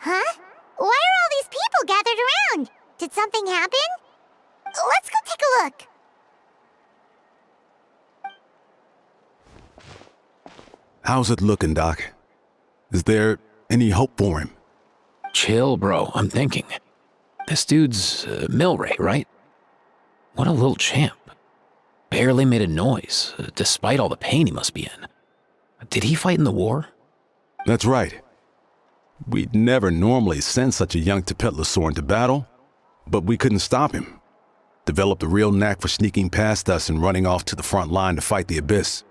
Huh? Why are all these people gathered around? Did something happen? Let's go take a look. How's it looking, Doc? Is there any hope for him? Chill, bro. I'm thinking. This dude's Milray, right? What a little champ. Barely made a noise, despite all the pain he must be in. Did he fight in the war? That's right. We'd never normally send such a young Tepetlosaur into battle, but we couldn't stop him. Developed a real knack for sneaking past us and running off to the front line to fight the Abyss.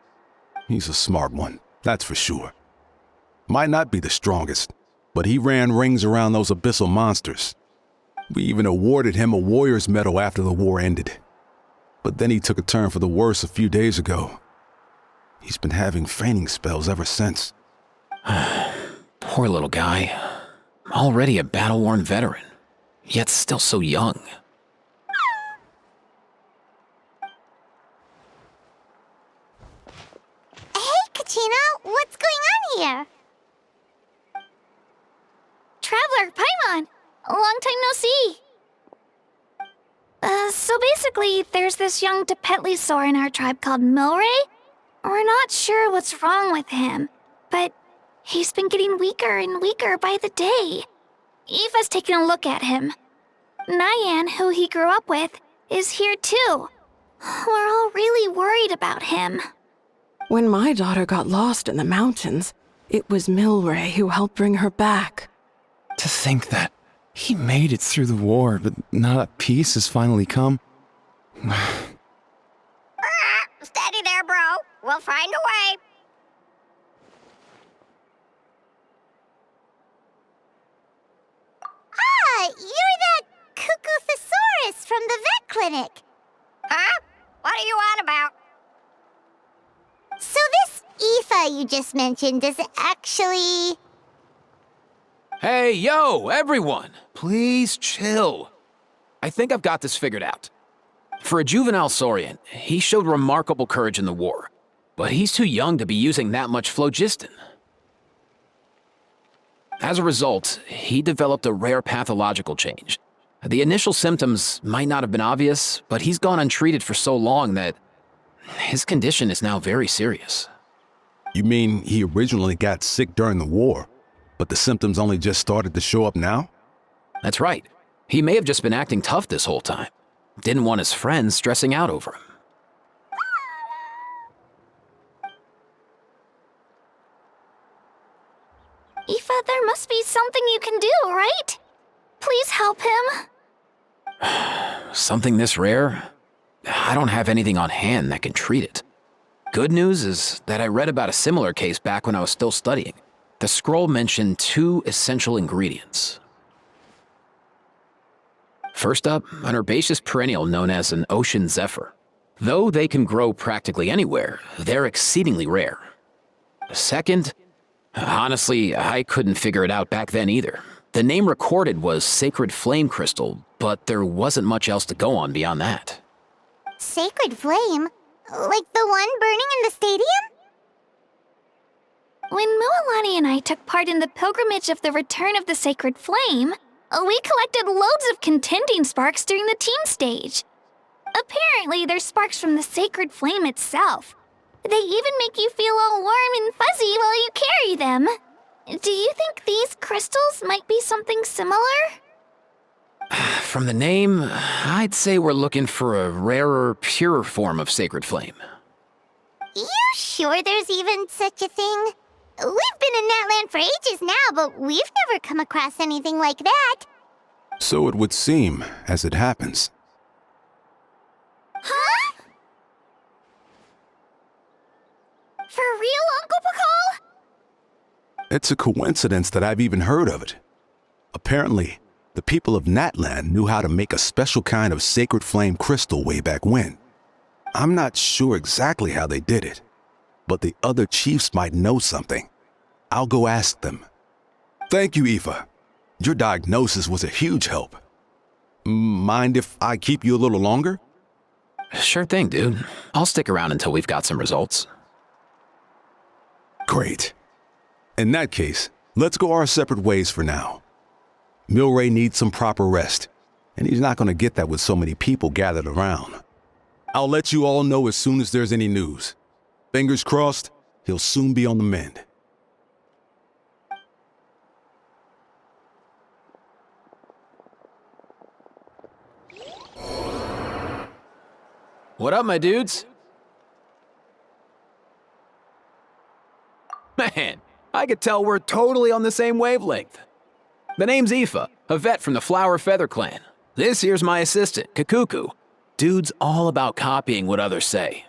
He's a smart one, that's for sure. Might not be the strongest, but he ran rings around those abyssal monsters. We even awarded him a warrior's medal after the war ended. But then he took a turn for the worse a few days ago. He's been having fainting spells ever since. Poor little guy. Already a battle-worn veteran, yet still so young. Hey, Kachina, what's going on here? Traveler, Paimon! Long time no see! So basically, there's this young Tepetlosaur in our tribe called Milray. We're not sure what's wrong with him, but he's been getting weaker and weaker by the day. Eva's taking a look at him. Nyan, who he grew up with, is here too. We're all really worried about him. When my daughter got lost in the mountains, it was Milray who helped bring her back. To think that he made it through the war, but now that peace has finally come. Steady there, bro. We'll find a way. Ah, you're that Cuckoo-thesaurus from the vet clinic. Huh? What are you on about? So this Aoife you just mentioned, does it actually... Hey, yo, everyone! Please chill. I think I've got this figured out. For a juvenile Saurian, he showed remarkable courage in the war, but he's too young to be using that much phlogiston. As a result, he developed a rare pathological change. The initial symptoms might not have been obvious, but he's gone untreated for so long that his condition is now very serious. You mean he originally got sick during the war, but the symptoms only just started to show up now? That's right. He may have just been acting tough this whole time. Didn't want his friends stressing out over him. Aoife, there must be something you can do, right? Please help him. Something this rare? I don't have anything on hand that can treat it. Good news is that I read about a similar case back when I was still studying. The scroll mentioned 2 essential ingredients. First up, an herbaceous perennial known as an ocean zephyr. Though they can grow practically anywhere, they're exceedingly rare. Second, honestly, I couldn't figure it out back then either. The name recorded was Sacred Flame Crystal, but there wasn't much else to go on beyond that. Sacred Flame? Like the one burning in the stadium? When Mualani and I took part in the pilgrimage of the Return of the Sacred Flame, we collected loads of contending sparks during the team stage. Apparently, they're sparks from the Sacred Flame itself. They even make you feel all warm and fuzzy while you carry them. Do you think these crystals might be something similar? From the name, I'd say we're looking for a rarer, purer form of Sacred Flame. You sure there's even such a thing? We've been in Natland for ages now, but we've never come across anything like that. So it would seem, as it happens. Huh? For real, Uncle Pakal? It's a coincidence that I've even heard of it. Apparently, the people of Natland knew how to make a special kind of sacred flame crystal way back when. I'm not sure exactly how they did it, but the other chiefs might know something. I'll go ask them. Thank you, Aoife. Your diagnosis was a huge help. Mind if I keep you a little longer? Sure thing, dude. I'll stick around until we've got some results. Great. In that case, let's go our separate ways for now. Milray needs some proper rest, and he's not going to get that with so many people gathered around. I'll let you all know as soon as there's any news. Fingers crossed, he'll soon be on the mend. What up, my dudes? Man, I could tell we're totally on the same wavelength. The name's Aoife, a vet from the Flower Feather clan. This here's my assistant, Kakuku. Dude's all about copying what others say.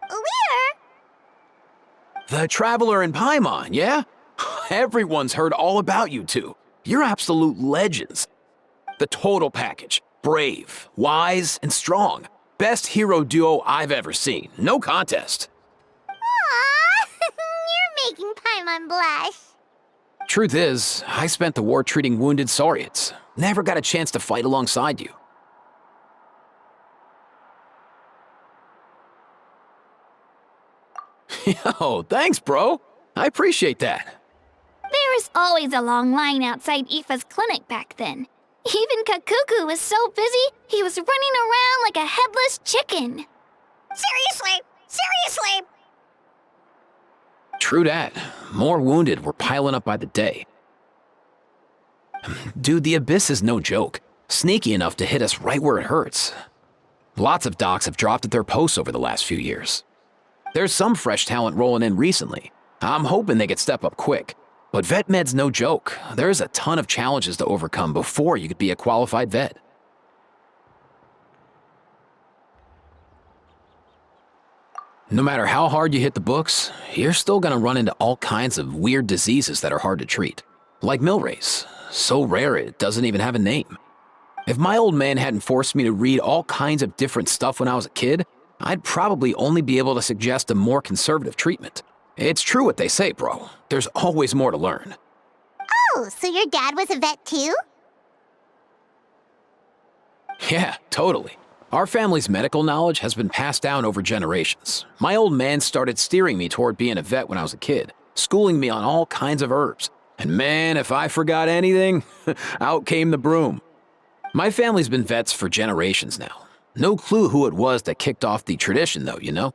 We're... The Traveler in Paimon, yeah? Everyone's heard all about you two. You're absolute legends. The total package. Brave, wise, and strong. Best hero duo I've ever seen. No contest. Aww, you're making Paimon blush. Truth is, I spent the war treating wounded Saurians. Never got a chance to fight alongside you. Yo, thanks, bro. I appreciate that. There was always a long line outside Aoife's clinic back then. Even Kakuku was so busy, he was running around like a headless chicken. Seriously! Seriously! True that. More wounded were piling up by the day. Dude, the Abyss is no joke. Sneaky enough to hit us right where it hurts. Lots of docs have dropped at their posts over the last few years. There's some fresh talent rolling in recently. I'm hoping they could step up quick. But vet med's no joke. There's a ton of challenges to overcome before you could be a qualified vet. No matter how hard you hit the books, you're still gonna run into all kinds of weird diseases that are hard to treat. Like Milray's, so rare it doesn't even have a name. If my old man hadn't forced me to read all kinds of different stuff when I was a kid, I'd probably only be able to suggest a more conservative treatment. It's true what they say, bro. There's always more to learn. Oh, so your dad was a vet too? Yeah, totally. Our family's medical knowledge has been passed down over generations. My old man started steering me toward being a vet when I was a kid, schooling me on all kinds of herbs. And man, if I forgot anything, out came the broom. My family's been vets for generations now. No clue who it was that kicked off the tradition though, you know?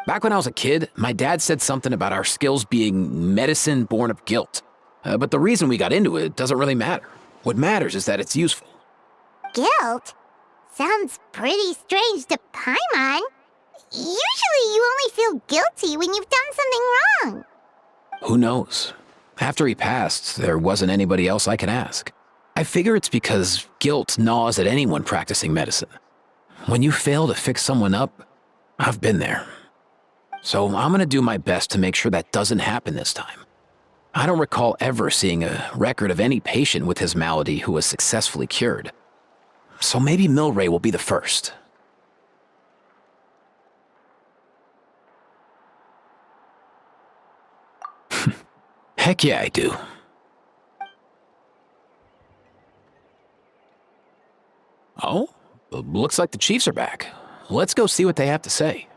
Back when I was a kid, my dad said something about our skills being medicine born of guilt. But the reason we got into it doesn't really matter. What matters is that it's useful. Guilt? Sounds pretty strange to Paimon. Usually you only feel guilty when you've done something wrong. Who knows? After he passed, there wasn't anybody else I could ask. I figure it's because guilt gnaws at anyone practicing medicine. When you fail to fix someone up, I've been there. So I'm gonna do my best to make sure that doesn't happen this time. I don't recall ever seeing a record of any patient with his malady who was successfully cured. So maybe Milray will be the first. Heck yeah, I do. Oh, looks like the Chiefs are back. Let's go see what they have to say.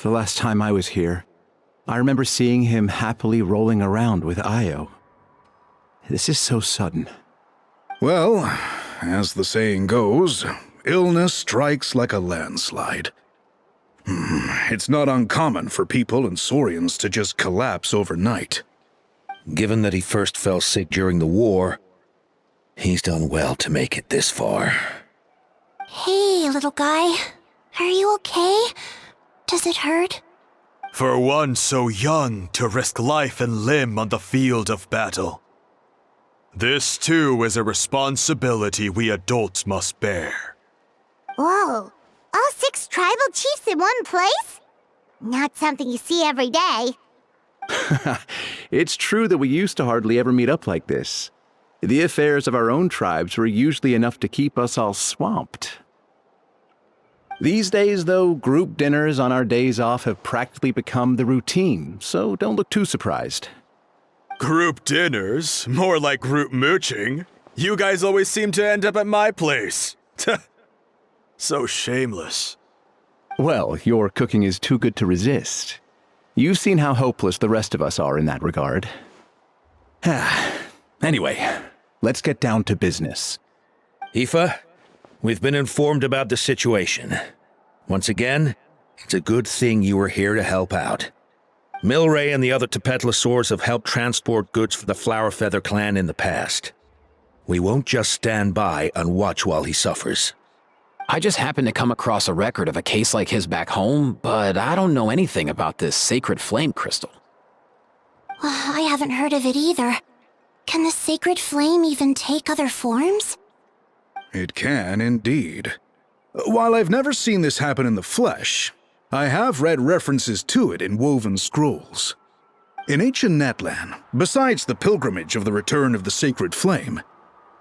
The last time I was here, I remember seeing him happily rolling around with Io. This is so sudden. Well, as the saying goes, illness strikes like a landslide. It's not uncommon for people and Saurians to just collapse overnight. Given that he first fell sick during the war, he's done well to make it this far. Hey, little guy. Are you okay? Does it hurt? For one so young to risk life and limb on the field of battle. This too is a responsibility we adults must bear. Whoa, all 6 tribal chiefs in one place? Not something you see every day. It's true that we used to hardly ever meet up like this. The affairs of our own tribes were usually enough to keep us all swamped. These days, though, group dinners on our days off have practically become the routine, so don't look too surprised. Group dinners? More like group mooching. You guys always seem to end up at my place. So shameless. Well, your cooking is too good to resist. You've seen how hopeless the rest of us are in that regard. Anyway, let's get down to business. Aoife, we've been informed about the situation. Once again, it's a good thing you were here to help out. Milray and the other Tepetlosaurs have helped transport goods for the Flowerfeather clan in the past. We won't just stand by and watch while he suffers. I just happened to come across a record of a case like his back home, but I don't know anything about this sacred flame crystal. I haven't heard of it either. Can the sacred flame even take other forms? It can, indeed. While I've never seen this happen in the flesh, I have read references to it in woven scrolls. In ancient Natlan, besides the pilgrimage of the return of the sacred flame,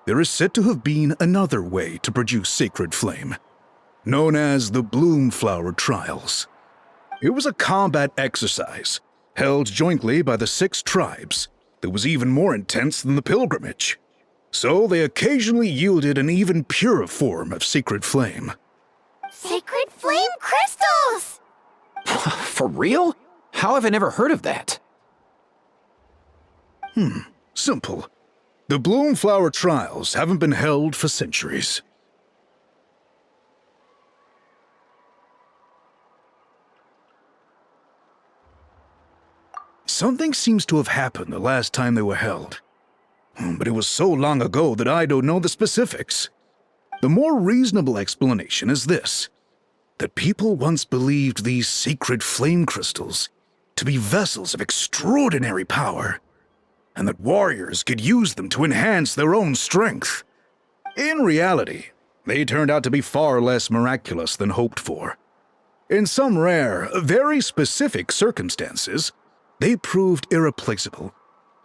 there is said to have been another way to produce sacred flame, known as the Bloomflower Trials. It was a combat exercise, held jointly by the 6 tribes, that was even more intense than the pilgrimage. So they occasionally yielded an even purer form of sacred flame. Sacred flame crystals! For real? How have I never heard of that? Simple. The Bloomflower Trials haven't been held for centuries. Something seems to have happened the last time they were held. But it was so long ago that I don't know the specifics. The more reasonable explanation is this: that people once believed these sacred flame crystals to be vessels of extraordinary power, and that warriors could use them to enhance their own strength. In reality, they turned out to be far less miraculous than hoped for. In some rare, very specific circumstances, they proved irreplaceable,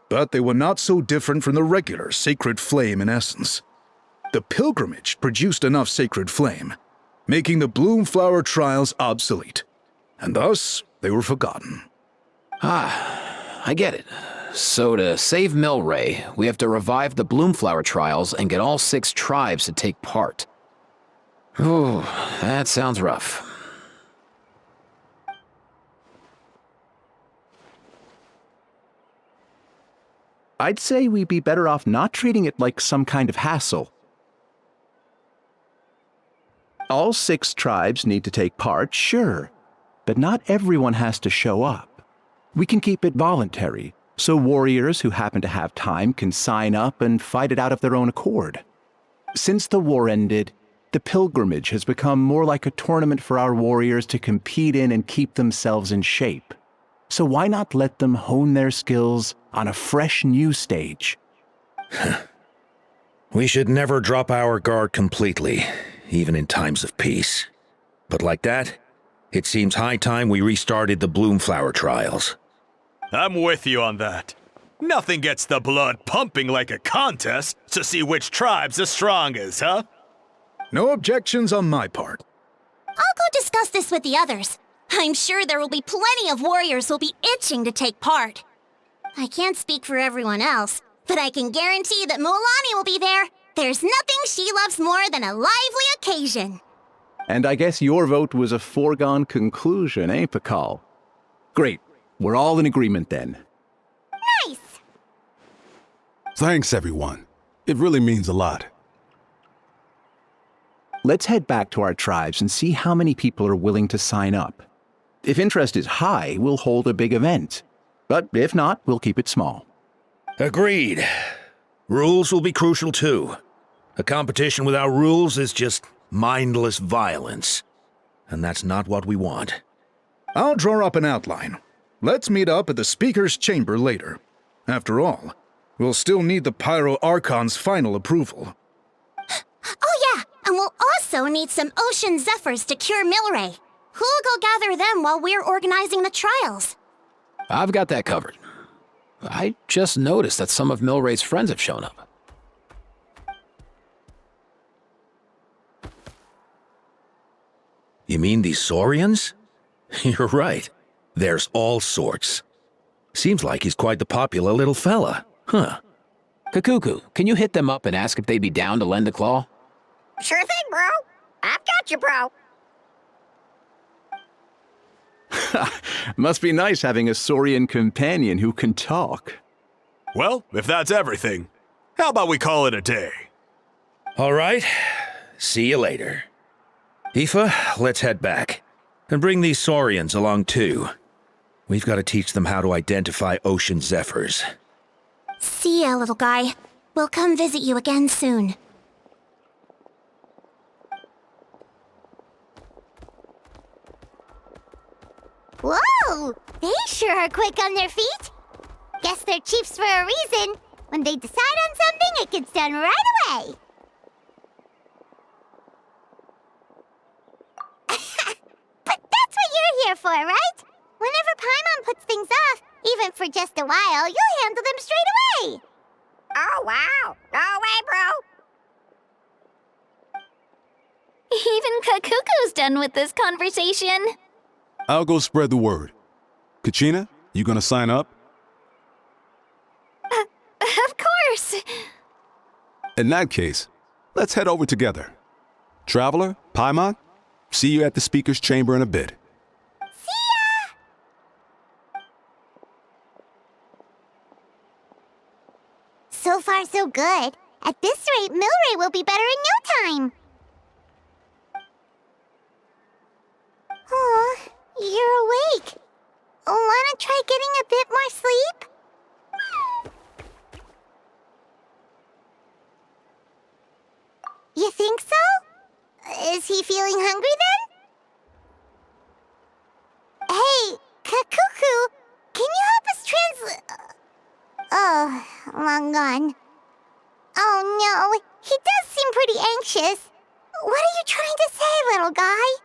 but they were not so different from the regular sacred flame in essence. The pilgrimage produced enough sacred flame, making the Bloomflower Trials obsolete, and thus they were forgotten. I get it. So to save Milray, we have to revive the Bloomflower Trials and get all 6 tribes to take part. Ooh, that sounds rough. I'd say we'd be better off not treating it like some kind of hassle. All 6 tribes need to take part, sure, but not everyone has to show up. We can keep it voluntary, so warriors who happen to have time can sign up and fight it out of their own accord. Since the war ended, the pilgrimage has become more like a tournament for our warriors to compete in and keep themselves in shape. So why not let them hone their skills on a fresh new stage? We should never drop our guard completely, even in times of peace. But like that, it seems high time we restarted the Bloomflower Trials. I'm with you on that. Nothing gets the blood pumping like a contest to see which tribe's the strongest, huh? No objections on my part. I'll go discuss this with the others. I'm sure there will be plenty of warriors who'll be itching to take part. I can't speak for everyone else, but I can guarantee that Mualani will be there. There's nothing she loves more than a lively occasion. And I guess your vote was a foregone conclusion, eh, Pakal? Great. We're all in agreement then. Nice! Thanks, everyone. It really means a lot. Let's head back to our tribes and see how many people are willing to sign up. If interest is high, we'll hold a big event. But if not, we'll keep it small. Agreed. Rules will be crucial too. A competition without rules is just mindless violence. And that's not what we want. I'll draw up an outline. Let's meet up at the Speaker's Chamber later. After all, we'll still need the Pyro Archon's final approval. Oh yeah, and we'll also need some Ocean Zephyrs to cure Milray. Who'll go gather them while we're organizing the trials? I've got that covered. I just noticed that some of Milray's friends have shown up. You mean these Saurians? You're right. There's all sorts. Seems like he's quite the popular little fella. Huh. Kakuku, can you hit them up and ask if they'd be down to lend a claw? Sure thing, bro. I've got you, bro. Must be nice having a Saurian companion who can talk. Well, if that's everything, how about we call it a day? All right. See you later. Aoife, let's head back. And bring these Saurians along too. We've got to teach them how to identify ocean zephyrs. See ya, little guy. We'll come visit you again soon. Whoa! They sure are quick on their feet. Guess they're chiefs for a reason. When they decide on something, it gets done right away. But that's what you're here for, right? Whenever Paimon puts things off, even for just a while, you'll handle them straight away. Oh, wow. No way, bro. Even Kakuku's done with this conversation. I'll go spread the word. Kachina, you gonna sign up? Of course. In that case, let's head over together. Traveler, Paimon, see you at the speaker's chamber in a bit. See ya! So far, so good. At this rate, Milray will be better in no time. Oh, you're awake. Wanna try getting a bit more sleep? You think so? Is he feeling hungry then? Hey, Kakuku, can you help us translate? Oh, long gone. Oh no, he does seem pretty anxious. What are you trying to say, little guy?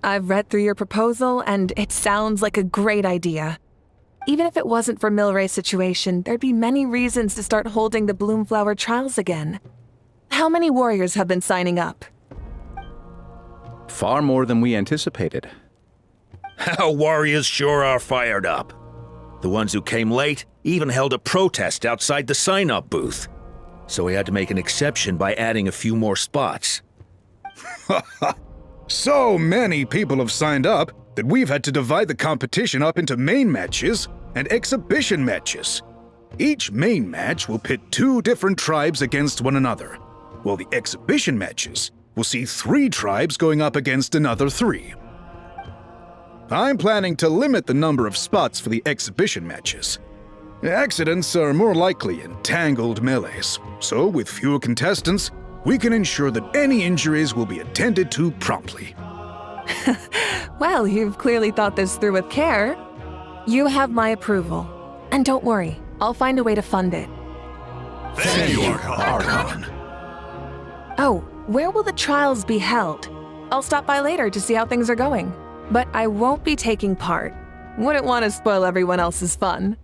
I've read through your proposal, and it sounds like a great idea. Even if it wasn't for Milray's situation, there'd be many reasons to start holding the Bloomflower Trials again. How many warriors have been signing up? Far more than we anticipated. Our warriors sure are fired up. The ones who came late even held a protest outside the sign-up booth. So we had to make an exception by adding a few more spots. So many people have signed up that we've had to divide the competition up into main matches and exhibition matches. Each main match will pit 2 different tribes against one another, while the exhibition matches will see 3 tribes going up against another 3. I'm planning to limit the number of spots for the exhibition matches. Accidents are more likely in tangled melees, so with fewer contestants, we can ensure that any injuries will be attended to promptly. Well, you've clearly thought this through with care. You have my approval. And don't worry, I'll find a way to fund it. Thank you, Archon. Oh, where will the trials be held? I'll stop by later to see how things are going. But I won't be taking part. Wouldn't want to spoil everyone else's fun.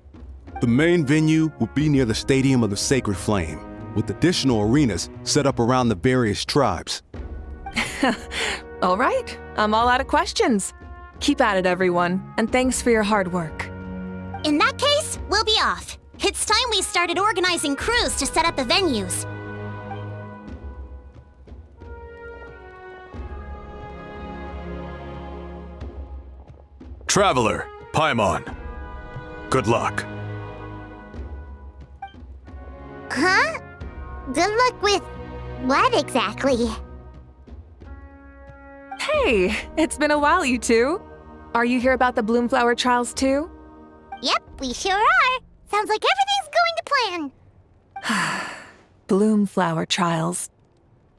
The main venue will be near the Stadium of the Sacred Flame, with additional arenas set up around the various tribes. All right, I'm all out of questions. Keep at it, everyone, and thanks for your hard work. In that case, we'll be off. It's time we started organizing crews to set up the venues. Traveler, Paimon. Good luck. Huh? Good luck with what exactly? Hey, it's been a while, you two. Are you here about the Bloomflower Trials too? Yep, we sure are. Sounds like everything's going to plan. Bloomflower Trials.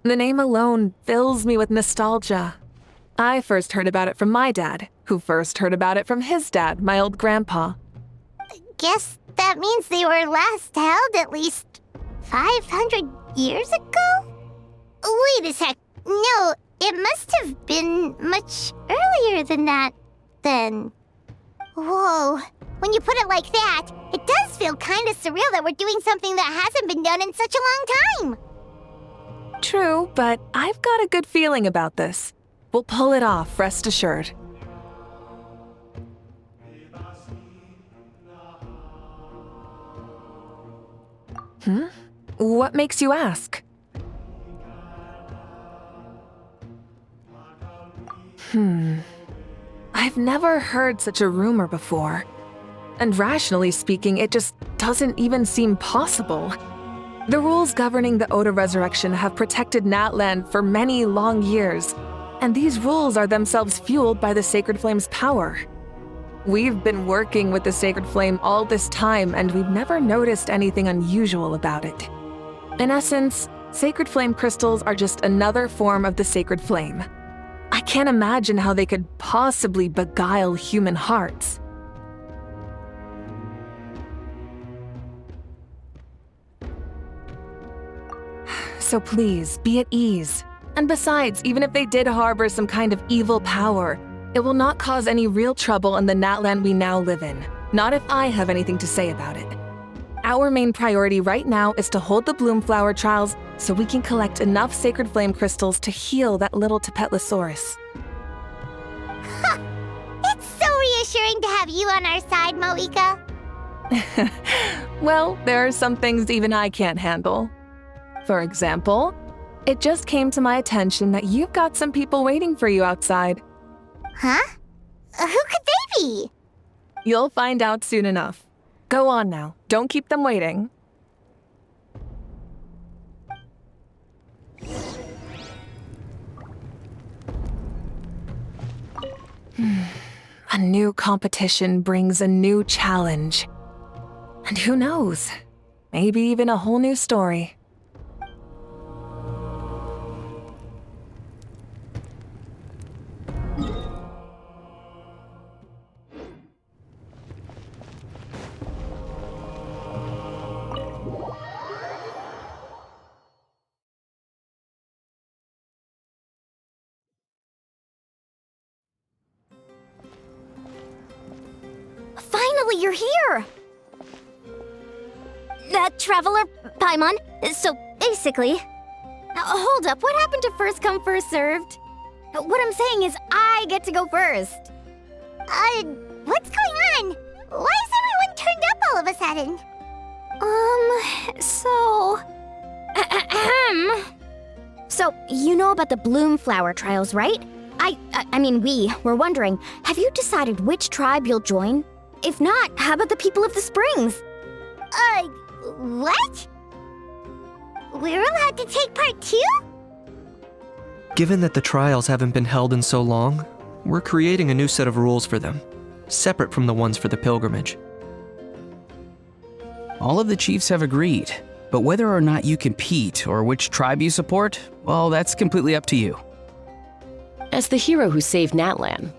The name alone fills me with nostalgia. I first heard about it from my dad, who first heard about it from his dad, my old grandpa. Guess that means they were last held at least 500 years ago? Wait a sec. No, it must have been much earlier than that, then. Whoa. When you put it like that, it does feel kind of surreal that we're doing something that hasn't been done in such a long time. True, but I've got a good feeling about this. We'll pull it off, rest assured. What makes you ask? I've never heard such a rumor before. And rationally speaking, it just doesn't even seem possible. The rules governing the Oda resurrection have protected Natland for many long years, and these rules are themselves fueled by the Sacred Flame's power. We've been working with the Sacred Flame all this time, and we've never noticed anything unusual about it. In essence, Sacred Flame crystals are just another form of the Sacred Flame. I can't imagine how they could possibly beguile human hearts. So please, be at ease. And besides, even if they did harbor some kind of evil power, it will not cause any real trouble in the Natland we now live in. Not if I have anything to say about it. Our main priority right now is to hold the Bloomflower Trials so we can collect enough Sacred Flame crystals to heal that little Tepetlosaurus. It's so reassuring to have you on our side, Moika. Well, there are some things even I can't handle. For example, it just came to my attention that you've got some people waiting for you outside. Huh? Who could they be? You'll find out soon enough. Go on now. Don't keep them waiting. A new competition brings a new challenge. And who knows? Maybe even a whole new story. Finally, you're here! Traveler Paimon, so basically... hold up, what happened to first come, first served? What I'm saying is I get to go first. What's going on? Why is everyone turned up all of a sudden? So... So, you know about the Bloom Flower trials, right? I mean, we were wondering, have you decided which tribe you'll join? If not, how about the people of the Springs? What? We're allowed to take part too? Given that the trials haven't been held in so long, we're creating a new set of rules for them, separate from the ones for the pilgrimage. All of the chiefs have agreed, but whether or not you compete or which tribe you support, well, that's completely up to you. As the hero who saved Natlan,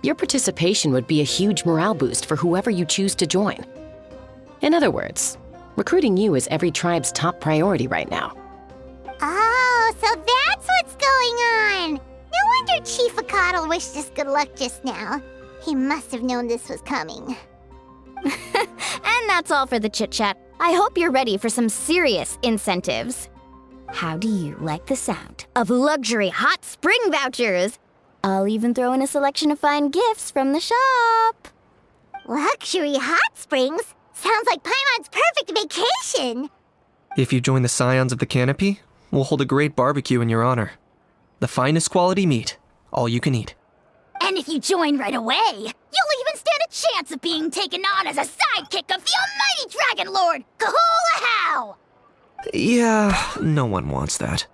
your participation would be a huge morale boost for whoever you choose to join. In other words, recruiting you is every tribe's top priority right now. Oh, so that's what's going on! No wonder Chief Akatl wished us good luck just now. He must have known this was coming. And that's all for the chit-chat. I hope you're ready for some serious incentives. How do you like the sound of luxury hot spring vouchers? I'll even throw in a selection of fine gifts from the shop. Luxury hot springs? Sounds like Paimon's perfect vacation! If you join the Scions of the Canopy, we'll hold a great barbecue in your honor. The finest quality meat, all you can eat. And if you join right away, you'll even stand a chance of being taken on as a sidekick of the almighty Dragon Lord, Kahula! Yeah, no one wants that.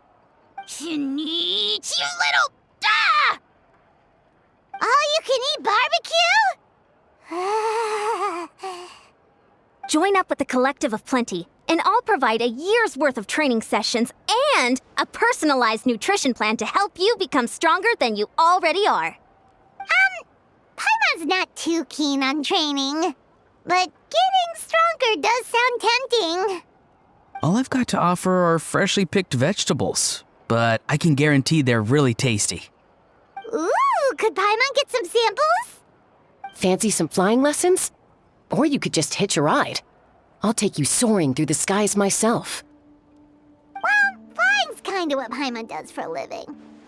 Sneech, you little... Ah! All-you-can-eat barbecue? Join up with the Collective of Plenty, and I'll provide a year's worth of training sessions and a personalized nutrition plan to help you become stronger than you already are. Paimon's not too keen on training, but getting stronger does sound tempting. All I've got to offer are freshly picked vegetables, but I can guarantee they're really tasty. Ooh, could Paimon get some samples? Fancy some flying lessons? Or you could just hitch a ride. I'll take you soaring through the skies myself. Well, flying's kinda what Paimon does for a living.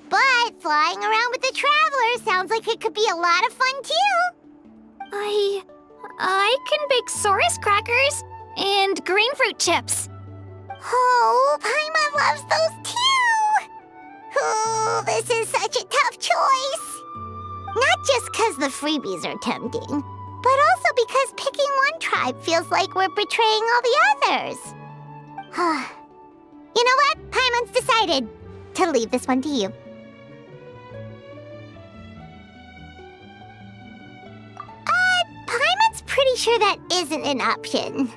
But flying around with the Traveler sounds like it could be a lot of fun too. I can bake Saurus crackers and green fruit chips. Oh, Paimon loves those too! Oh, this is such a tough choice. Not just because the freebies are tempting, but also because picking one tribe feels like we're betraying all the others. You know what? Paimon's decided to leave this one to you. Paimon's pretty sure that isn't an option.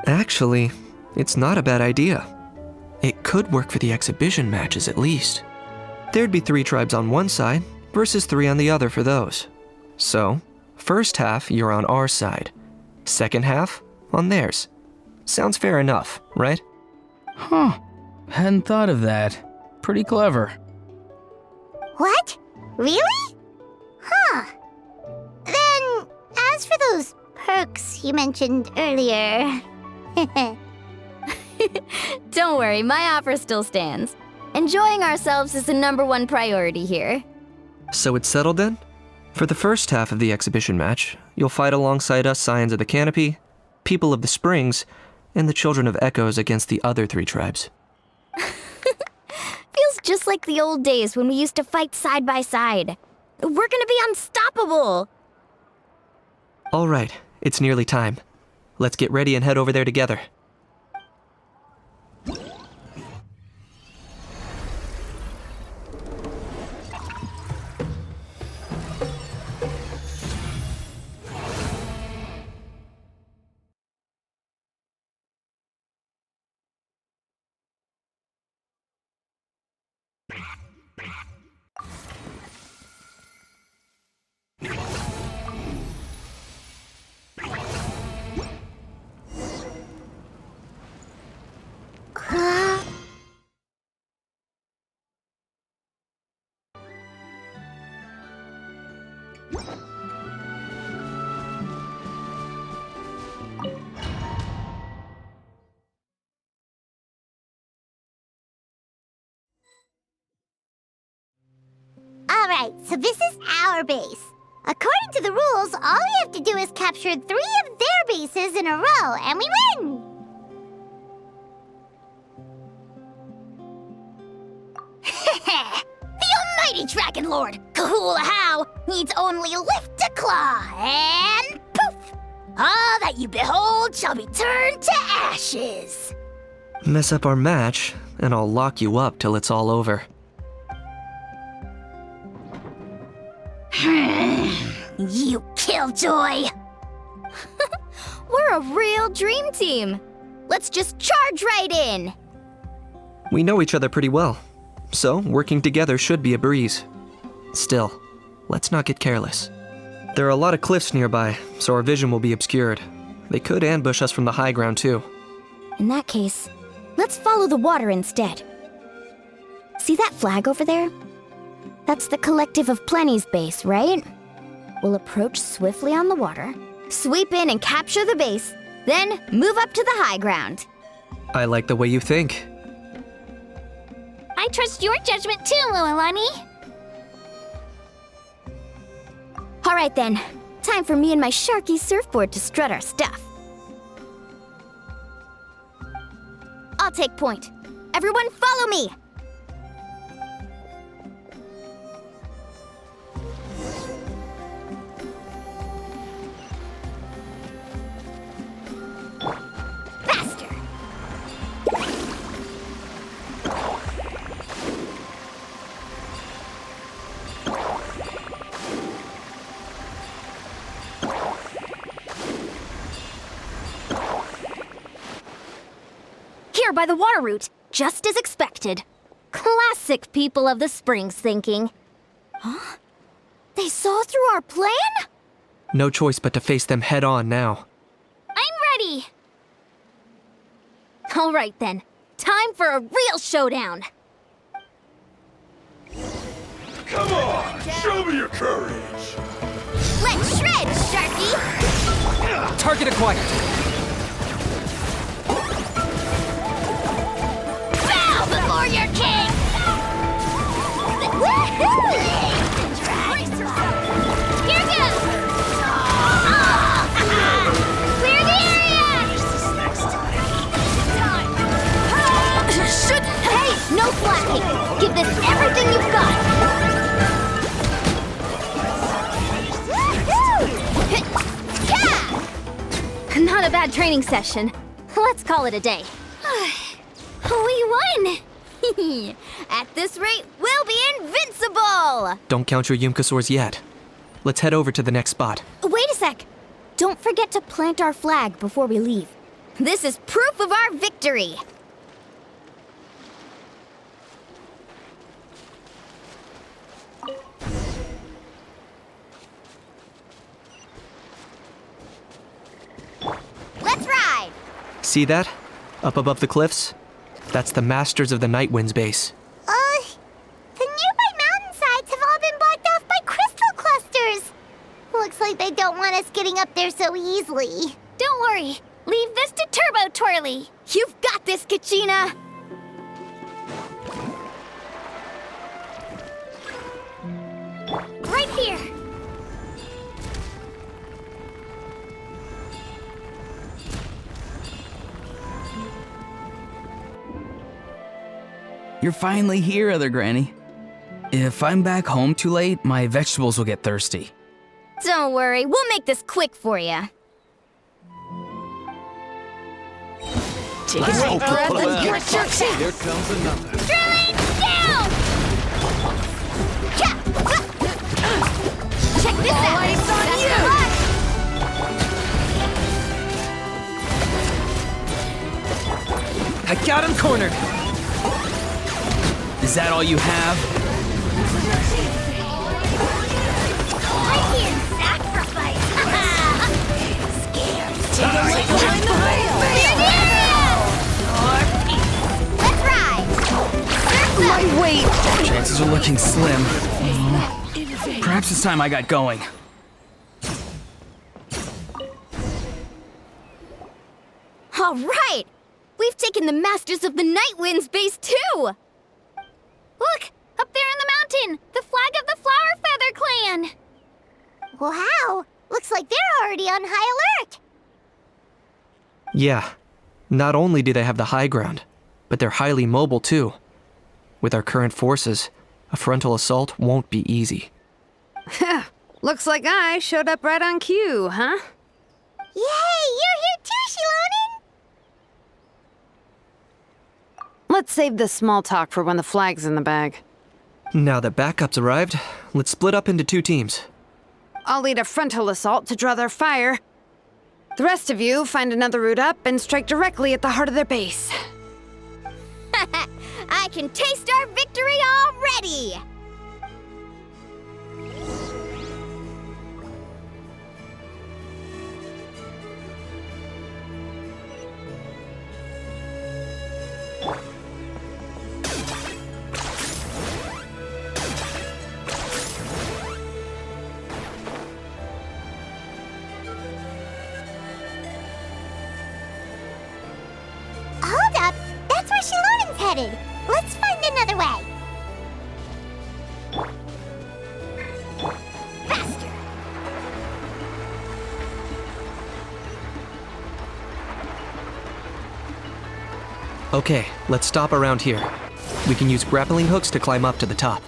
Actually, it's not a bad idea. It could work for the exhibition matches at least. There'd be 3 tribes on one side versus 3 on the other for those. So, first half you're on our side, second half on theirs. Sounds fair enough, right? Huh. Hadn't thought of that. Pretty clever. What? Really? Huh. Then, as for those perks you mentioned earlier... Don't worry, my offer still stands. Enjoying ourselves is the #1 priority here. So it's settled then? For the first half of the exhibition match, you'll fight alongside us Scions of the Canopy, People of the Springs, and the Children of Echoes against the other 3 tribes. Feels just like the old days when we used to fight side by side. We're gonna be unstoppable! All right, it's nearly time. Let's get ready and head over there together. Alright, so this is our base. According to the rules, all we have to do is capture 3 of their bases in a row, and we win! The almighty Dragon Lord, Kahula How, needs only lift a claw, and poof! All that you behold shall be turned to ashes. Mess up our match, and I'll lock you up till it's all over. You killjoy! We're a real dream team. Let's just charge right in. We know each other pretty well, so working together should be a breeze. Still, let's not get careless. There are a lot of cliffs nearby, so our vision will be obscured. They could ambush us from the high ground too. In that case, let's follow the water instead. See that flag over there? That's the Collective of Plenty's base, right? We'll approach swiftly on the water, sweep in and capture the base, then move up to the high ground. I like the way you think. I trust your judgment too, Lualani. All right then, time for me and my Sharky surfboard to strut our stuff. I'll take point. Everyone follow me! Faster! Here by the water route, just as expected. Classic people of the Springs thinking. Huh? They saw through our plan? No choice but to face them head on now. I'm ready! All right then, time for a real showdown. Come on, show me your courage. Let's shred, Sharky! Target acquired. Bow before your king! Here goes! Clear the area! Hey, no slacking! Give this everything you've got! Not a bad training session. Let's call it a day. We won! At this rate, we'll be invincible! Don't count your Yumkasaurs yet. Let's head over to the next spot. Wait a sec! Don't forget to plant our flag before we leave. This is proof of our victory! Let's ride! See that? Up above the cliffs? That's the Masters of the Night Wind's base. The nearby mountainsides have all been blocked off by crystal clusters. Looks like they don't want us getting up there so easily. Don't worry. Leave this to Turbo Twirly. You've got this, Kachina! Right here! You're finally here, Other Granny. If I'm back home too late, my vegetables will get thirsty. Don't worry, we'll make this quick for you. Take a deep breath and get your chance. Here comes another. Drilling down! Check this out! Lights on you! I got him cornered! Is that all you have? Right here, sacrifice! Scared. Take a look behind the Let's ride! My weight! Chances are looking slim. Perhaps it's time I got going. All right! We've taken the Masters of the Night Wind's base too! Look! Up there in the mountain! The flag of the be on high alert. Yeah, not only do they have the high ground, but they're highly mobile too. With our current forces, a frontal assault won't be easy. Looks like I showed up right on cue, huh? Yay, you're here too, Shilonen! Let's save this small talk for when the flag's in the bag. Now that backup's arrived, let's split up into 2 teams. I'll lead a frontal assault to draw their fire. The rest of you find another route up and strike directly at the heart of their base. I can taste our victory already! Hold up! That's where Shilonen's headed! Let's find another way! Faster! Okay, let's stop around here. We can use grappling hooks to climb up to the top.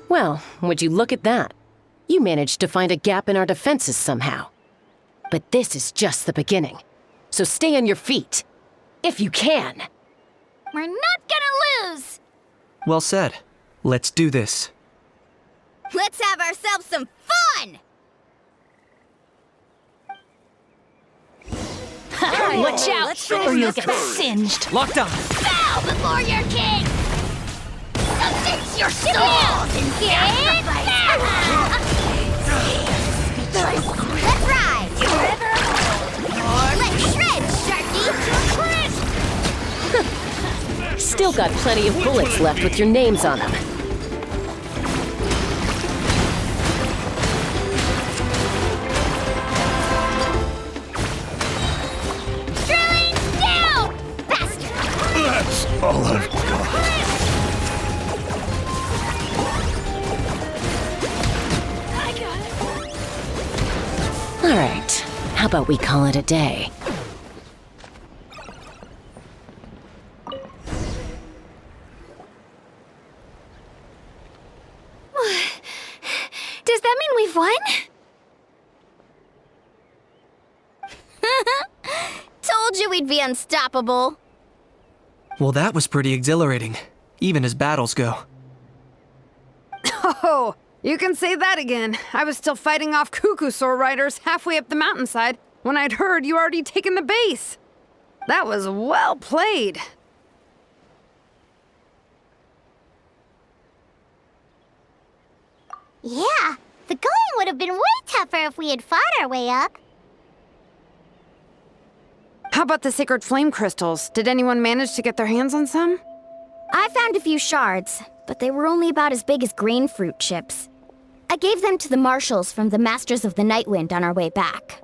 Well, would you look at that? You managed to find a gap in our defenses somehow. But this is just the beginning. So stay on your feet. If you can. We're not gonna lose! Well said. Let's do this. Let's have ourselves some fun! Watch out, or you'll get singed. Locked on. Bow before your king! Against your souls and sacrifice! Let's ride! Let's shred, Sharky! Still got plenty of bullets left with your names on them. Drilling down! Faster! That's all I've got. All right, how about we call it a day? Does that mean we've won? Told you we'd be unstoppable. Well, that was pretty exhilarating, even as battles go. Oh, you can say that again. I was still fighting off Cuckoosaur riders halfway up the mountainside when I'd heard you already taken the base. That was well played. Yeah, the going would have been way tougher if we had fought our way up. How about the sacred flame crystals? Did anyone manage to get their hands on some? I found a few shards, but they were only about as big as grain fruit chips. I gave them to the marshals from the Masters of the Nightwind on our way back.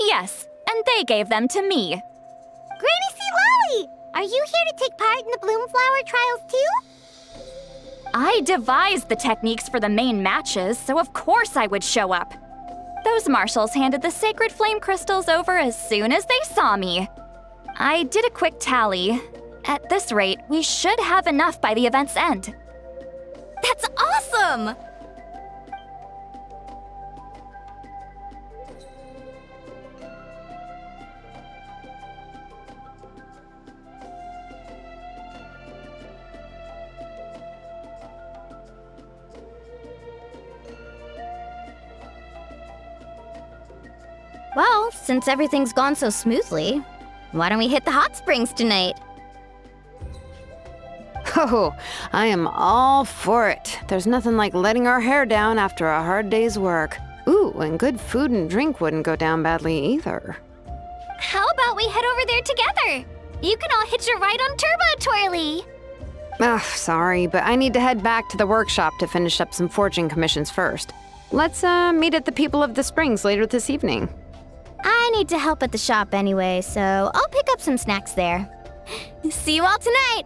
Yes, and they gave them to me. Granny C. Lolly, are you here to take part in the Bloomflower trials too? I devised the techniques for the main matches, so of course I would show up. Those marshals handed the sacred flame crystals over as soon as they saw me. I did a quick tally. At this rate, we should have enough by the event's end. That's awesome! Well, since everything's gone so smoothly, why don't we hit the hot springs tonight? Oh, I am all for it. There's nothing like letting our hair down after a hard day's work. Ooh, and good food and drink wouldn't go down badly either. How about we head over there together? You can all hitch a ride on Turbo Twirly. Ugh, sorry, but I need to head back to the workshop to finish up some forging commissions first. Let's meet at the People of the Springs later this evening. I need to help at the shop anyway, so I'll pick up some snacks there. See you all tonight!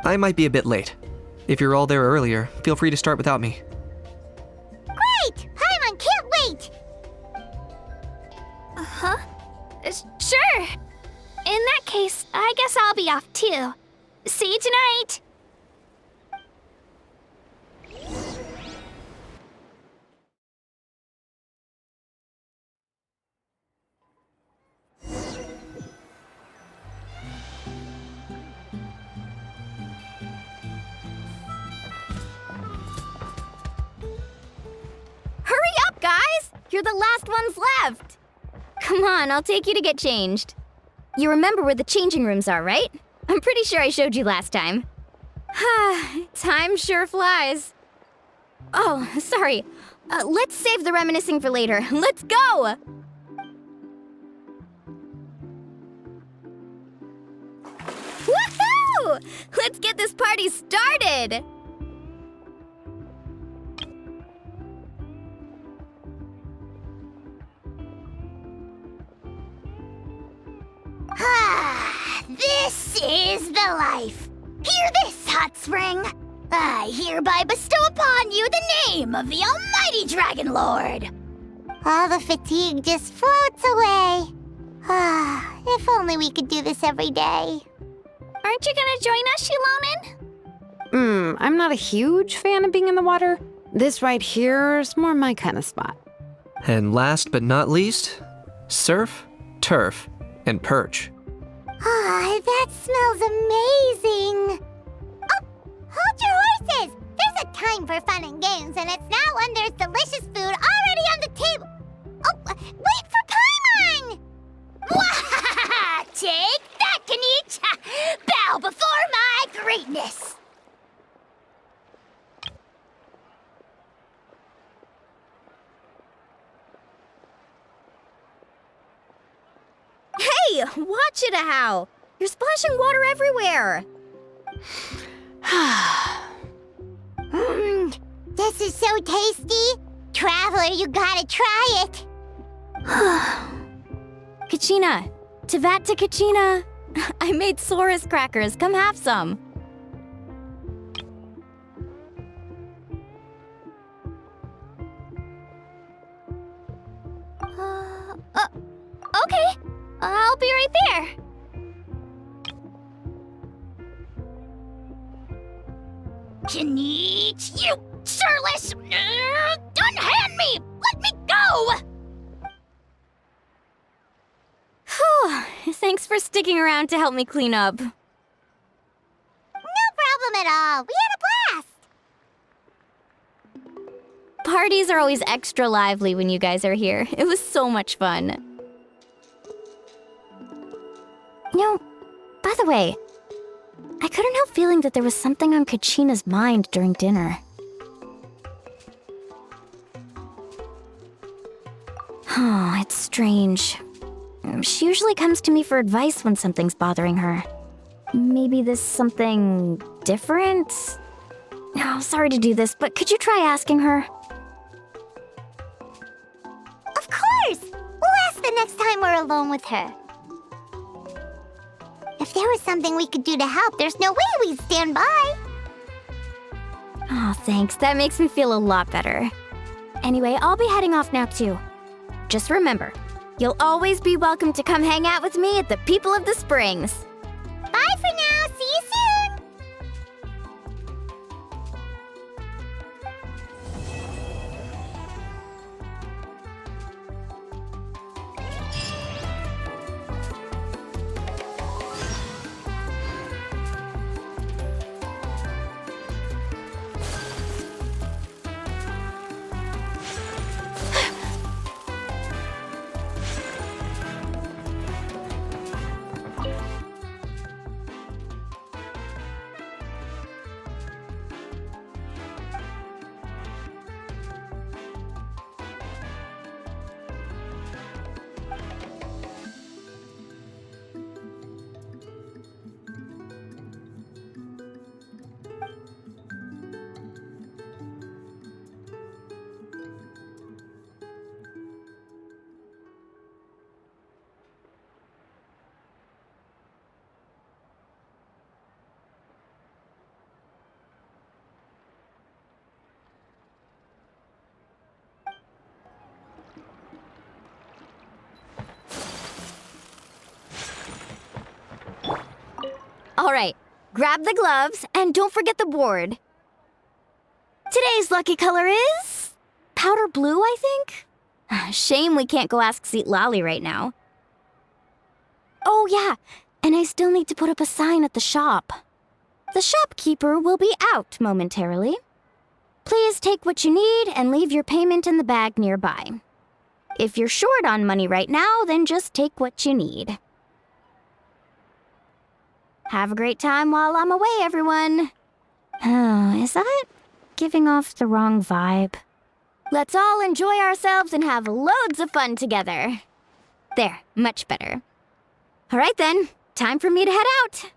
I might be a bit late. If you're all there earlier, feel free to start without me. Great! Paimon, can't wait! Huh? Sure. In that case, I guess I'll be off too. See you tonight. Hurry up, guys! You're the last ones left! Come on, I'll take you to get changed. You remember where the changing rooms are, right? I'm pretty sure I showed you last time. Time sure flies. Oh, sorry. Let's save the reminiscing for later. Let's go! Woohoo! Let's get this party started! This is the life. Hear this, hot spring. I hereby bestow upon you the name of the almighty Dragon Lord. All the fatigue just floats away. If only we could do this every day. Aren't you gonna join us, Shilonen? I'm not a huge fan of being in the water. This right here is more my kind of spot. And last but not least, surf, turf, and perch. That smells amazing. Oh, hold your horses. There's a time for fun and games, and it's now when there's delicious food already on the table. Oh, wait for Paimon! Take that, Kanich! Bow before my greatness! Hey, watch it, how! You're splashing water everywhere! This is so tasty! Traveler, you gotta try it! Kachina! Tavat to Kachina! I made Sora's crackers, come have some! Okay, I'll be right there. Kanich, you sureless! Unhand me! Let me go! Whew, thanks for sticking around to help me clean up. No problem at all. We had a blast! Parties are always extra lively when you guys are here. It was so much fun. By the way, I couldn't help feeling that there was something on Kachina's mind during dinner. Oh, it's strange. She usually comes to me for advice when something's bothering her. Maybe this something different? Oh, sorry to do this, but could you try asking her? Of course! We'll ask the next time we're alone with her. If there was something we could do to help, there's no way we'd stand by. Oh, thanks. That makes me feel a lot better. Anyway, I'll be heading off now, too. Just remember, you'll always be welcome to come hang out with me at the People of the Springs. Bye for now. See you soon. All right, grab the gloves and don't forget the board. Today's lucky color is powder blue, I think? Shame we can't go ask Seat Lolly right now. Oh yeah, and I still need to put up a sign at the shop. The shopkeeper will be out momentarily. Please take what you need and leave your payment in the bag nearby. If you're short on money right now, then just take what you need. Have a great time while I'm away, everyone. Oh, is that giving off the wrong vibe? Let's all enjoy ourselves and have loads of fun together. There, much better. All right then, time for me to head out.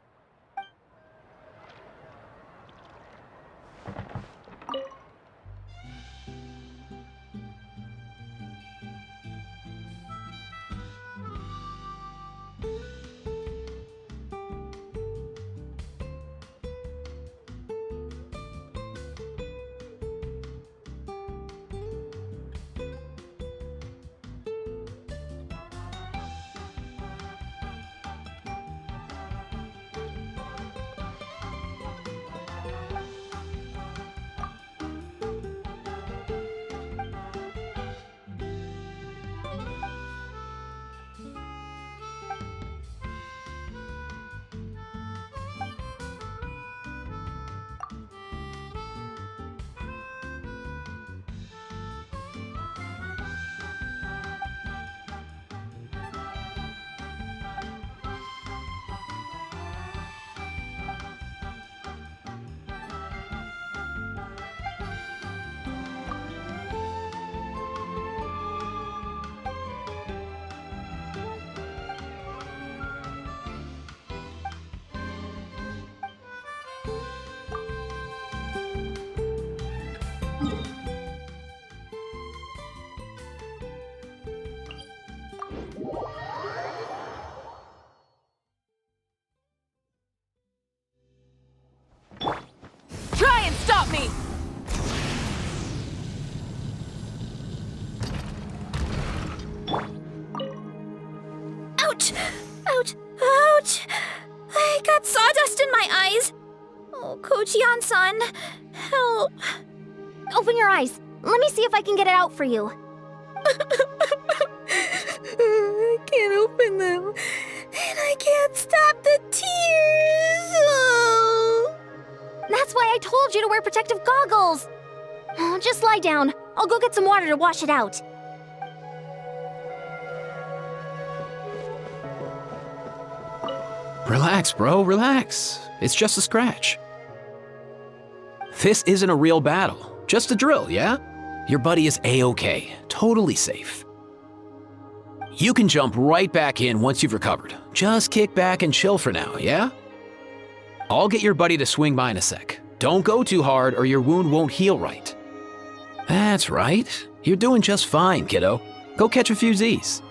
Try and stop me! Ouch! Ouch! Ouch! I got sawdust in my eyes. Oh, Kojian-san, help. Open your eyes. Let me see if I can get it out for you. I can't open them. And I can't stop the tears. Oh. That's why I told you to wear protective goggles. Oh, just lie down. I'll go get some water to wash it out. Relax, bro, relax. It's just a scratch. This isn't a real battle, just a drill, yeah? Your buddy is A-okay, totally safe. You can jump right back in once you've recovered. Just kick back and chill for now, yeah? I'll get your buddy to swing by in a sec. Don't go too hard or your wound won't heal right. That's right. You're doing just fine, kiddo. Go catch a few Z's.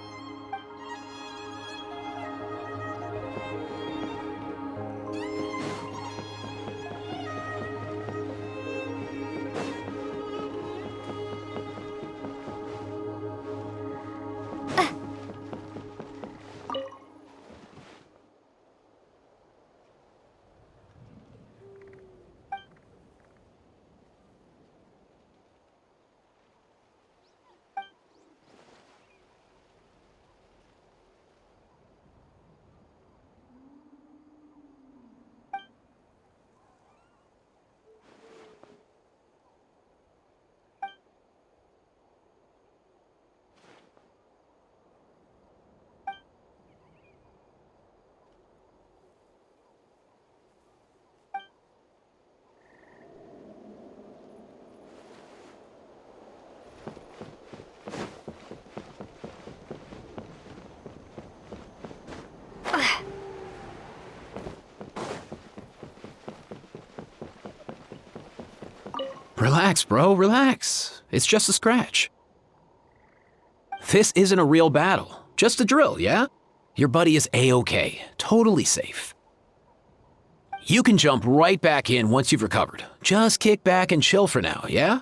Relax, bro, relax. It's just a scratch. This isn't a real battle, just a drill, yeah? Your buddy is A-okay, totally safe. You can jump right back in once you've recovered. Just kick back and chill for now, yeah?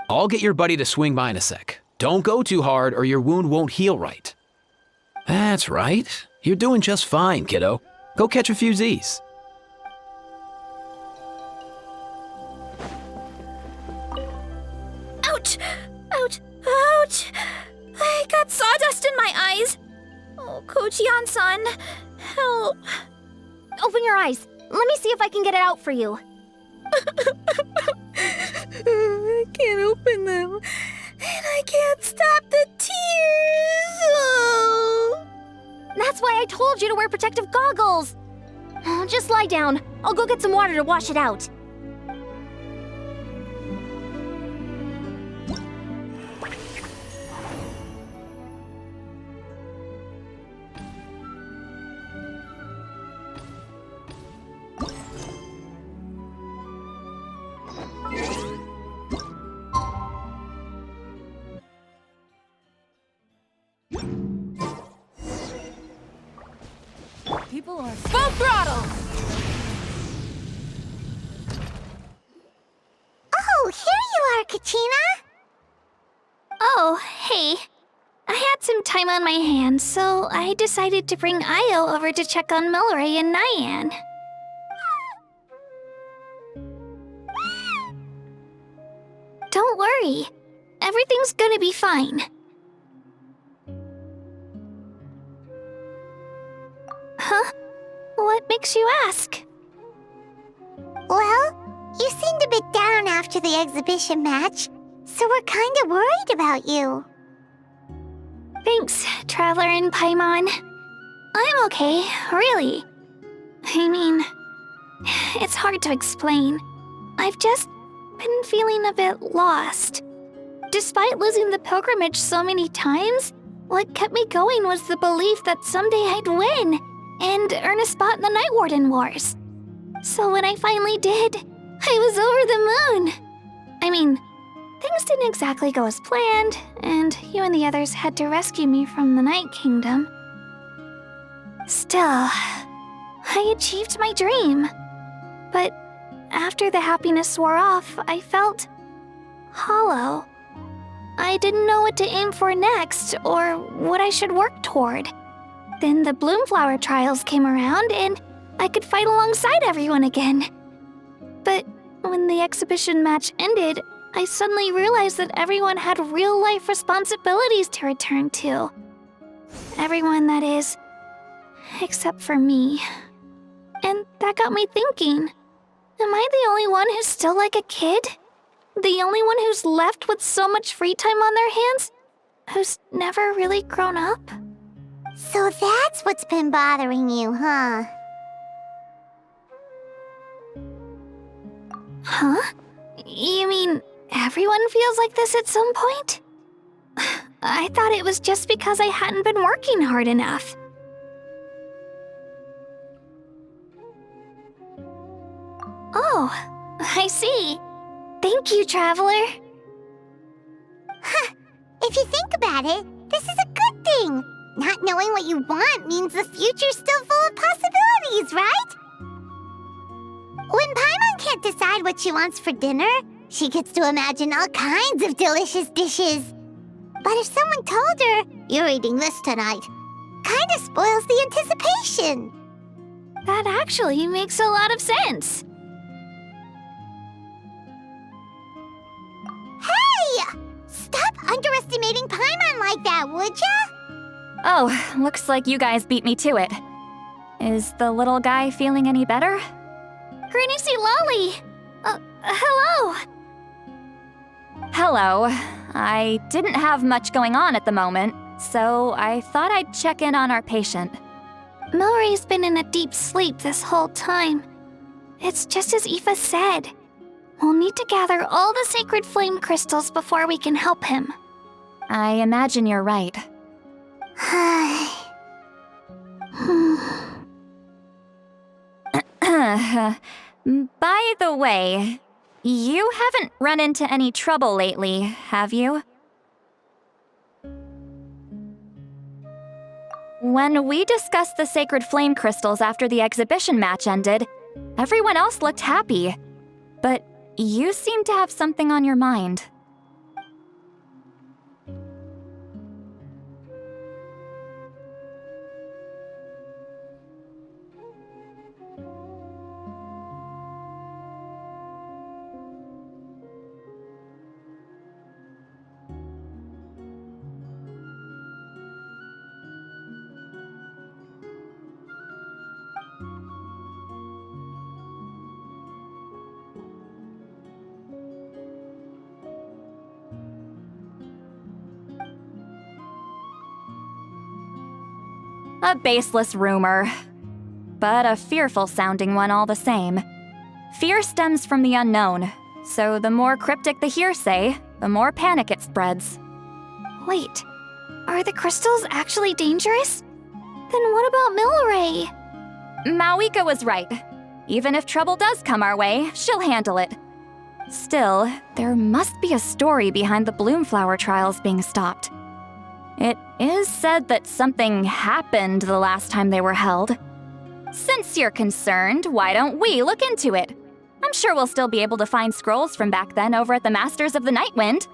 I'll get your buddy to swing by in a sec. Don't go too hard or your wound won't heal right. That's right. You're doing just fine, kiddo. Go catch a few Z's. Ouch! Ouch! Ouch! I got sawdust in my eyes. Oh, Kochian-san, help. Open your eyes. Let me see if I can get it out for you. I can't open them. And I can't stop the tears. Oh. That's why I told you to wear protective goggles. Just lie down. I'll go get some water to wash it out. People are full throttle! Oh, here you are, Katrina! Oh, hey. I had some time on my hands, so I decided to bring Io over to check on Milray and Nyan. Don't worry. Everything's gonna be fine. Huh? What makes you ask? Well, you seemed a bit down after the exhibition match, so we're kinda worried about you. Thanks, Traveler and Paimon. I'm okay, really. I mean, it's hard to explain. I've just been feeling a bit lost. Despite losing the pilgrimage so many times, what kept me going was the belief that someday I'd win and earn a spot in the Night Warden Wars. So when I finally did, I was over the moon. I mean, things didn't exactly go as planned, and you and the others had to rescue me from the Night Kingdom. Still, I achieved my dream. But after the happiness wore off, I felt hollow. I didn't know what to aim for next, or what I should work toward. Then the Bloomflower trials came around, and I could fight alongside everyone again. But when the exhibition match ended, I suddenly realized that everyone had real-life responsibilities to return to. Everyone, that is, except for me. And that got me thinking, am I the only one who's still like a kid? The only one who's left with so much free time on their hands? Who's never really grown up? So that's what's been bothering you, huh? Huh? You mean everyone feels like this at some point? I thought it was just because I hadn't been working hard enough. Oh, I see. Thank you, Traveler. Huh. If you think about it, this is a good thing. Not knowing what you want means the future's still full of possibilities, right? When Paimon can't decide what she wants for dinner, she gets to imagine all kinds of delicious dishes. But if someone told her, "You're eating this tonight," kinda spoils the anticipation. That actually makes a lot of sense. Hey! Stop underestimating Paimon like that, would ya? Oh, looks like you guys beat me to it. Is the little guy feeling any better? Granny Lolly! Hello! Hello. I didn't have much going on at the moment, so I thought I'd check in on our patient. Milray's been in a deep sleep this whole time. It's just as Aoife said. We'll need to gather all the sacred flame crystals before we can help him. I imagine you're right. By the way, you haven't run into any trouble lately, have you? When we discussed the sacred flame crystals after the exhibition match ended, everyone else looked happy. But you seem to have something on your mind. A baseless rumor, but a fearful-sounding one all the same. Fear stems from the unknown, so the more cryptic the hearsay, the more panic it spreads. Wait, are the crystals actually dangerous? Then what about Milray? Mawika was right. Even if trouble does come our way, she'll handle it. Still, there must be a story behind the Bloomflower trials being stopped. It is said that something happened the last time they were held. Since you're concerned, why don't we look into it? I'm sure we'll still be able to find scrolls from back then over at the Masters of the Nightwind.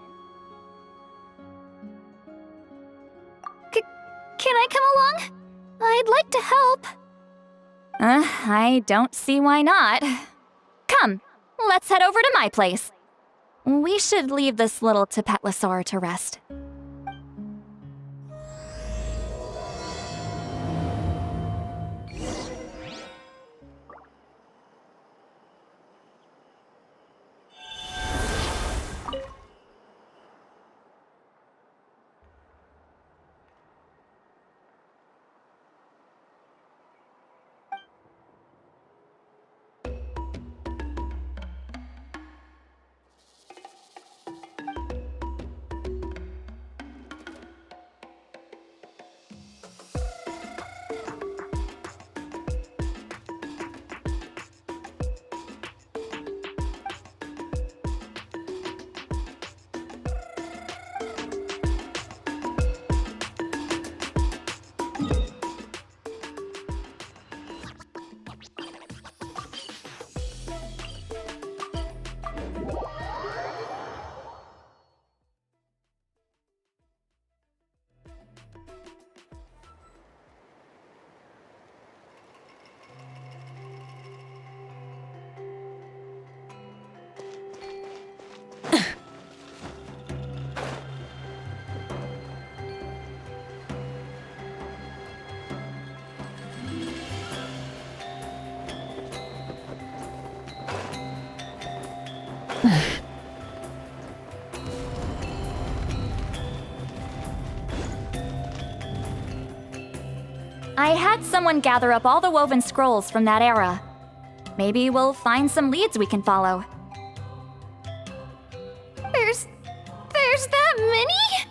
Can I come along? I'd like to help. I don't see why not. Come, let's head over to my place. We should leave this little Tapetlosaur to rest. I had someone gather up all the woven scrolls from that era. Maybe we'll find some leads we can follow. There's that many?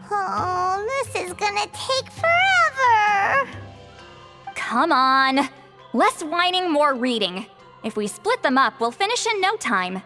Oh, this is gonna take forever. Come on. Less whining, more reading. If we split them up, we'll finish in no time.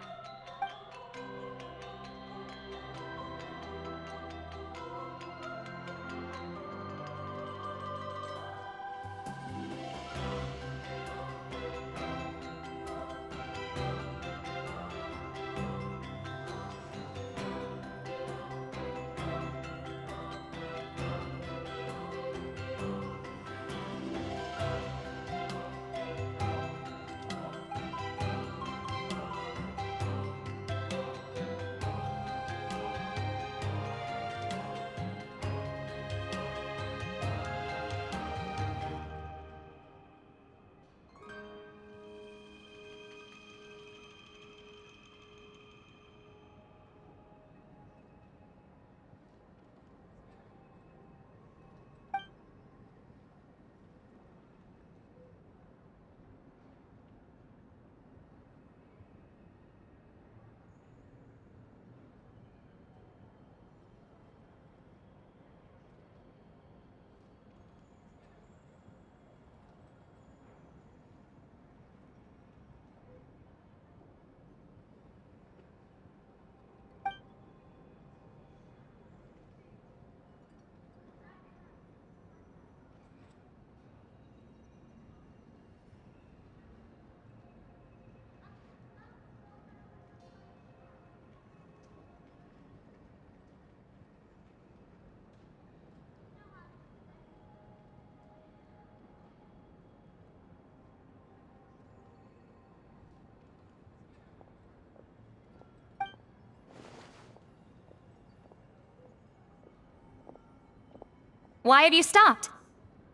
Why have you stopped?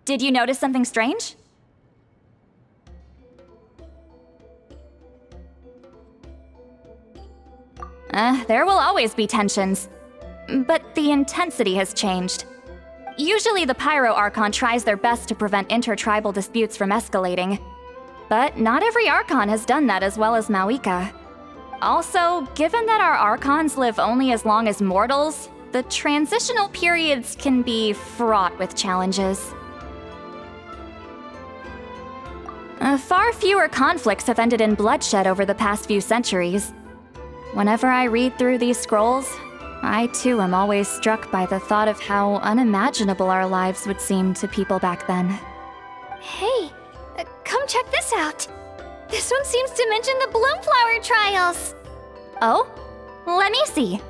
Did you notice something strange? There will always be tensions. But the intensity has changed. Usually the Pyro Archon tries their best to prevent intertribal disputes from escalating. But not every Archon has done that as well as Mawika. Also, given that our Archons live only as long as mortals, the transitional periods can be fraught with challenges. Far fewer conflicts have ended in bloodshed over the past few centuries. Whenever I read through these scrolls, I too am always struck by the thought of how unimaginable our lives would seem to people back then. Hey, come check this out. This one seems to mention the Bloomflower trials. Oh? Let me see.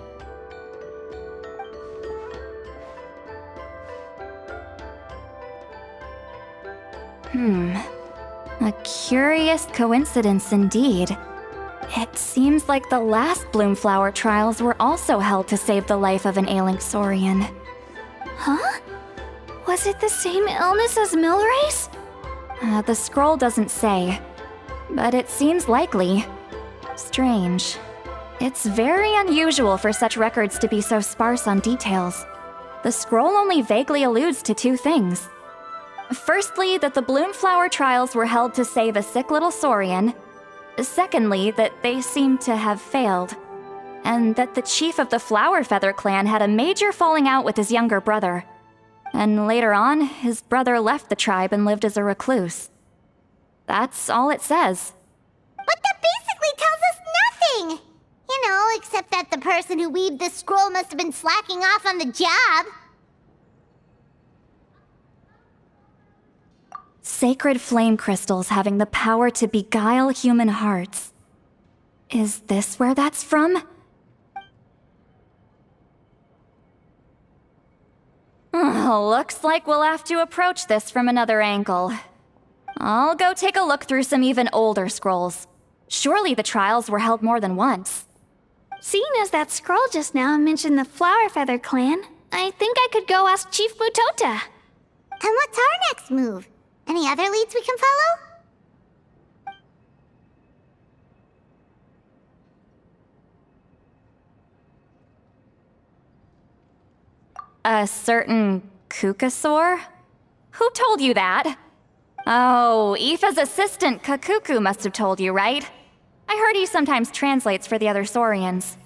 A curious coincidence indeed. It seems like the last Bloomflower trials were also held to save the life of an ailing Saurian. Huh? Was it the same illness as Milray's? The scroll doesn't say, but it seems likely. Strange. It's very unusual for such records to be so sparse on details. The scroll only vaguely alludes to two things. Firstly, that the Bloomflower trials were held to save a sick little Saurian. Secondly, that they seem to have failed. And that the chief of the Flower Feather clan had a major falling out with his younger brother. And later on, his brother left the tribe and lived as a recluse. That's all it says. But that basically tells us nothing! You know, except that the person who weaved this scroll must have been slacking off on the job. Sacred flame crystals having the power to beguile human hearts. Is this where that's from? Looks like we'll have to approach this from another angle. I'll go take a look through some even older scrolls. Surely the trials were held more than once. Seeing as that scroll just now mentioned the Flower Feather clan, I think I could go ask Chief Mutota. And what's our next move? Any other leads we can follow? A certain Kukasaur? Who told you that? Oh, Aoife's assistant, Kakuku, must have told you, right? I heard he sometimes translates for the other Saurians.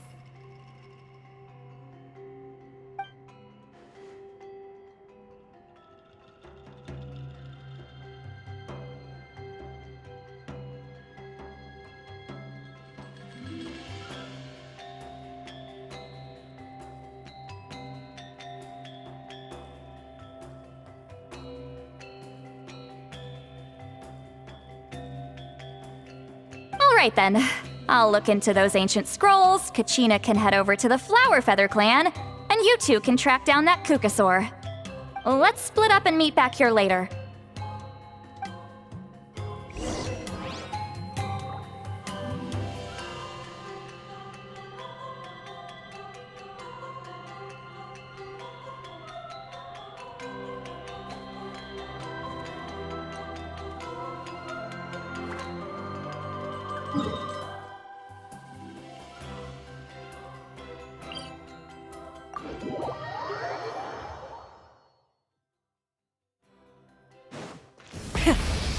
Alright then. I'll look into those ancient scrolls, Kachina can head over to the Flower Feather clan, and you two can track down that Kukasaur. Let's split up and meet back here later.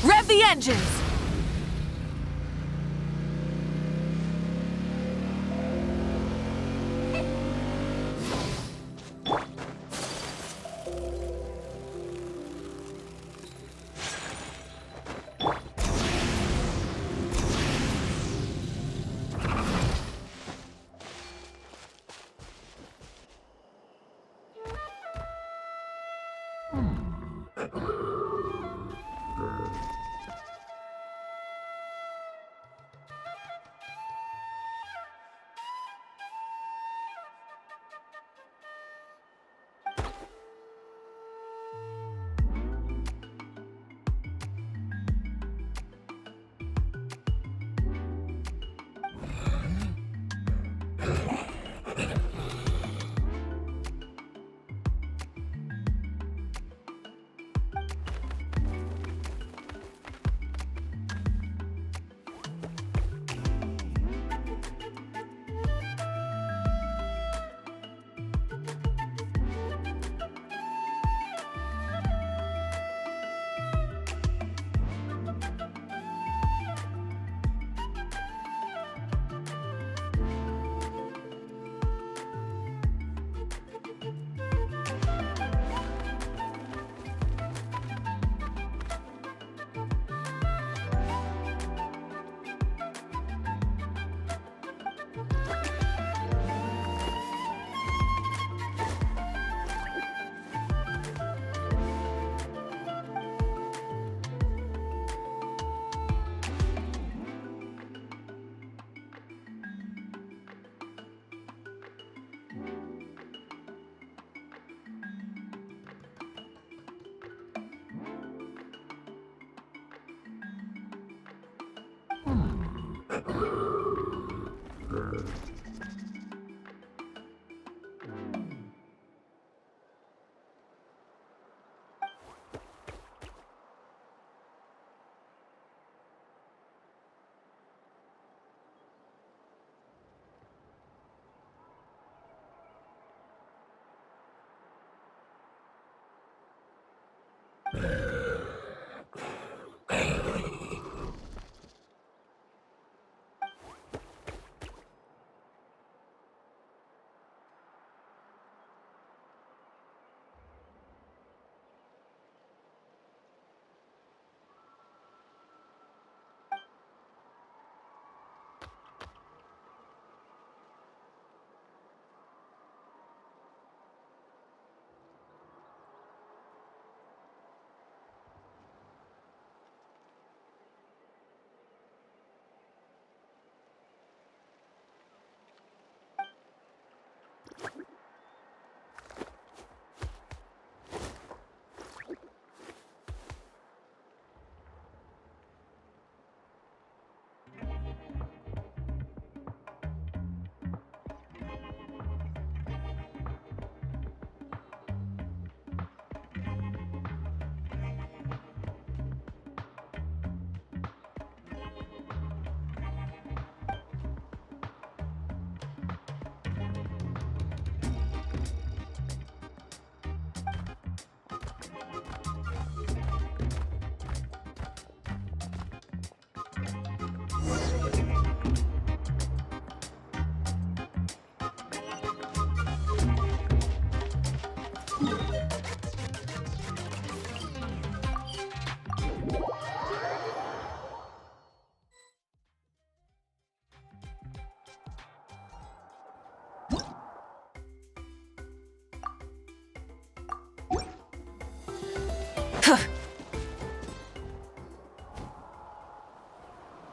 Rev the engines!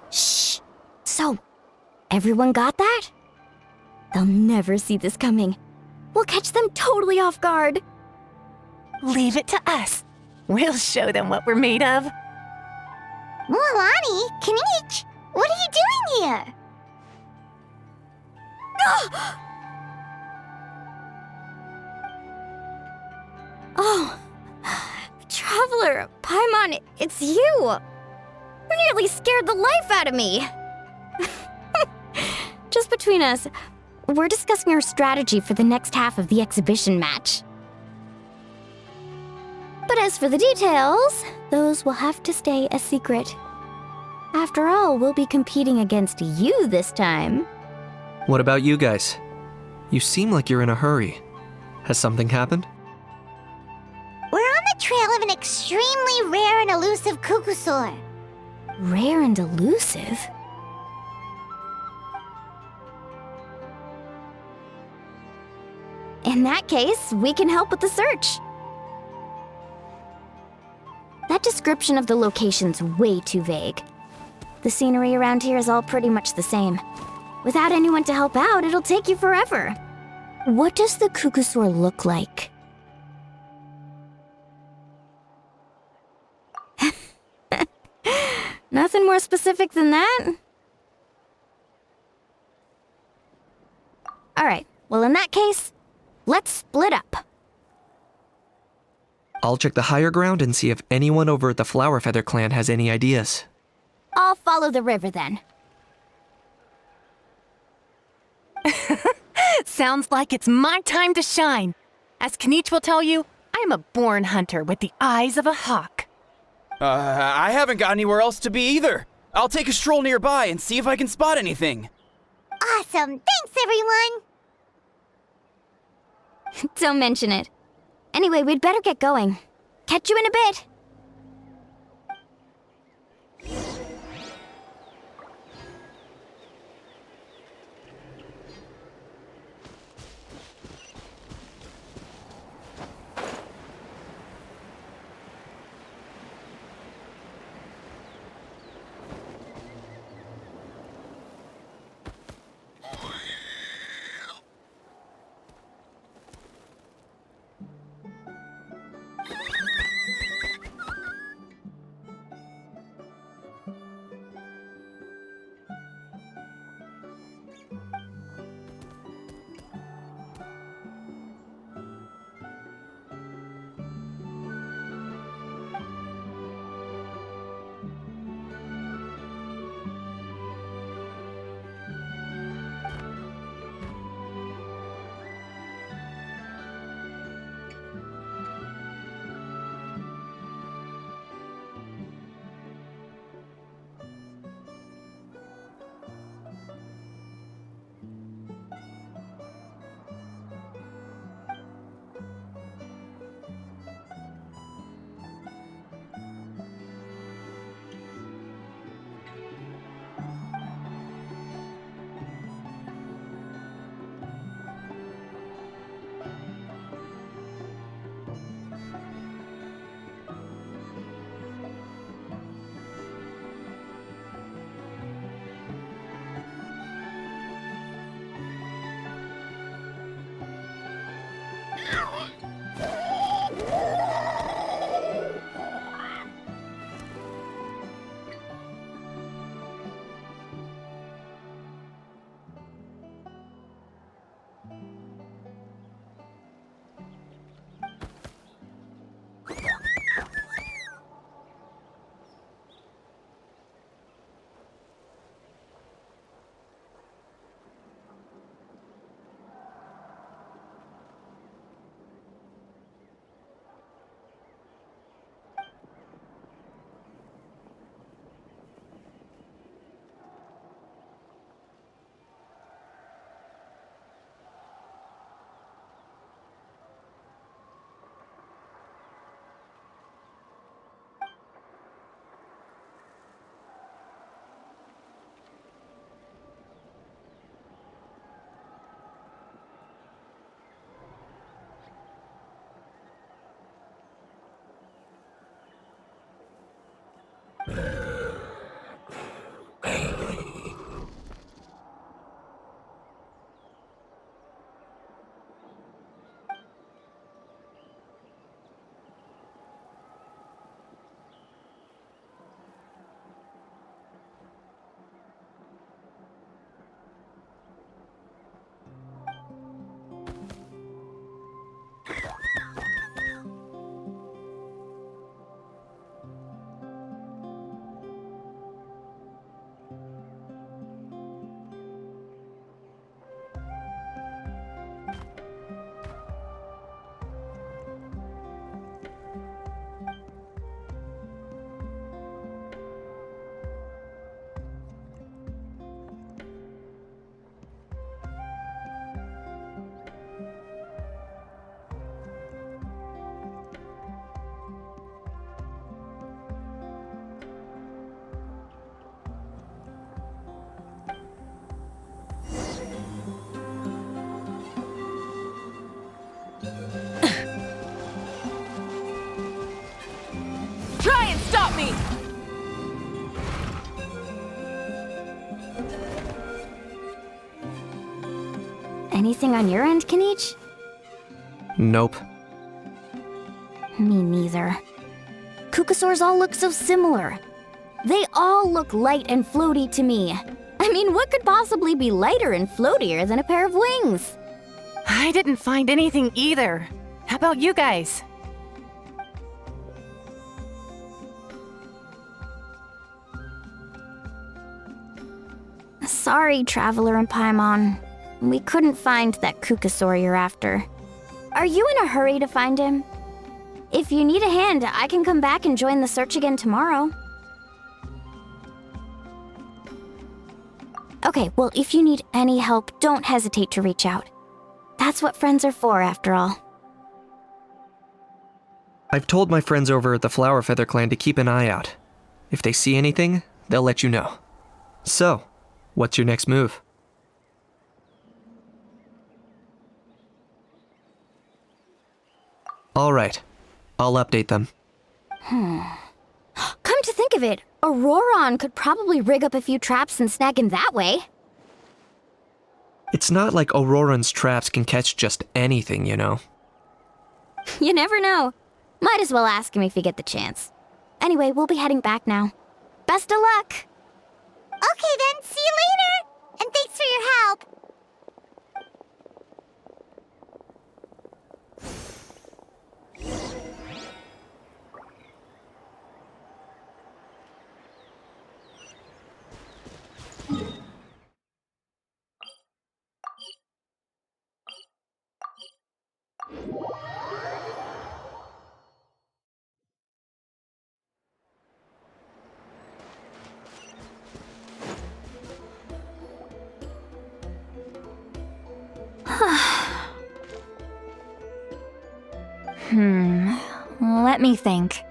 Shh. So, everyone got that? They'll never see this coming. We'll catch them totally off guard. Leave it to us. We'll show them what we're made of. Mualani, Kanich, what are you doing here? Oh, Traveler, Paimon, it's you! You nearly scared the life out of me! Just between us, we're discussing our strategy for the next half of the exhibition match. But as for the details, those will have to stay a secret. After all, we'll be competing against you this time. What about you guys? You seem like you're in a hurry. Has something happened? We're on the trail of an extremely rare and elusive Kukusaur. Rare and elusive? In that case, we can help with the search. That description of the location's way too vague. The scenery around here is all pretty much the same. Without anyone to help out, it'll take you forever. What does the Kukusaur look like? Nothing more specific than that? Alright, well in that case, let's split up. I'll check the higher ground and see if anyone over at the Flower Feather clan has any ideas. I'll follow the river then. Sounds like it's my time to shine. As Kanich will tell you, I am a born hunter with the eyes of a hawk. I haven't got anywhere else to be either. I'll take a stroll nearby and see if I can spot anything. Awesome! Thanks, everyone! Don't mention it. Anyway, we'd better get going. Catch you in a bit. can't stop me! Anything on your end, Kinich? Nope. Me neither. Kukasaurs all look so similar. They all look light and floaty to me. I mean, what could possibly be lighter and floatier than a pair of wings? I didn't find anything either. How about you guys? Sorry, Traveler and Paimon. We couldn't find that Kukasaur you're after. Are you in a hurry to find him? If you need a hand, I can come back and join the search again tomorrow. Okay, well, if you need any help, don't hesitate to reach out. That's what friends are for, after all. I've told my friends over at the Flower Feather Clan to keep an eye out. If they see anything, they'll let you know. So, what's your next move? All right, I'll update them. Come to think of it, Auroron could probably rig up a few traps and snag him that way. It's not like Auroran's traps can catch just anything, you know. You never know. Might as well ask him if you get the chance. Anyway, we'll be heading back now. Best of luck! Okay then, see you later! And thanks for your help! Let me think.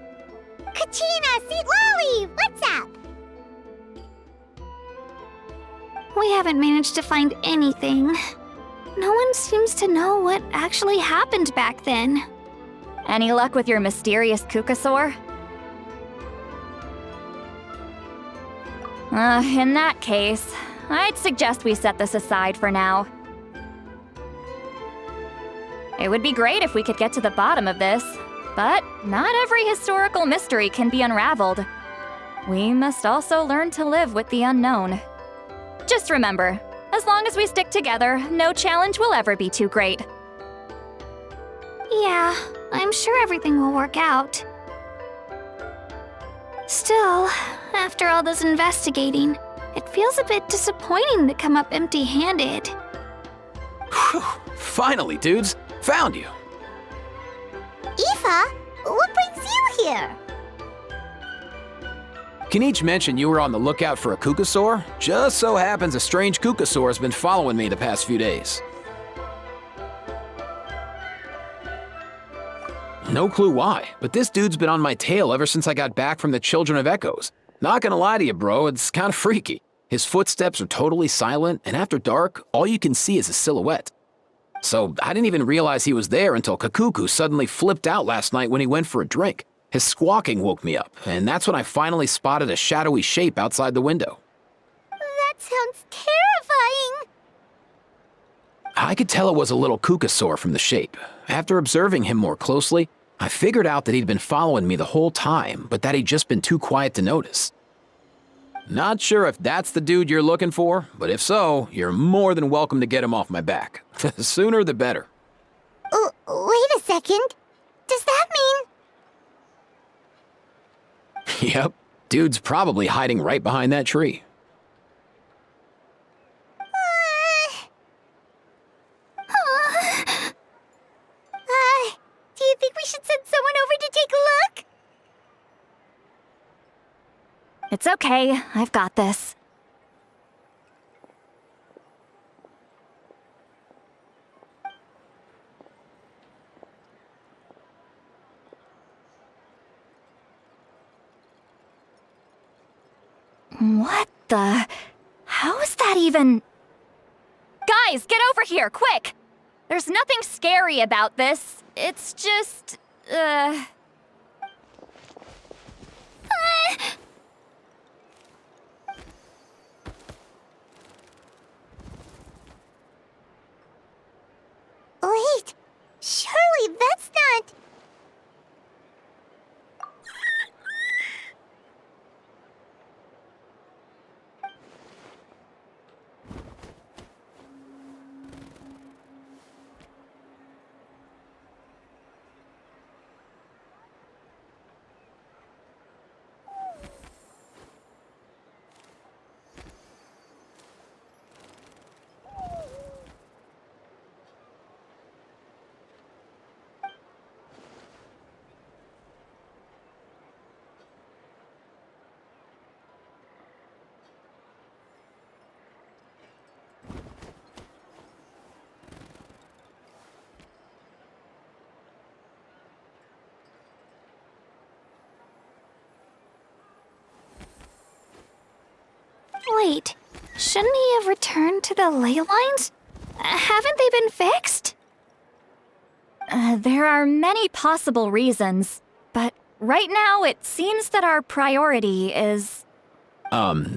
Kachina, Seat Lolly, what's up? We haven't managed to find anything. No one seems to know what actually happened back then. Any luck with your mysterious Kukasaur? In that case, I'd suggest we set this aside for now. It would be great if we could get to the bottom of this, but not every historical mystery can be unraveled. We must also learn to live with the unknown. Just remember, as long as we stick together, no challenge will ever be too great. Yeah, I'm sure everything will work out. Still, after all this investigating, it feels a bit disappointing to come up empty-handed. Whew, finally, dudes. Found you. Aoife, what brings you here? Kinich mentioned you were on the lookout for a Kukasaur. Just so happens a strange Kukasaur has been following me the past few days. No clue why, but this dude's been on my tail ever since I got back from the Children of Echoes. Not gonna lie to you, bro, it's kinda freaky. His footsteps are totally silent, and after dark, all you can see is a silhouette. So I didn't even realize he was there until Kakuku suddenly flipped out last night when he went for a drink. His squawking woke me up, and that's when I finally spotted a shadowy shape outside the window. That sounds terrifying! I could tell it was a little Kukasaur from the shape. After observing him more closely, I figured out that he'd been following me the whole time, but that he'd just been too quiet to notice. Not sure if that's the dude you're looking for, but if so, you're more than welcome to get him off my back. The sooner the better. Wait a second. Does that mean... Yep, dude's probably hiding right behind that tree. Do you think we should send someone over to take a look? It's okay, I've got this. What the... How is that even... Guys, get over here, quick! There's nothing scary about this. It's just... Wait, shouldn't he have returned to the ley lines? Haven't they been fixed? There are many possible reasons, but right now it seems that our priority is...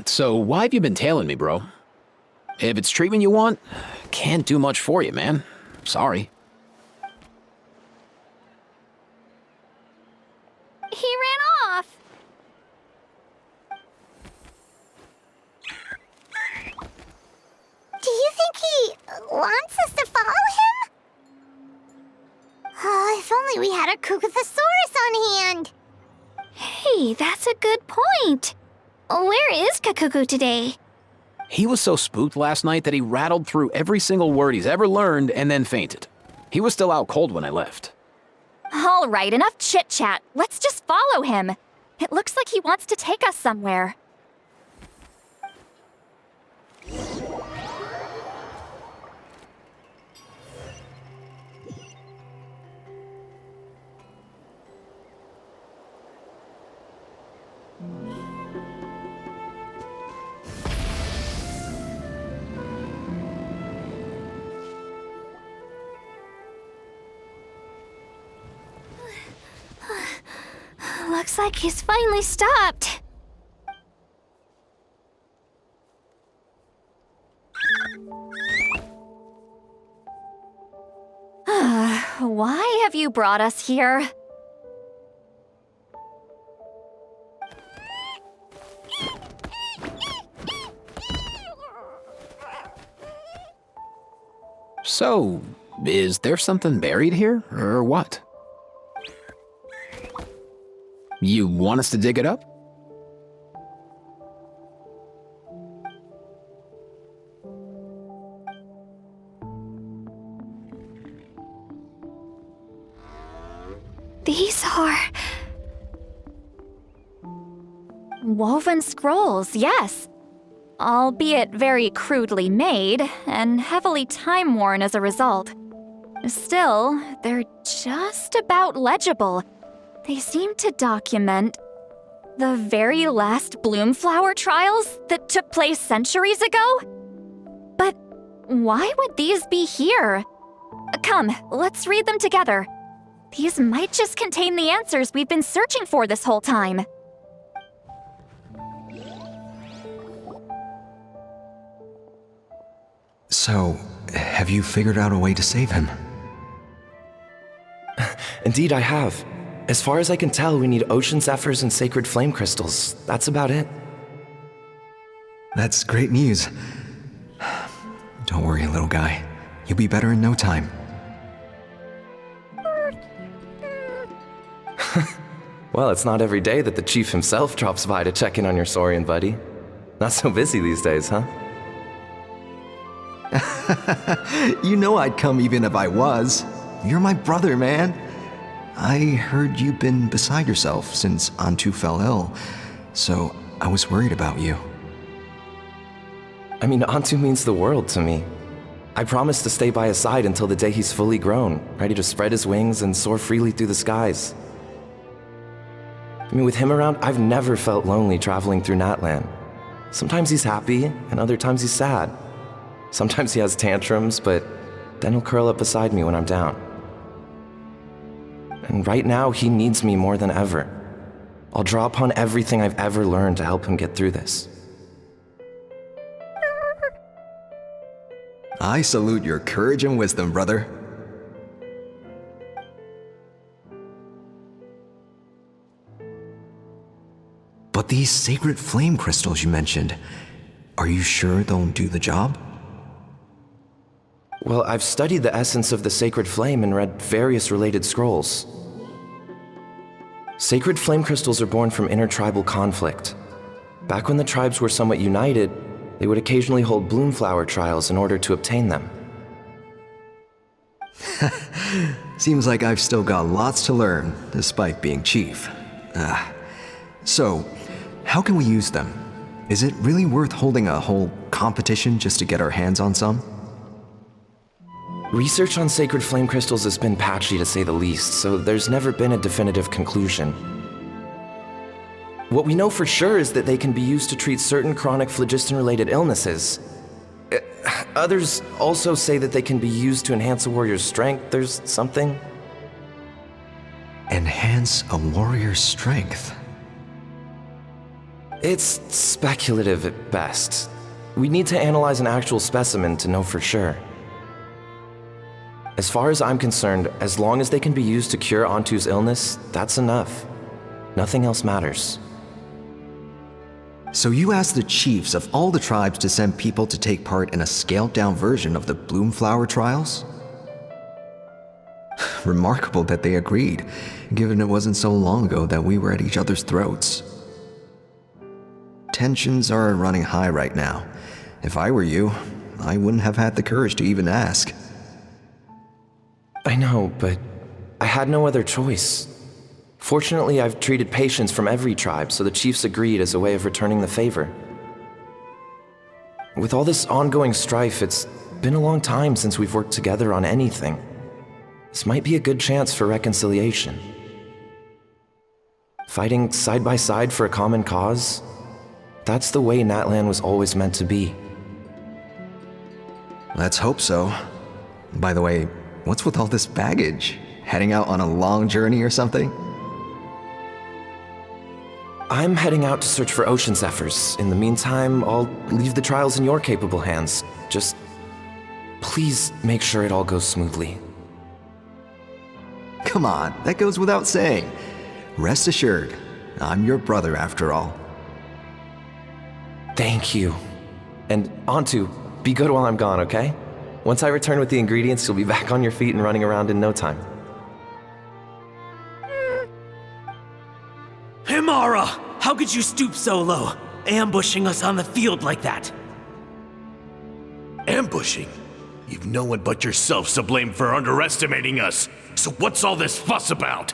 So why have you been tailing me, bro? If it's treatment you want, can't do much for you, man. Sorry. He ran off. Do you think he wants us to follow him? Oh, if only we had a Kukuthosaurus on hand. Hey, that's a good point. Where is Kakuku today? He was so spooked last night that he rattled through every single word he's ever learned and then fainted. He was still out cold when I left. All right, enough chit-chat. Let's just follow him. It looks like he wants to take us somewhere. Looks like he's finally stopped. Why have you brought us here? So, is there something buried here, or what? You want us to dig it up? These are... Woven scrolls, yes. Albeit very crudely made, and heavily time-worn as a result. Still, they're just about legible. They seem to document the very last Bloomflower trials that took place centuries ago? But why would these be here? Come, let's read them together. These might just contain the answers we've been searching for this whole time. So, have you figured out a way to save him? Indeed, I have. As far as I can tell, we need ocean zephyrs and sacred flame crystals. That's about it. That's great news. Don't worry, little guy. You'll be better in no time. Well, it's not every day that the chief himself drops by to check in on your Saurian buddy. Not so busy these days, huh? You know I'd come even if I was. You're my brother, man. I heard you've been beside yourself since Antu fell ill, so I was worried about you. I mean, Antu means the world to me. I promised to stay by his side until the day he's fully grown, ready to spread his wings and soar freely through the skies. I mean, with him around, I've never felt lonely traveling through Natlan. Sometimes he's happy, and other times he's sad. Sometimes he has tantrums, but then he'll curl up beside me when I'm down. And right now, he needs me more than ever. I'll draw upon everything I've ever learned to help him get through this. I salute your courage and wisdom, brother. But these sacred flame crystals you mentioned, are you sure they'll do the job? Well, I've studied the essence of the sacred flame and read various related scrolls. Sacred flame crystals are born from intertribal conflict. Back when the tribes were somewhat united, they would occasionally hold Bloomflower trials in order to obtain them. Seems like I've still got lots to learn, despite being chief. So, how can we use them? Is it really worth holding a whole competition just to get our hands on some? Research on sacred flame crystals has been patchy to say the least, so there's never been a definitive conclusion. What we know for sure is that they can be used to treat certain chronic phlogiston-related illnesses. Others also say that they can be used to enhance a warrior's strength. There's something. Enhance a warrior's strength? It's speculative at best. We need to analyze an actual specimen to know for sure. As far as I'm concerned, as long as they can be used to cure Antu's illness, that's enough. Nothing else matters. So you asked the chiefs of all the tribes to send people to take part in a scaled-down version of the Bloomflower trials? Remarkable that they agreed, given it wasn't so long ago that we were at each other's throats. Tensions are running high right now. If I were you, I wouldn't have had the courage to even ask. I know, but I had no other choice. Fortunately, I've treated patients from every tribe, so the chiefs agreed as a way of returning the favor. With all this ongoing strife, it's been a long time since we've worked together on anything. This might be a good chance for reconciliation. Fighting side by side for a common cause, that's the way Natlan was always meant to be. Let's hope so. By the way, what's with all this baggage? Heading out on a long journey or something? I'm heading out to search for ocean zephyrs. In the meantime, I'll leave the trials in your capable hands. Just please make sure it all goes smoothly. Come on, that goes without saying. Rest assured, I'm your brother after all. Thank you. And Antu, be good while I'm gone, okay? Once I return with the ingredients, you'll be back on your feet and running around in no time. Himara! How could you stoop so low, ambushing us on the field like that? Ambushing? You've no one but yourself to blame for underestimating us. So what's all this fuss about?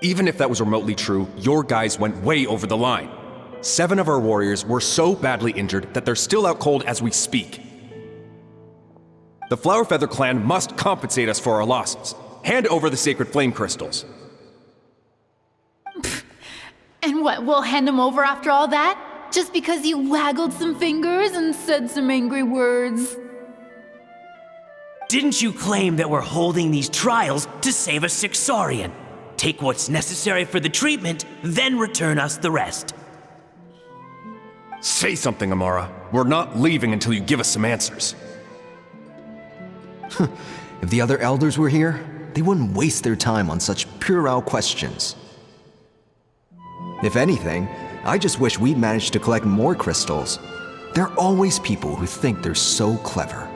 Even if that was remotely true, your guys went way over the line. 7 of our warriors were so badly injured that they're still out cold as we speak. The Flower Feather clan must compensate us for our losses. Hand over the sacred flame crystals. And what, we'll hand them over after all that? Just because you waggled some fingers and said some angry words? Didn't you claim that we're holding these trials to save a sick Saurian? Take what's necessary for the treatment, then return us the rest. Say something, Amara. We're not leaving until you give us some answers. If the other elders were here, they wouldn't waste their time on such puerile questions. If anything, I just wish we'd managed to collect more crystals. There are always people who think they're so clever.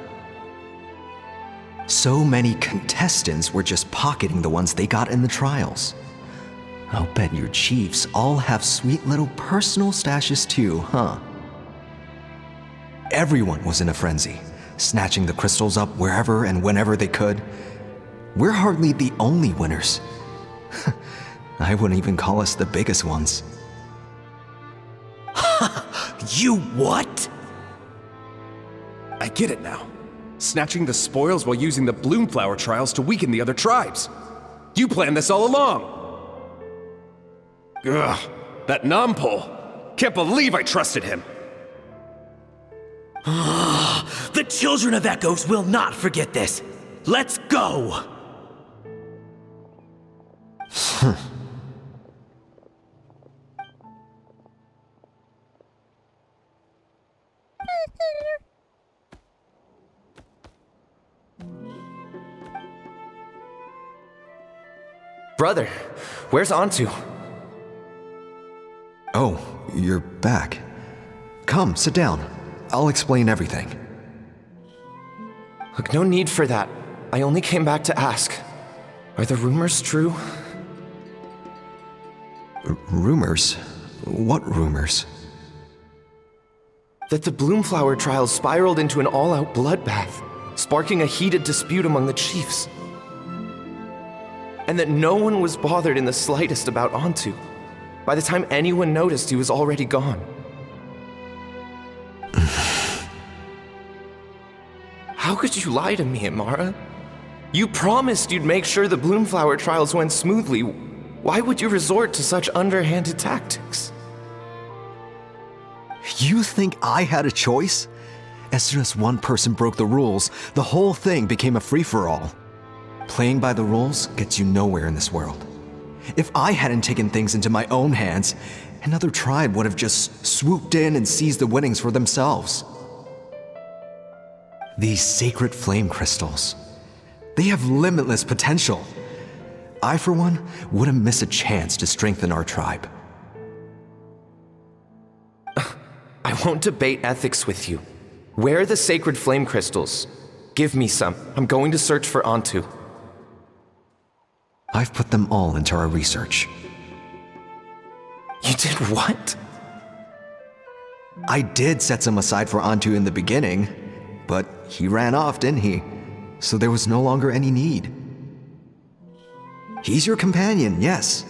So many contestants were just pocketing the ones they got in the trials. I'll bet your chiefs all have sweet little personal stashes too, huh? Everyone was in a frenzy, snatching the crystals up wherever and whenever they could. We're hardly the only winners. I wouldn't even call us the biggest ones. You what? I get it now. Snatching the spoils while using the Bloomflower trials to weaken the other tribes. You planned this all along. Ugh, that Nampole. Can't believe I trusted him. The children of Echoes will not forget this. Let's go! Brother, where's Antu? Oh, you're back. Come, sit down. I'll explain everything. Look, no need for that. I only came back to ask. Are the rumors true? Rumors? What rumors? That the Bloomflower trials spiraled into an all-out bloodbath, sparking a heated dispute among the chiefs. And that no one was bothered in the slightest about Antu. By the time anyone noticed, he was already gone. How could you lie to me, Amara? You promised you'd make sure the Bloomflower trials went smoothly. Why would you resort to such underhanded tactics? You think I had a choice? As soon as one person broke the rules, the whole thing became a free-for-all. Playing by the rules gets you nowhere in this world. If I hadn't taken things into my own hands, another tribe would have just swooped in and seized the winnings for themselves. These sacred flame crystals, they have limitless potential. I, for one, wouldn't miss a chance to strengthen our tribe. I won't debate ethics with you. Where are the sacred flame crystals? Give me some. I'm going to search for Antu. I've put them all into our research. You did what? I did set some aside for Antu in the beginning, but he ran off, didn't he? So there was no longer any need. He's your companion, yes,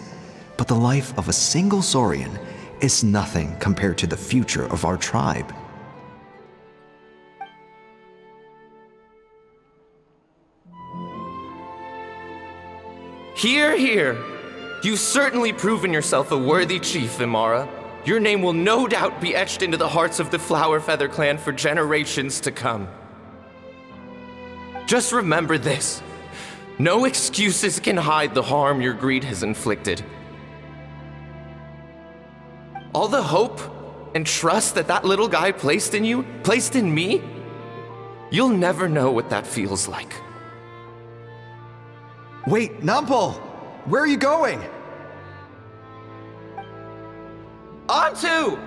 but the life of a single Saurian is nothing compared to the future of our tribe. Hear, hear. You've certainly proven yourself a worthy chief, Imara. Your name will no doubt be etched into the hearts of the Flower Feather clan for generations to come. Just remember this. No excuses can hide the harm your greed has inflicted. All the hope and trust that that little guy placed in you, placed in me, you'll never know what that feels like. Wait, Nampal! Where are you going? Antu!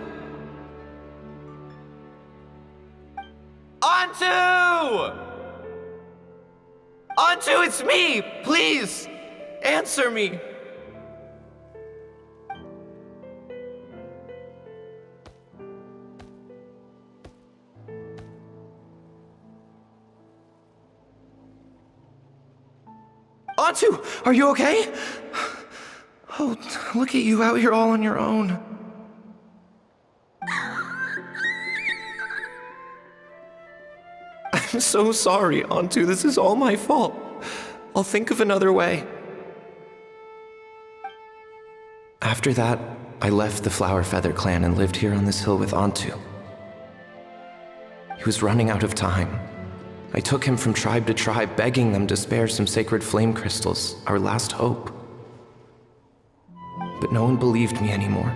Antu! Antu, it's me! Please! Answer me! Antu, are you okay? Oh, look at you out here all on your own. I'm so sorry, Antu. This is all my fault. I'll think of another way. After that, I left the Flower Feather clan and lived here on this hill with Antu. He was running out of time. I took him from tribe to tribe, begging them to spare some sacred flame crystals, our last hope. But no one believed me anymore.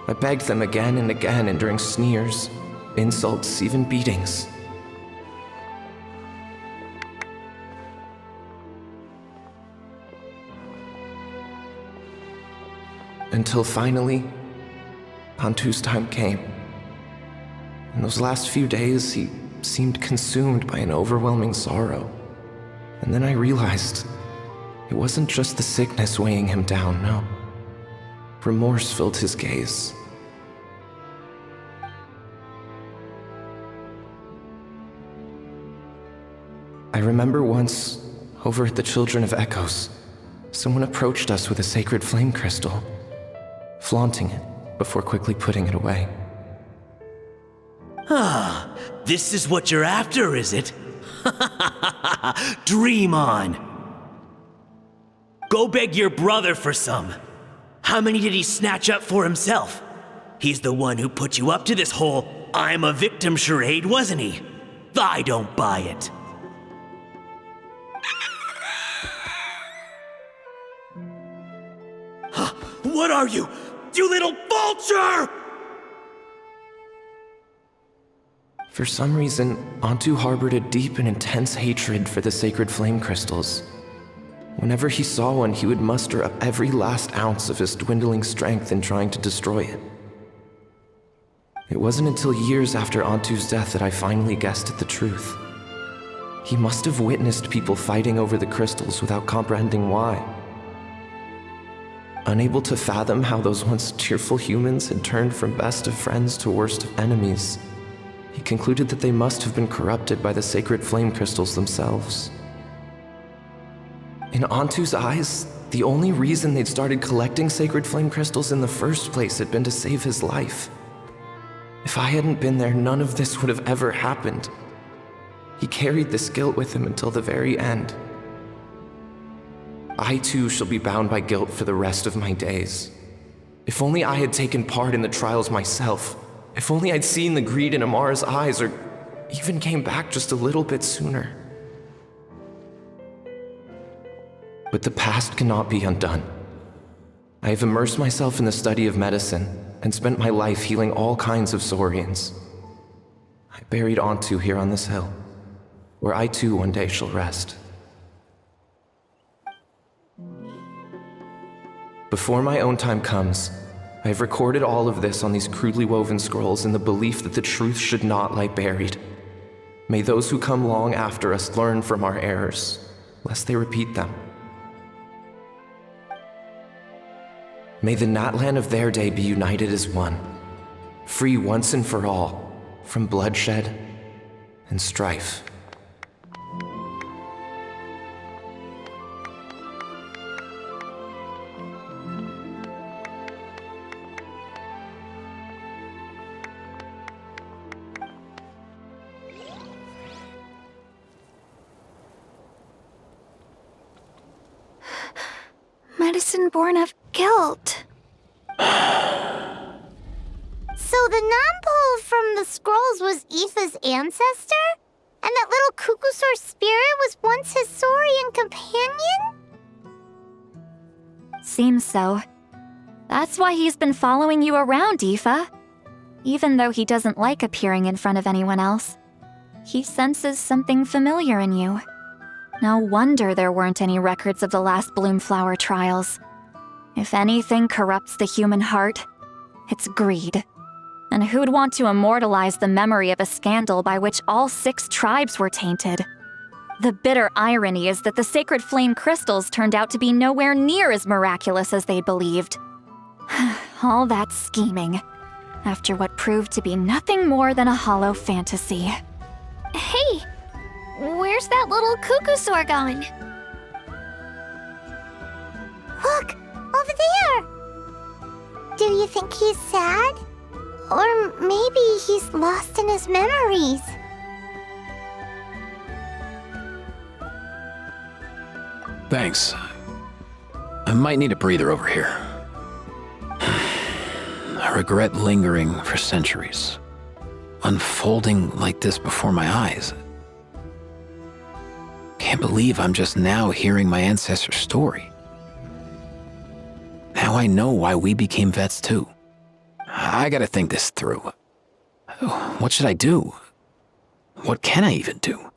I begged them again and again, enduring sneers, insults, even beatings. Until finally, Antu's time came. In those last few days, he seemed consumed by an overwhelming sorrow. And then I realized it wasn't just the sickness weighing him down, no. Remorse filled his gaze. I remember once, over at the Children of Echoes, someone approached us with a sacred flame crystal, flaunting it before quickly putting it away. Ah, this is what you're after, is it? Dream on. Go beg your brother for some. How many did he snatch up for himself? He's the one who put you up to this whole I'm a victim charade, wasn't he? I don't buy it. What are you? You little vulture! For some reason, Antu harbored a deep and intense hatred for the sacred flame crystals. Whenever he saw one, he would muster up every last ounce of his dwindling strength in trying to destroy it. It wasn't until years after Antu's death that I finally guessed at the truth. He must have witnessed people fighting over the crystals without comprehending why. Unable to fathom how those once cheerful humans had turned from best of friends to worst of enemies, he concluded that they must have been corrupted by the sacred flame crystals themselves. In Antu's eyes, the only reason they'd started collecting sacred flame crystals in the first place had been to save his life. If I hadn't been there, none of this would have ever happened. He carried this guilt with him until the very end. I too shall be bound by guilt for the rest of my days. If only I had taken part in the trials myself. If only I'd seen the greed in Amara's eyes, or even came back just a little bit sooner. But the past cannot be undone. I have immersed myself in the study of medicine and spent my life healing all kinds of saurians. I buried Antu here on this hill, where I too one day shall rest. Before my own time comes, I have recorded all of this on these crudely woven scrolls in the belief that the truth should not lie buried. May those who come long after us learn from our errors, lest they repeat them. May the Natlan of their day be united as one, free once and for all from bloodshed and strife. Medicine born of guilt. So the non-pole from the scrolls was Aoife's ancestor? And that little Cuckoosaur spirit was once his saurian companion? Seems so. That's why he's been following you around, Aoife. Even though he doesn't like appearing in front of anyone else, he senses something familiar in you. No wonder there weren't any records of the last Bloomflower trials. If anything corrupts the human heart, it's greed. And who'd want to immortalize the memory of a scandal by which all 6 tribes were tainted? The bitter irony is that the sacred flame crystals turned out to be nowhere near as miraculous as they believed. All that scheming, after what proved to be nothing more than a hollow fantasy. Hey! Where's that little Cuckoosaur going? Look! Over there! Do you think he's sad? Or maybe he's lost in his memories? Thanks. I might need a breather over here. I regret lingering for centuries, unfolding like this before my eyes. Can't believe I'm just now hearing my ancestor's story. Now I know why we became vets too. I gotta think this through. What should I do? What can I even do?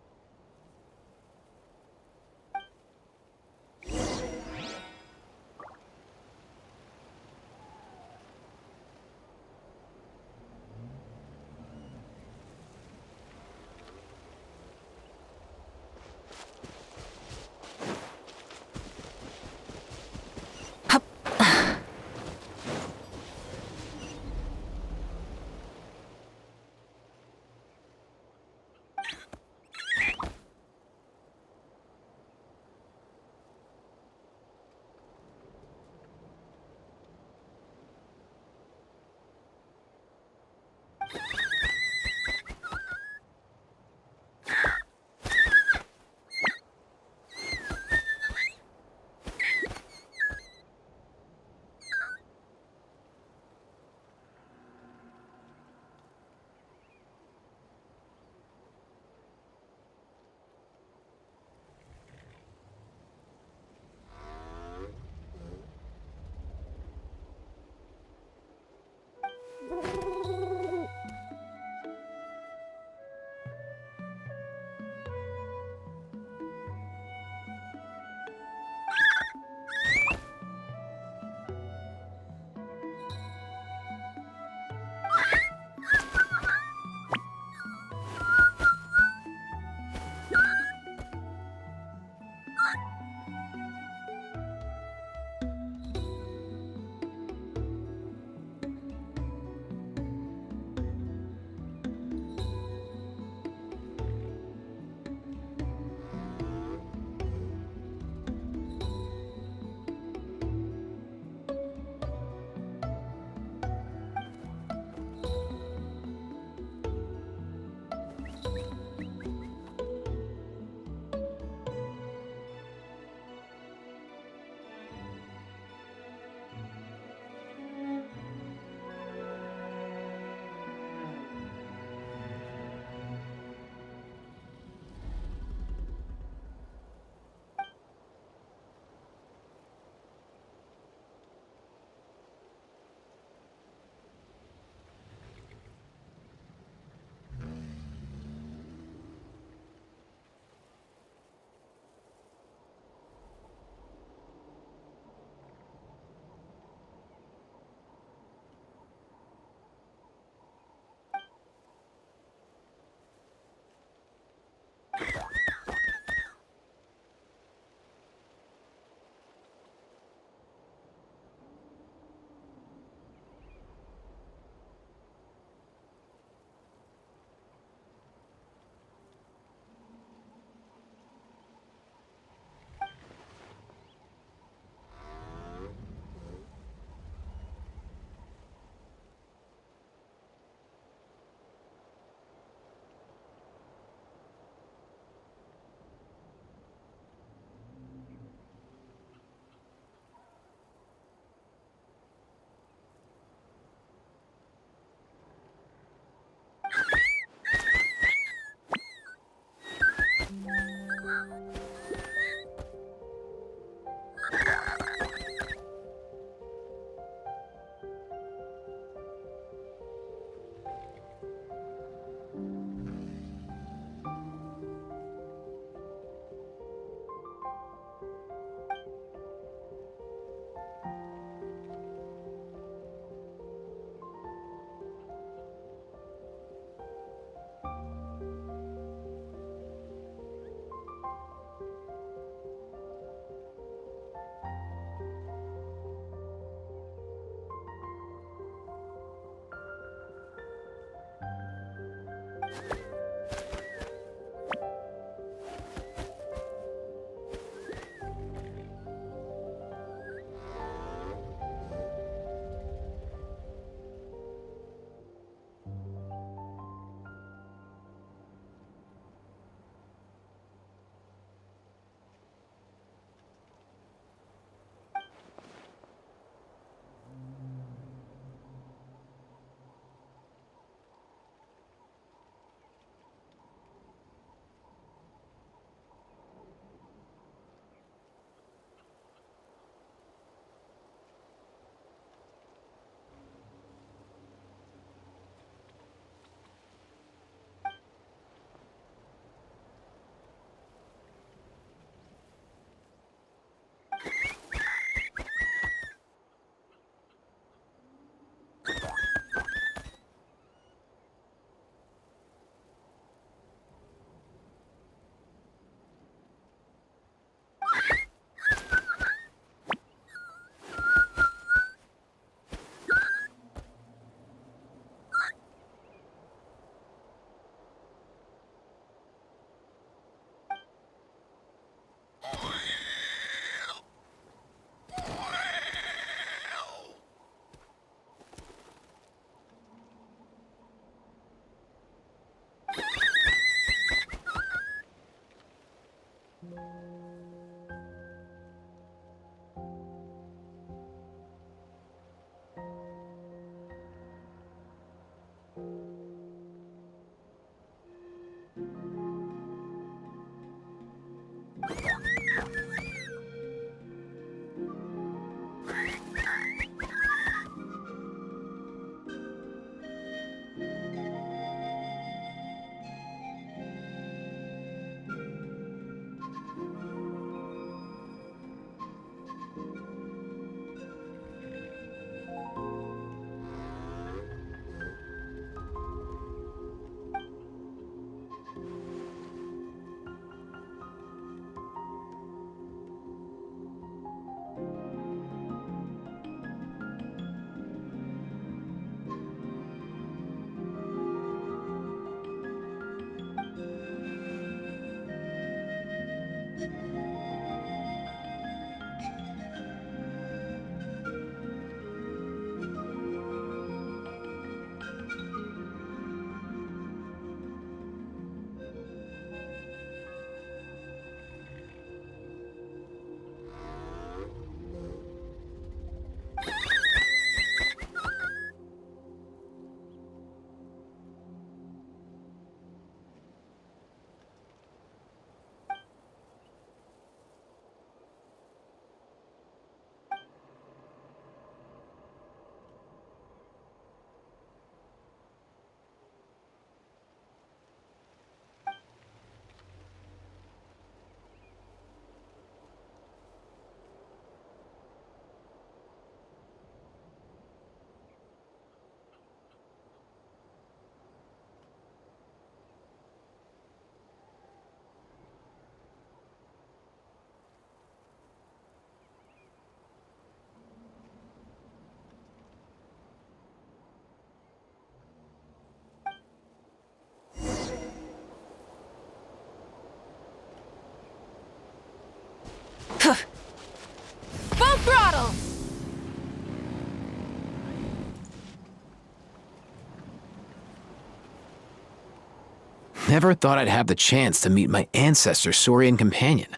never thought I'd have the chance to meet my ancestor Saurian companion.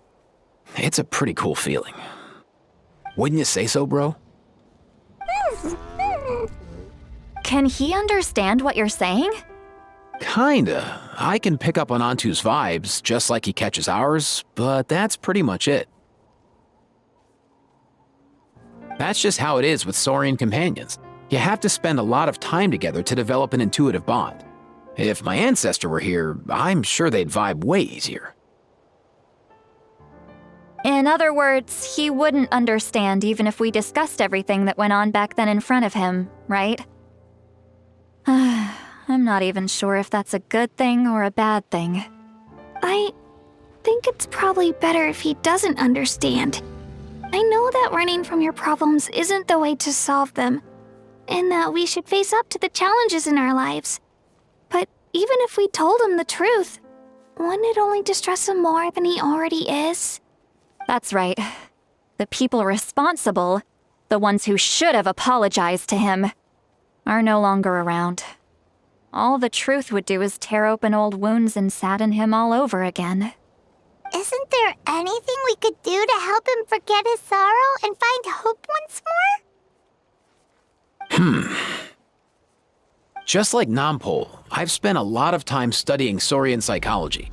It's a pretty cool feeling. Wouldn't you say so, bro? Can he understand what you're saying? Kinda. I can pick up on Antu's vibes, just like he catches ours, but that's pretty much it. That's just how it is with Saurian companions. You have to spend a lot of time together to develop an intuitive bond. If my ancestor were here, I'm sure they'd vibe way easier. In other words, he wouldn't understand even if we discussed everything that went on back then in front of him, right? I'm not even sure if that's a good thing or a bad thing. I think it's probably better if he doesn't understand. I know that running from your problems isn't the way to solve them, and that we should face up to the challenges in our lives. But even if we told him the truth, wouldn't it only distress him more than he already is? That's right. The people responsible, the ones who should have apologized to him, are no longer around. All the truth would do is tear open old wounds and sadden him all over again. Isn't there anything we could do to help him forget his sorrow and find hope once more? Just like Nampol, I've spent a lot of time studying Saurian psychology.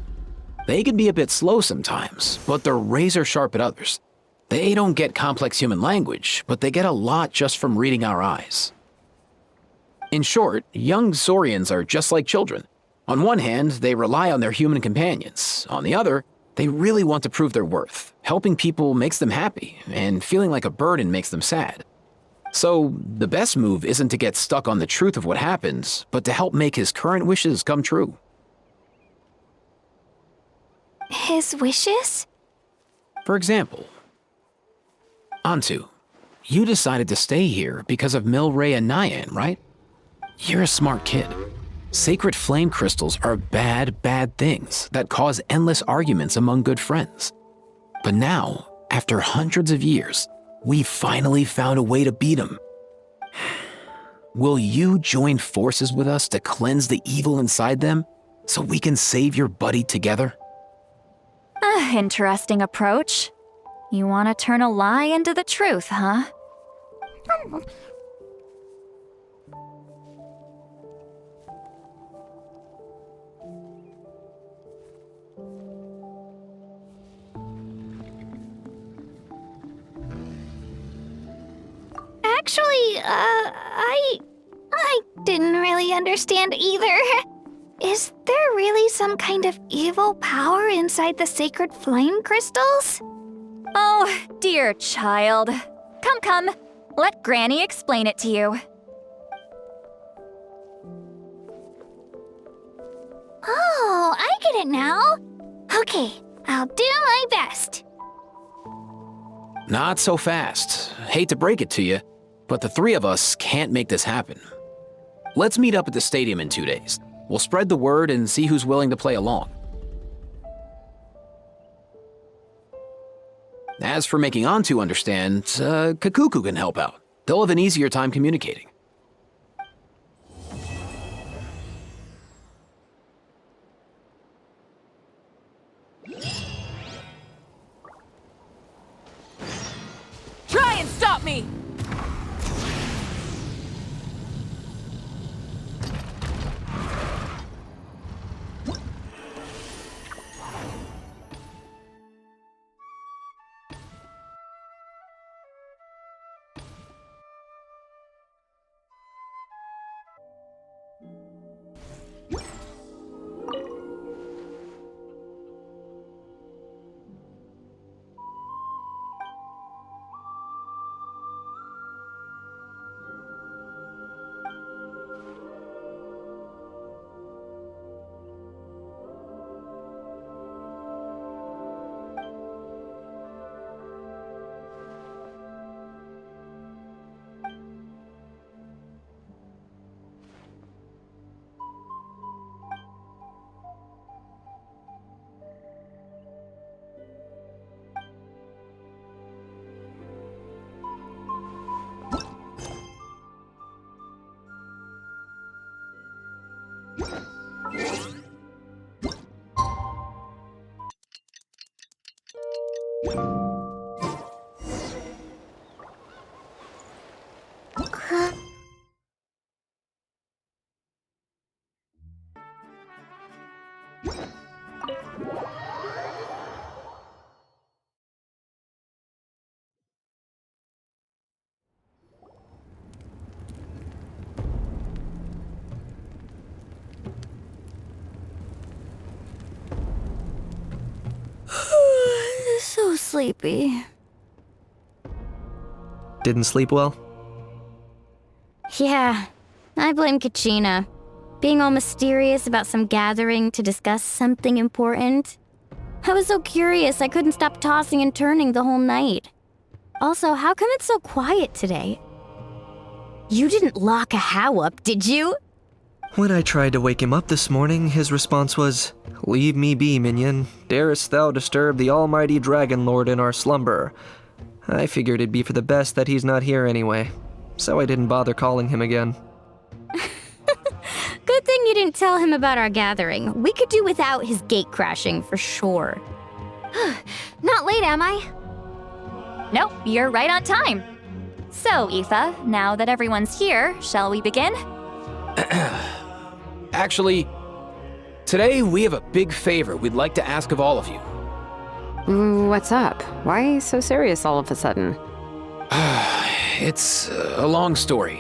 They can be a bit slow sometimes, but they're razor sharp at others. They don't get complex human language, but they get a lot just from reading our eyes. In short, young Saurians are just like children. On one hand, they rely on their human companions. On the other, they really want to prove their worth. Helping people makes them happy, and feeling like a burden makes them sad. So, the best move isn't to get stuck on the truth of what happened, but to help make his current wishes come true. His wishes? For example, Antu, you decided to stay here because of Milray and Nyan, right? You're a smart kid. Sacred flame crystals are bad, bad things that cause endless arguments among good friends. But now, after hundreds of years, we finally found a way to beat them. Will you join forces with us to cleanse the evil inside them so we can save your buddy together? Interesting approach. You want to turn a lie into the truth, huh? Actually, I didn't really understand either. Is there really some kind of evil power inside the sacred flame crystals? Oh, dear child. Come. Let Granny explain it to you. Oh, I get it now. Okay, I'll do my best. Not so fast. Hate to break it to you, but the three of us can't make this happen. Let's meet up at the stadium in 2 days. We'll spread the word and see who's willing to play along. As for making Antu understand, Kakuku can help out. They'll have an easier time communicating. Try and stop me! sleepy. Didn't sleep well? Yeah, I blame Kachina. Being all mysterious about some gathering to discuss something important. I was so curious I couldn't stop tossing and turning the whole night. Also, how come it's so quiet today? You didn't lock a How up, did you? When I tried to wake him up this morning, his response was, "Leave me be, minion. Darest thou disturb the almighty Dragon Lord in our slumber?" I figured it'd be for the best that he's not here anyway, so I didn't bother calling him again. Good thing you didn't tell him about our gathering. We could do without his gate crashing, for sure. Not late, am I? Nope, you're right on time. So, Aoife, now that everyone's here, shall we begin? Actually, today we have a big favor we'd like to ask of all of you. What's up? Why so serious all of a sudden? It's a long story.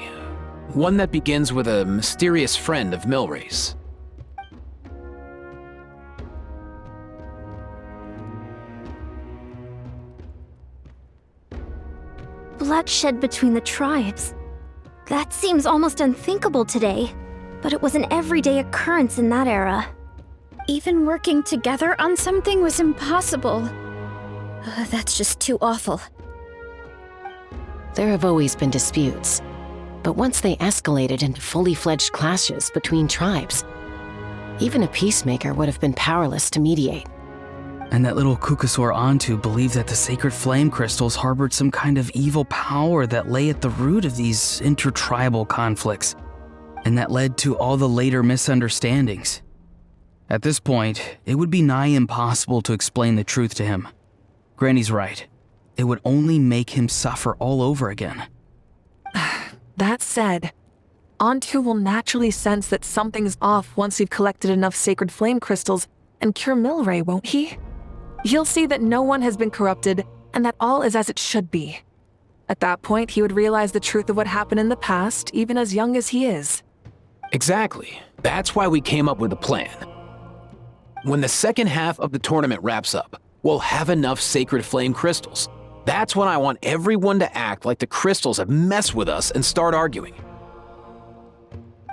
One that begins with a mysterious friend of Milray's. Bloodshed between the tribes. That seems almost unthinkable today, but it was an everyday occurrence in that era. Even working together on something was impossible. That's just too awful. There have always been disputes, but once they escalated into fully fledged clashes between tribes, even a peacemaker would have been powerless to mediate. And that little Kukusor Antu believed that the sacred flame crystals harbored some kind of evil power that lay at the root of these intertribal conflicts, and that led to all the later misunderstandings. At this point, it would be nigh impossible to explain the truth to him. Granny's right. It would only make him suffer all over again. That said, Antu will naturally sense that something's off once we've collected enough sacred flame crystals and cure Milray, won't he? He'll see that no one has been corrupted and that all is as it should be. At that point, he would realize the truth of what happened in the past, even as young as he is. Exactly. That's why we came up with a plan. When the second half of the tournament wraps up, we'll have enough sacred flame crystals. That's when I want everyone to act like the crystals have messed with us and start arguing.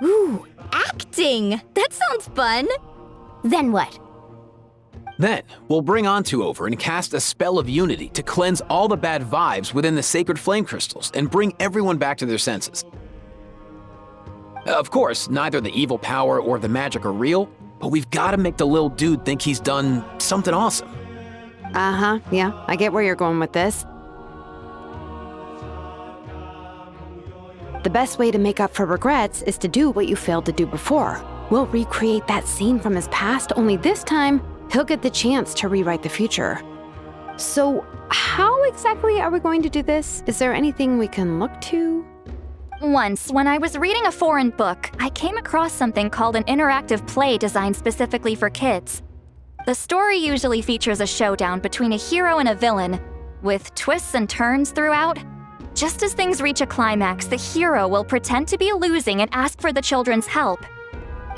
Ooh, acting! That sounds fun! Then what? Then, we'll bring Antu over and cast a spell of unity to cleanse all the bad vibes within the sacred flame crystals and bring everyone back to their senses. Of course, neither the evil power or the magic are real, but we've got to make the little dude think he's done something awesome. Uh-huh, yeah, I get where you're going with this. The best way to make up for regrets is to do what you failed to do before. We'll recreate that scene from his past, only this time, he'll get the chance to rewrite the future. So, how exactly are we going to do this? Is there anything we can look to? Once, when I was reading a foreign book, I came across something called an interactive play designed specifically for kids. The story usually features a showdown between a hero and a villain, with twists and turns throughout. Just as things reach a climax, the hero will pretend to be losing and ask for the children's help.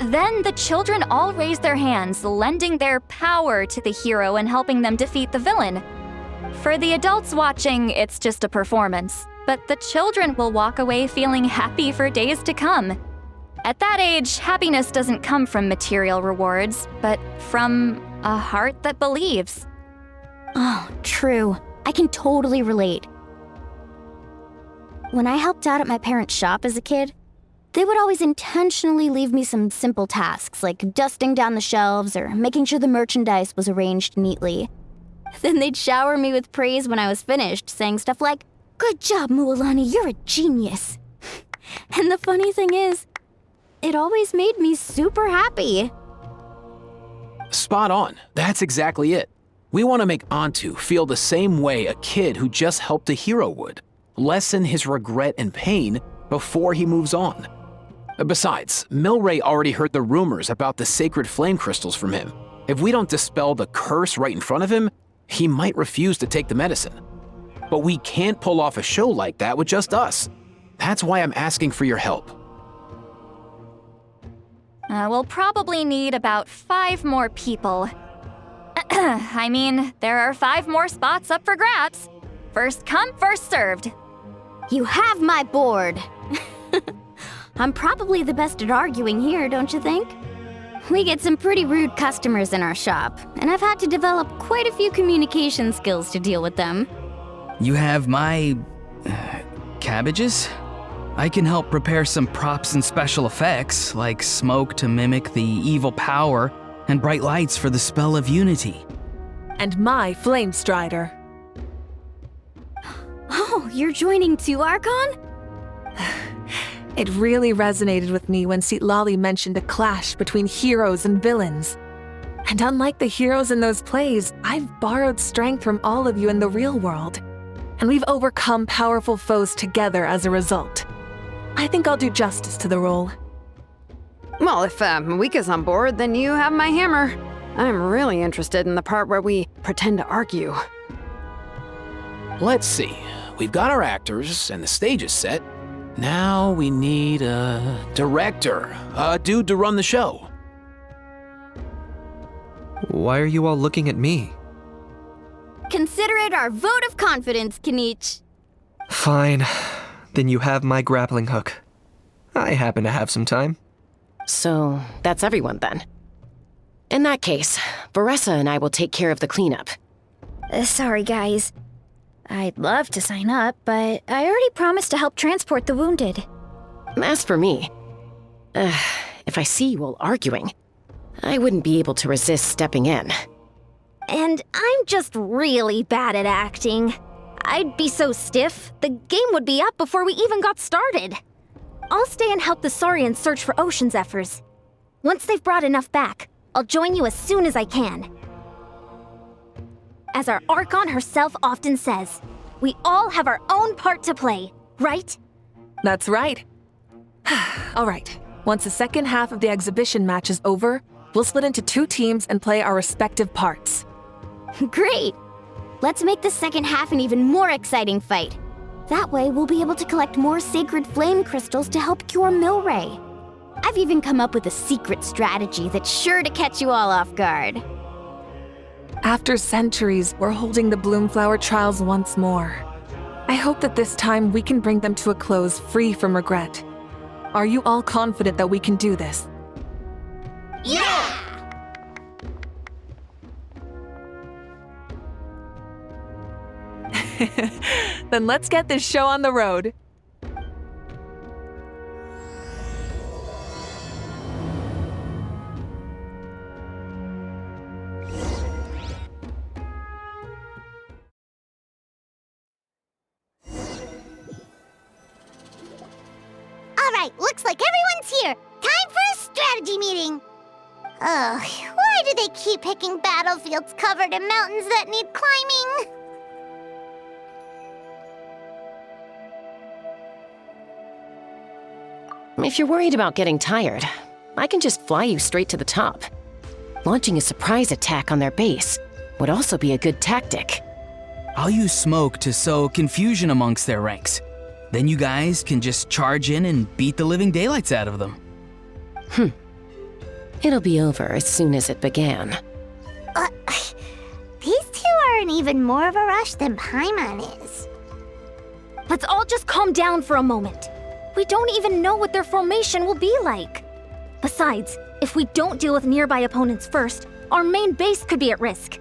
Then the children all raise their hands, lending their power to the hero and helping them defeat the villain. For the adults watching, it's just a performance, but the children will walk away feeling happy for days to come. At that age, happiness doesn't come from material rewards, but from a heart that believes. Oh, true. I can totally relate. When I helped out at my parents' shop as a kid, they would always intentionally leave me some simple tasks like dusting down the shelves or making sure the merchandise was arranged neatly. Then they'd shower me with praise when I was finished, saying stuff like, "Good job, Mualani, you're a genius." And the funny thing is, it always made me super happy. Spot on. That's exactly it. We want to make Antu feel the same way a kid who just helped a hero would. Lessen his regret and pain before he moves on. Besides, Milray already heard the rumors about the sacred flame crystals from him. If we don't dispel the curse right in front of him, he might refuse to take the medicine. But we can't pull off a show like that with just us. That's why I'm asking for your help. We'll probably need about 5 more people. I mean, there are 5 more spots up for grabs. First come, first served. You have my board. I'm probably the best at arguing here, don't you think? We get some pretty rude customers in our shop, and I've had to develop quite a few communication skills to deal with them. You have my... cabbages? I can help prepare some props and special effects, like smoke to mimic the evil power, and bright lights for the spell of unity. And my flame strider. Oh, you're joining too, Archon? It really resonated with me when Lali mentioned a clash between heroes and villains. And unlike the heroes in those plays, I've borrowed strength from all of you in the real world. And we've overcome powerful foes together as a result. I think I'll do justice to the role. Well, if Mawika's on board, then you have my hammer. I'm really interested in the part where we pretend to argue. Let's see. We've got our actors, and the stage is set. Now we need a director, a dude to run the show. Why are you all looking at me? Consider it our vote of confidence, Kinich. Fine. Then you have my grappling hook. I happen to have some time. So, that's everyone then. In that case, Varessa and I will take care of the cleanup. Sorry, guys. I'd love to sign up, but I already promised to help transport the wounded. As for me, if I see you all arguing, I wouldn't be able to resist stepping in. And I'm just really bad at acting. I'd be so stiff, the game would be up before we even got started. I'll stay and help the Saurians search for Ocean Zephyrs. Once they've brought enough back, I'll join you as soon as I can. As our Archon herself often says, we all have our own part to play, right? That's right. All right. Once the second half of the exhibition match is over, we'll split into 2 teams and play our respective parts. Great! Let's make the second half an even more exciting fight. That way, we'll be able to collect more sacred flame crystals to help cure Milray. I've even come up with a secret strategy that's sure to catch you all off guard. After centuries, we're holding the Bloomflower trials once more. I hope that this time we can bring them to a close free from regret. Are you all confident that we can do this? Yeah! Then let's get this show on the road. Alright, looks like everyone's here. Time for a strategy meeting. Ugh, why do they keep picking battlefields covered in mountains that need climbing? If you're worried about getting tired, I can just fly you straight to the top. Launching a surprise attack on their base would also be a good tactic. I'll use smoke to sow confusion amongst their ranks. Then you guys can just charge in and beat the living daylights out of them. It'll be over as soon as it began. These 2 are in even more of a rush than Paimon is. Let's all just calm down for a moment. We don't even know what their formation will be like. Besides, if we don't deal with nearby opponents first, our main base could be at risk.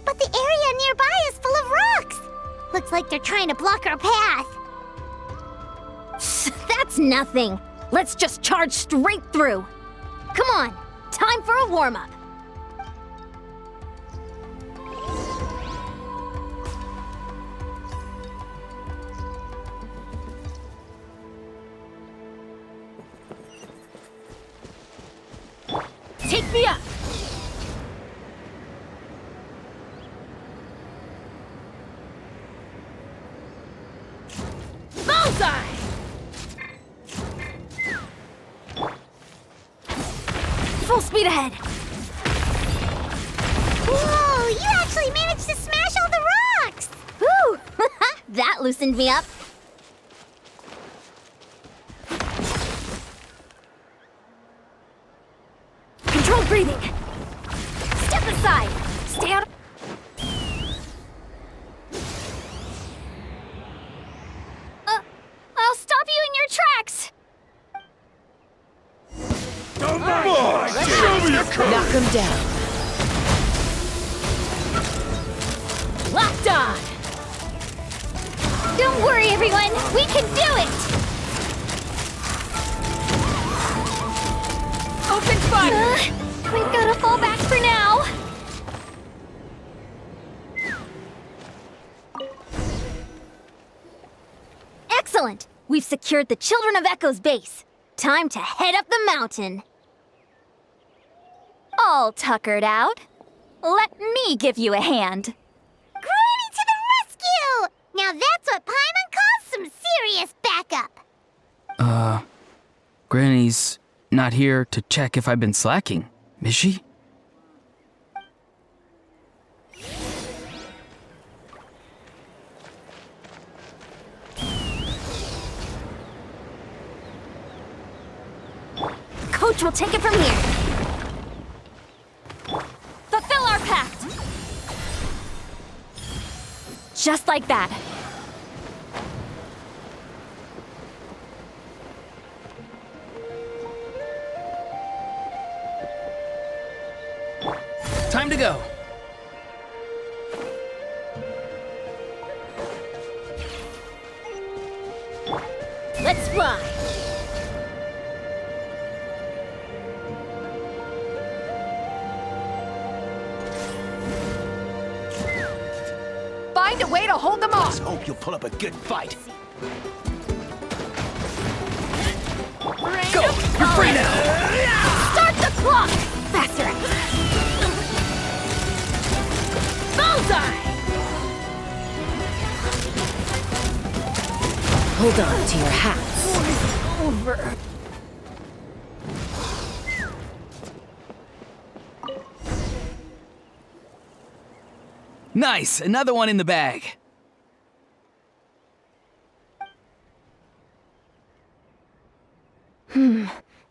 But the area nearby is full of rocks. Looks like they're trying to block our path. That's nothing. Let's just charge straight through. Come on, time for a warm-up. Take me up! Bullseye! Full speed ahead! Whoa, you actually managed to smash all the rocks! Whew! That loosened me up. Knock him down. Locked on. Don't worry, everyone. We can do it. Open fire. We've got to fall back for now. Excellent. We've secured the Children of Echo's base. Time to head up the mountain. All tuckered out. Let me give you a hand. Granny to the rescue! Now that's what Paimon calls some serious backup. Granny's not here to check if I've been slacking, is she? Coach will take it from here. Fulfill our pact! Just like that. Time to go. Let's fly. Find a way to hold them off. Let's hope you'll pull up a good fight. Go! You're free now! Start the clock! Faster! Bullseye! Hold on to your hats. Over. Nice! Another one in the bag.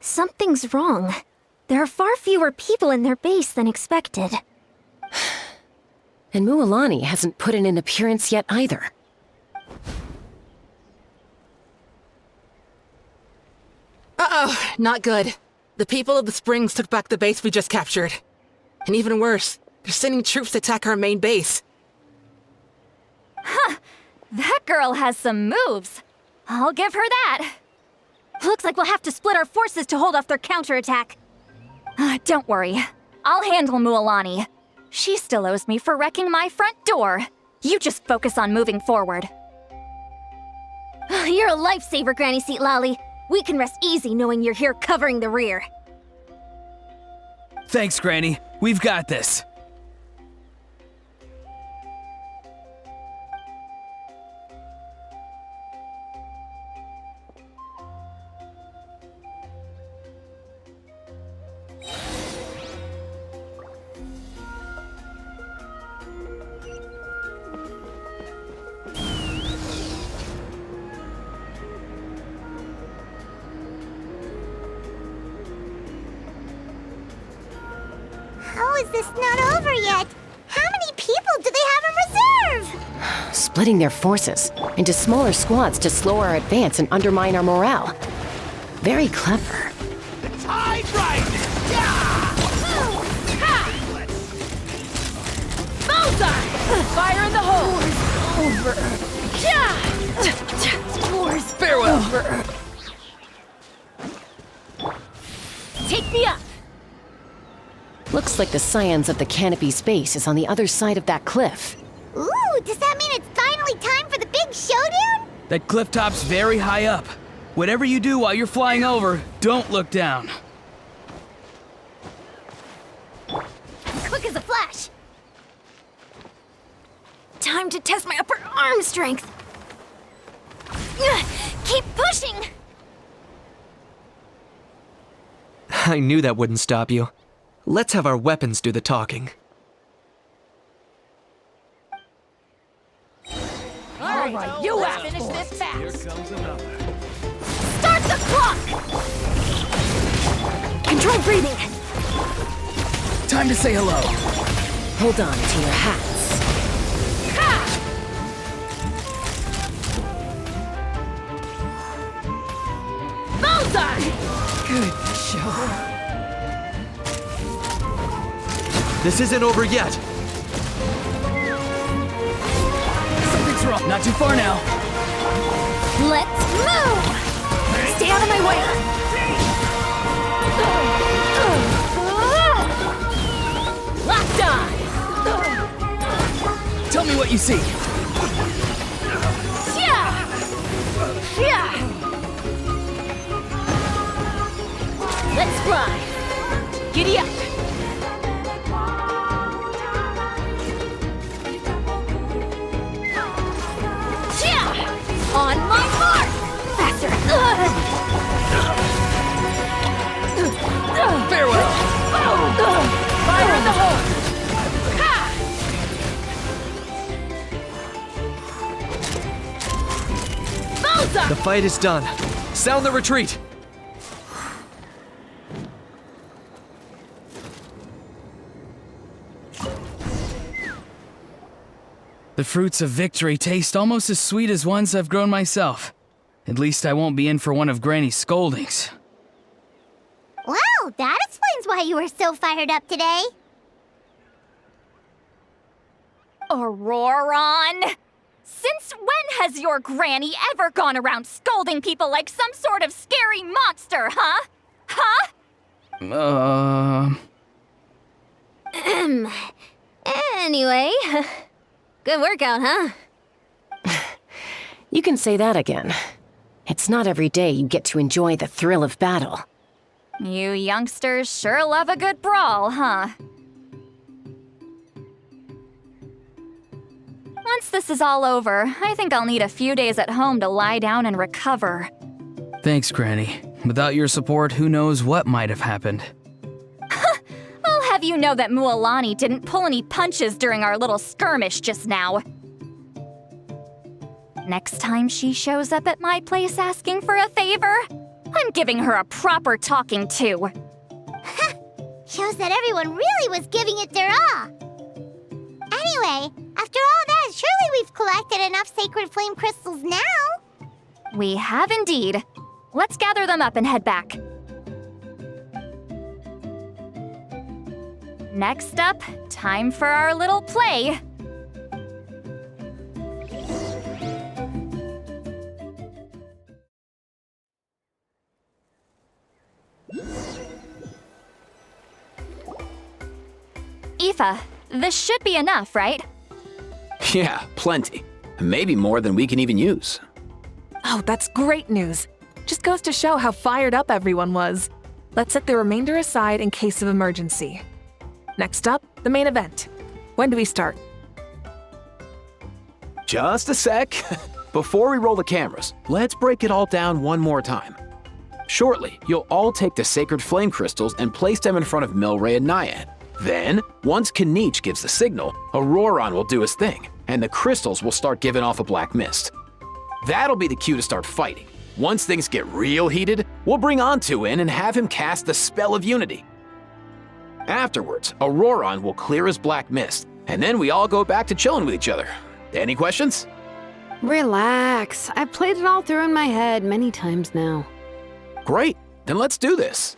Something's wrong. There are far fewer people in their base than expected. And Mualani hasn't put in an appearance yet either. Uh-oh, not good. The people of the Springs took back the base we just captured. And even worse, they're sending troops to attack our main base. Huh. That girl has some moves. I'll give her that. Looks like we'll have to split our forces to hold off their counterattack. Don't worry. I'll handle Mualani. She still owes me for wrecking my front door. You just focus on moving forward. You're a lifesaver, Granny Seat Lolly. We can rest easy knowing you're here covering the rear. Thanks, Granny. We've got this. How is this not over yet? How many people do they have in reserve? Splitting their forces into smaller squads to slow our advance and undermine our morale. Very clever. Tide right! Bullseye! Fire in the hole! Over. War's farewell! Over. Take me up! Looks like the Scions of the Canopy Space is on the other side of that cliff. Ooh, does that mean it's finally time for the big showdown? That cliff top's very high up. Whatever you do while you're flying over, don't look down. Quick as a flash! Time to test my upper arm strength! Keep pushing! I knew that wouldn't stop you. Let's have our weapons do the talking. All right, you have finish this fast. Here comes another. Start the clock! Control breathing! Time to say hello. Hold on to your hats. Bullseye! Good show. This isn't over yet. Something's wrong. Not too far now. Let's move! Stay out of my way! Locked on! Tell me what you see. Yeah! Yeah! Let's fly! Giddy up! Yeah! On my mark! Faster! Farewell! Fire in the hole! The fight is done. Sound the retreat! The fruits of victory taste almost as sweet as ones I've grown myself. At least I won't be in for one of Granny's scoldings. Wow, that explains why you were so fired up today. Auroron! Since when has your granny ever gone around scolding people like some sort of scary monster, huh? Huh? Anyway, good workout, huh? You can say that again. It's not every day you get to enjoy the thrill of battle. You youngsters sure love a good brawl, huh? Once this is all over, I think I'll need a few days at home to lie down and recover. Thanks, Granny. Without your support, who knows what might have happened. I'll have you know that Mualani didn't pull any punches during our little skirmish just now. Next time she shows up at my place asking for a favor, I'm giving her a proper talking to. Shows that everyone really was giving it their all. Anyway, after all that, surely we've collected enough sacred flame crystals now. We have indeed. Let's gather them up and head back. Next up, time for our little play. Aoife, this should be enough, right? Yeah, plenty. Maybe more than we can even use. Oh, that's great news. Just goes to show how fired up everyone was. Let's set the remainder aside in case of emergency. Next up, the main event. When do we start? Just a sec. Before we roll the cameras, let's break it all down one more time. Shortly, you'll all take the sacred flame crystals and place them in front of Milray and Nyan. Then, once Kanich gives the signal, Auroron will do his thing, and the crystals will start giving off a black mist. That'll be the cue to start fighting. Once things get real heated, we'll bring Antu in and have him cast the Spell of Unity. Afterwards, Auroron will clear his black mist, and then we all go back to chilling with each other. Any questions? Relax. I've played it all through in my head many times now. Great, then let's do this.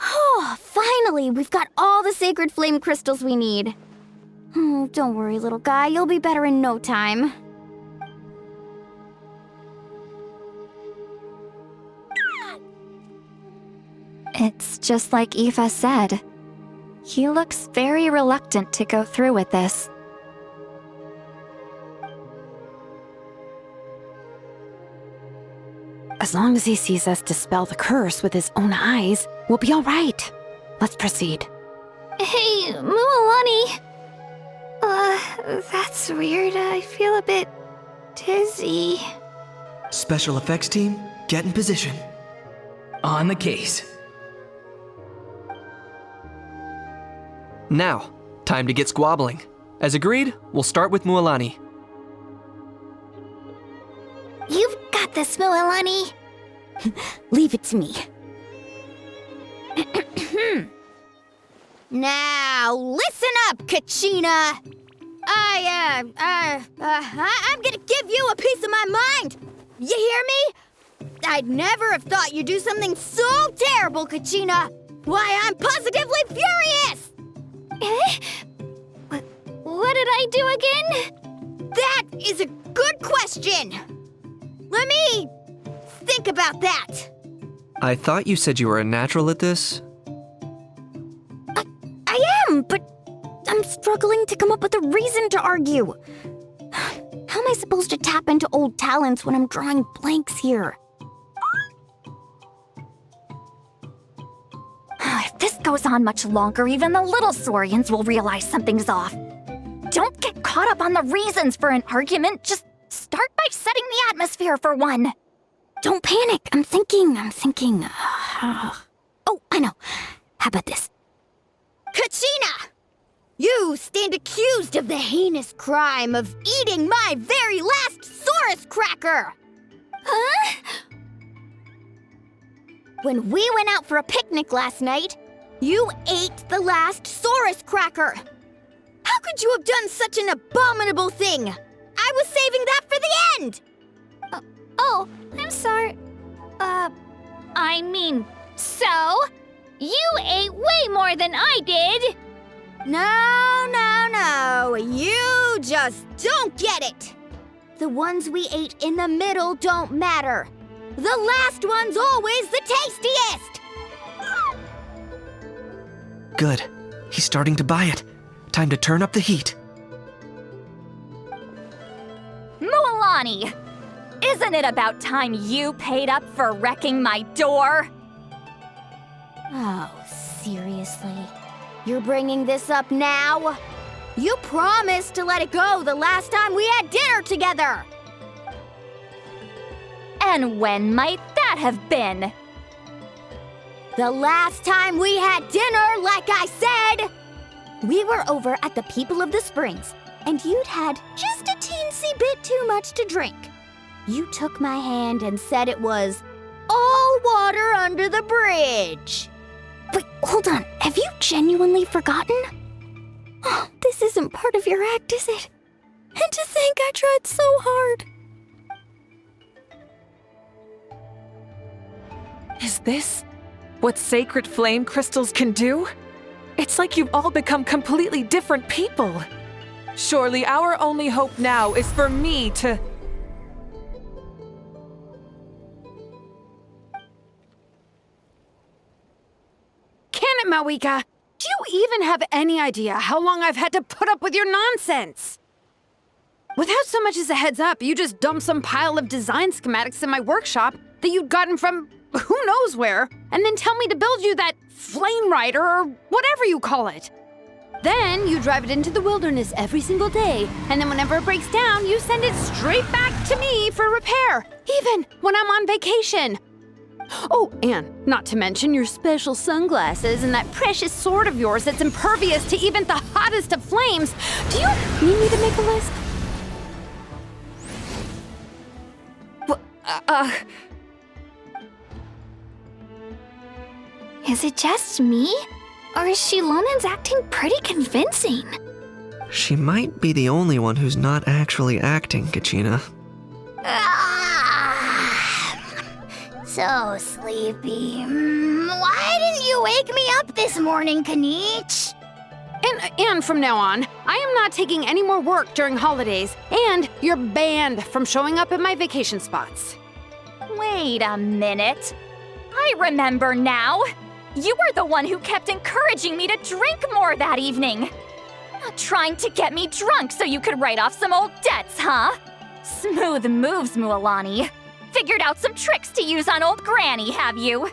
Oh, finally! We've got all the sacred flame crystals we need. Oh, don't worry, little guy. You'll be better in no time. It's just like Aoife said. He looks very reluctant to go through with this. As long as he sees us dispel the curse with his own eyes, we'll be all right. Let's proceed. Hey, Mualani. That's weird. I feel a bit dizzy. Special effects team, get in position. On the case. Now, time to get squabbling. As agreed, we'll start with Mualani. You've got this, Mualani. Leave it to me. Now, listen up, Kachina! I'm gonna give you a piece of my mind! You hear me? I'd never have thought you'd do something so terrible, Kachina! Why, I'm positively furious! What did I do again? That is a good question! Let me think about that. I thought you said you were a natural at this. I am, but I'm struggling to come up with a reason to argue. How am I supposed to tap into old talents when I'm drawing blanks here? If this goes on much longer, even the little Saurians will realize something's off. Don't get caught up on the reasons for an argument. Just start by setting the atmosphere for one. Don't panic. I'm thinking. Oh, I know. How about this? Kachina! You stand accused of the heinous crime of eating my very last Saurus cracker! Huh? When we went out for a picnic last night, you ate the last Saurus cracker! How could you have done such an abominable thing? I was saving that for the end! Oh, I'm sorry. I mean, so? You ate way more than I did! No. You just don't get it! The ones we ate in the middle don't matter. The last one's always the tastiest! Good. He's starting to buy it. Time to turn up the heat. Mualani! Isn't it about time you paid up for wrecking my door? Oh, seriously? You're bringing this up now? You promised to let it go the last time we had dinner together! And when might that have been? The last time we had dinner, like I said! We were over at the People of the Springs, and you'd had just a teensy bit too much to drink. You took my hand and said it was all water under the bridge. Wait, hold on. Have you genuinely forgotten? Oh, this isn't part of your act, is it? And to think I tried so hard. Is this what sacred flame crystals can do? It's like you've all become completely different people. Surely our only hope now is for me to... Can it, Mawika? Do you even have any idea how long I've had to put up with your nonsense? Without so much as a heads up, you just dumped some pile of design schematics in my workshop that you'd gotten from who knows where, and then tell me to build you that flame rider or whatever you call it. Then you drive it into the wilderness every single day, and then whenever it breaks down, you send it straight back to me for repair, even when I'm on vacation. Oh, and not to mention your special sunglasses and that precious sword of yours that's impervious to even the hottest of flames. Do you need me to make a list? Is it just me? Or is Shilonen's acting pretty convincing? She might be the only one who's not actually acting, Kachina. So sleepy. Why didn't you wake me up this morning, Kanich? And from now on, I am not taking any more work during holidays, and you're banned from showing up at my vacation spots. Wait a minute. I remember now. You were the one who kept encouraging me to drink more that evening. Trying to get me drunk so you could write off some old debts, huh? Smooth moves, Mualani. Figured out some tricks to use on old Granny, have you?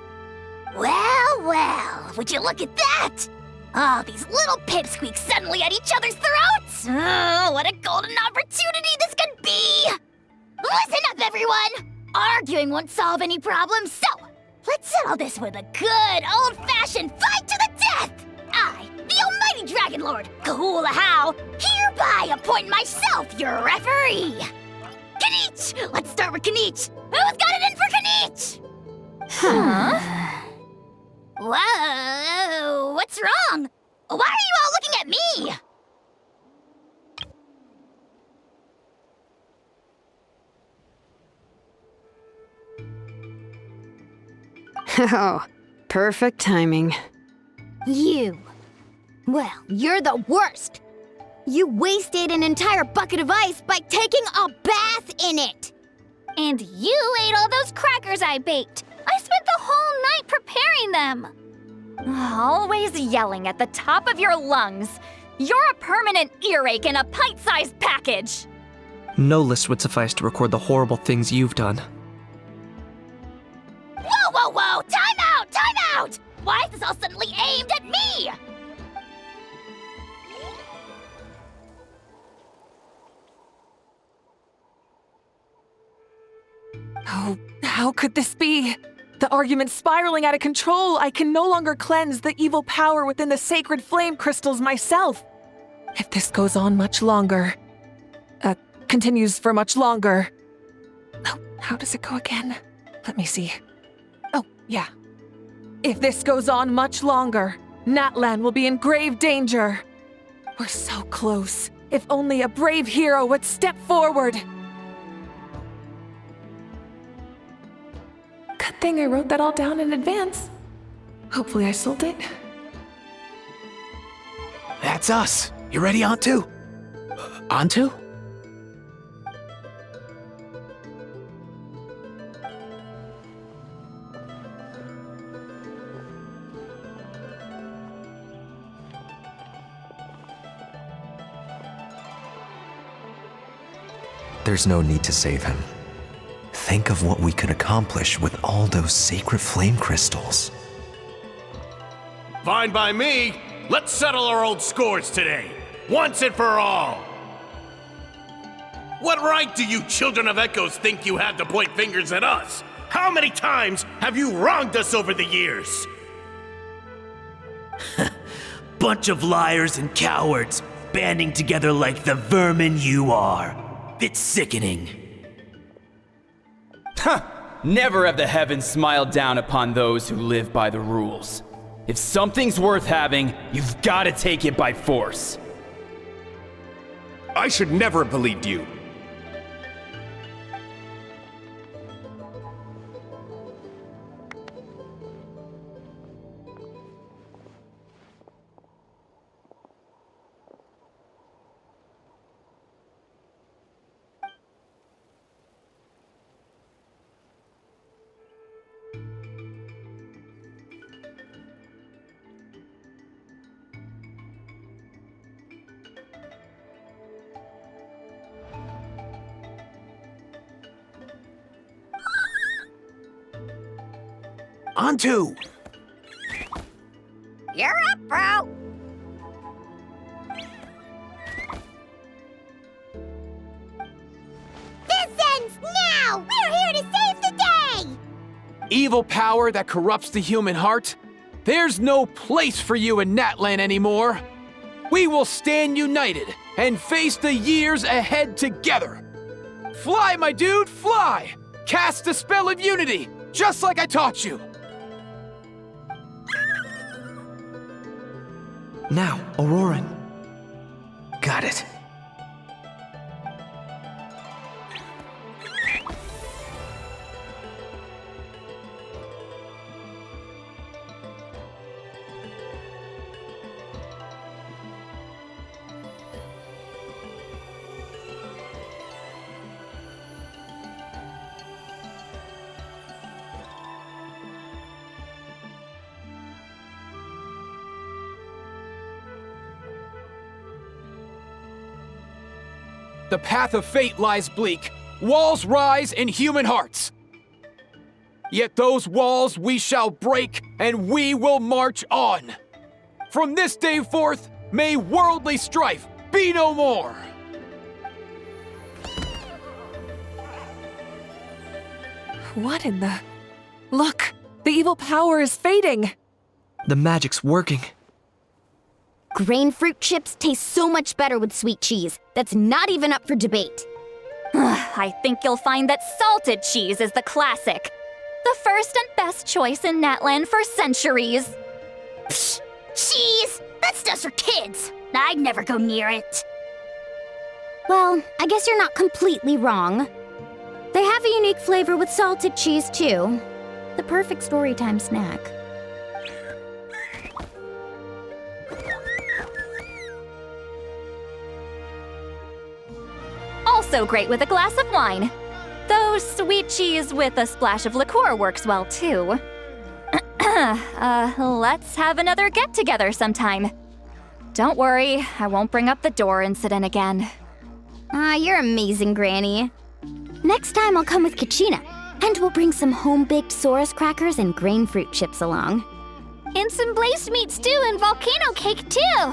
Well, would you look at that? Oh, these little pipsqueaks suddenly at each other's throats! Oh, what a golden opportunity this could be! Listen up, everyone! Arguing won't solve any problems, so let's settle this with a good old-fashioned fight to the death! I, the almighty Dragon Lord, Kahula-How, hereby appoint myself your referee! Kanich! Let's start with Kanich! Who's got it in for Kanich? Huh? Whoa, what's wrong? Why are you all looking at me? Oh, perfect timing. You. Well, you're the worst. You wasted an entire bucket of ice by taking a bath in it. And you ate all those crackers I baked. I spent the whole night preparing them. Always yelling at the top of your lungs. You're a permanent earache in a pint-sized package. No list would suffice to record the horrible things you've done. Whoa, whoa, whoa! Time out! Time out! Why is this all suddenly aimed at me? Oh, how could this be? The argument's spiraling out of control. I can no longer cleanse the evil power within the sacred flame crystals myself. If this goes on much longer, continues for much longer. Oh, how does it go again? Let me see. Oh, yeah. If this goes on much longer, Natlan will be in grave danger. We're so close. If only a brave hero would step forward. Good thing I wrote that all down in advance. Hopefully I sold it. That's us. You ready, Antu? Antu? There's no need to save him. Think of what we could accomplish with all those sacred flame crystals. Fine by me. Let's settle our old scores today, once and for all. What right do you children of Echoes think you have to point fingers at us? How many times have you wronged us over the years? Bunch of liars and cowards, banding together like the vermin you are. It's sickening. Huh! Never have the heavens smiled down upon those who live by the rules. If something's worth having, you've got to take it by force. I should never have believed you. Antu! You're up, bro! This ends now! We're here to save the day! Evil power that corrupts the human heart? There's no place for you in Natlan anymore! We will stand united and face the years ahead together! Fly, my dude, fly! Cast the spell of unity, just like I taught you! Now, Auroran. Got it. The path of fate lies bleak. Walls rise in human hearts. Yet those walls we shall break, and we will march on. From this day forth, may worldly strife be no more. What in the... Look! The evil power is fading! The magic's working. Grain fruit chips taste so much better with sweet cheese. That's not even up for debate. I think you'll find that salted cheese is the classic. The first and best choice in Natlan for centuries. Psh, cheese! That stuff's for kids. I'd never go near it. Well, I guess you're not completely wrong. They have a unique flavor with salted cheese, too. The perfect storytime snack. Also great with a glass of wine. Though sweet cheese with a splash of liqueur works well, too. Let's have another get-together sometime. Don't worry, I won't bring up the door incident again. You're amazing, Granny. Next time I'll come with Kachina, and we'll bring some home-baked Saurus crackers and grain fruit chips along. And some glazed meat stew and volcano cake, too!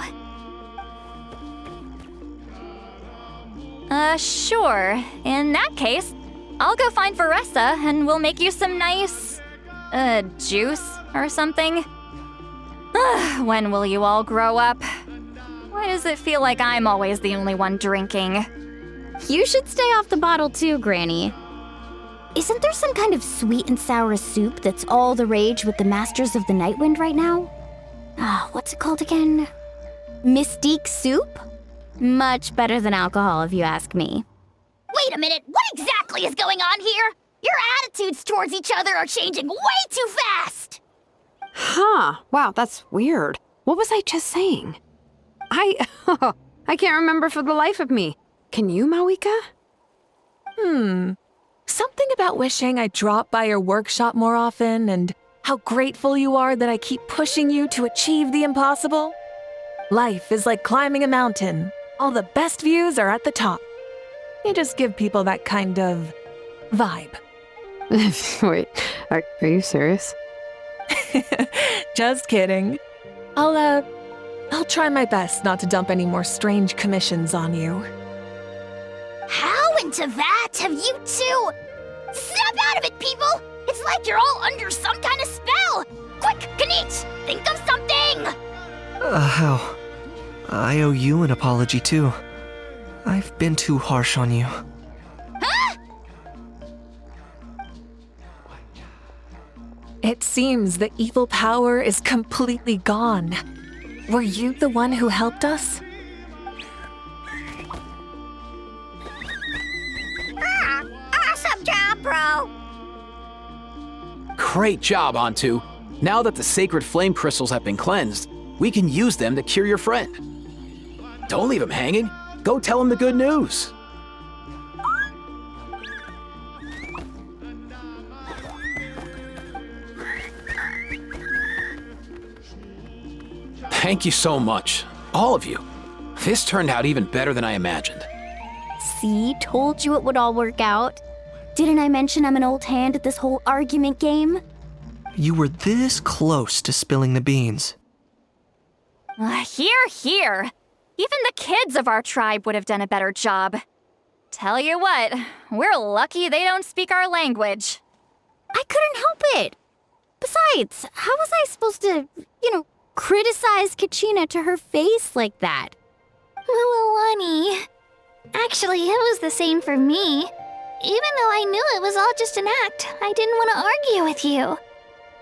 Sure. In that case, I'll go find Varessa and we'll make you some nice, juice or something. When will you all grow up? Why does it feel like I'm always the only one drinking? You should stay off the bottle too, Granny. Isn't there some kind of sweet and sour soup that's all the rage with the Masters of the Nightwind right now? What's it called again? Mystique soup? Much better than alcohol, if you ask me. Wait a minute, what exactly is going on here? Your attitudes towards each other are changing way too fast! Huh. Wow, that's weird. What was I just saying? I can't remember for the life of me. Can you, Mawika? Something about wishing I dropped by your workshop more often and how grateful you are that I keep pushing you to achieve the impossible. Life is like climbing a mountain. All the best views are at the top. You just give people that kind of vibe. Wait, are you serious? Just kidding. I'll try my best not to dump any more strange commissions on you. How into that have you two? Snap out of it, people! It's like you're all under some kind of spell! Quick, Kanich, think of something! How? I owe you an apology too. I've been too harsh on you. Huh? It seems the evil power is completely gone. Were you the one who helped us? Awesome job, bro! Great job, Antu. Now that the sacred flame crystals have been cleansed, we can use them to cure your friend. Don't leave him hanging. Go tell him the good news. Thank you so much, all of you. This turned out even better than I imagined. See, told you it would all work out. Didn't I mention I'm an old hand at this whole argument game? You were this close to spilling the beans. Here. Even the kids of our tribe would have done a better job. Tell you what, we're lucky they don't speak our language. I couldn't help it. Besides, how was I supposed to, criticize Kachina to her face like that? Mualani. Actually, it was the same for me. Even though I knew it was all just an act, I didn't want to argue with you.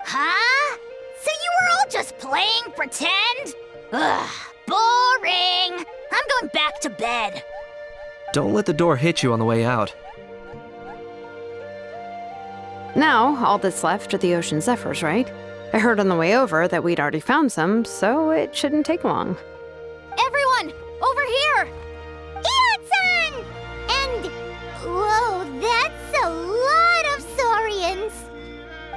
Huh? So you were all just playing pretend? Ugh, boring! I'm going back to bed. Don't let the door hit you on the way out. Now, all that's left are the ocean zephyrs, right? I heard on the way over that we'd already found some, so it shouldn't take long. Everyone, over here! Ian-san! And... whoa, that's a lot of saurians!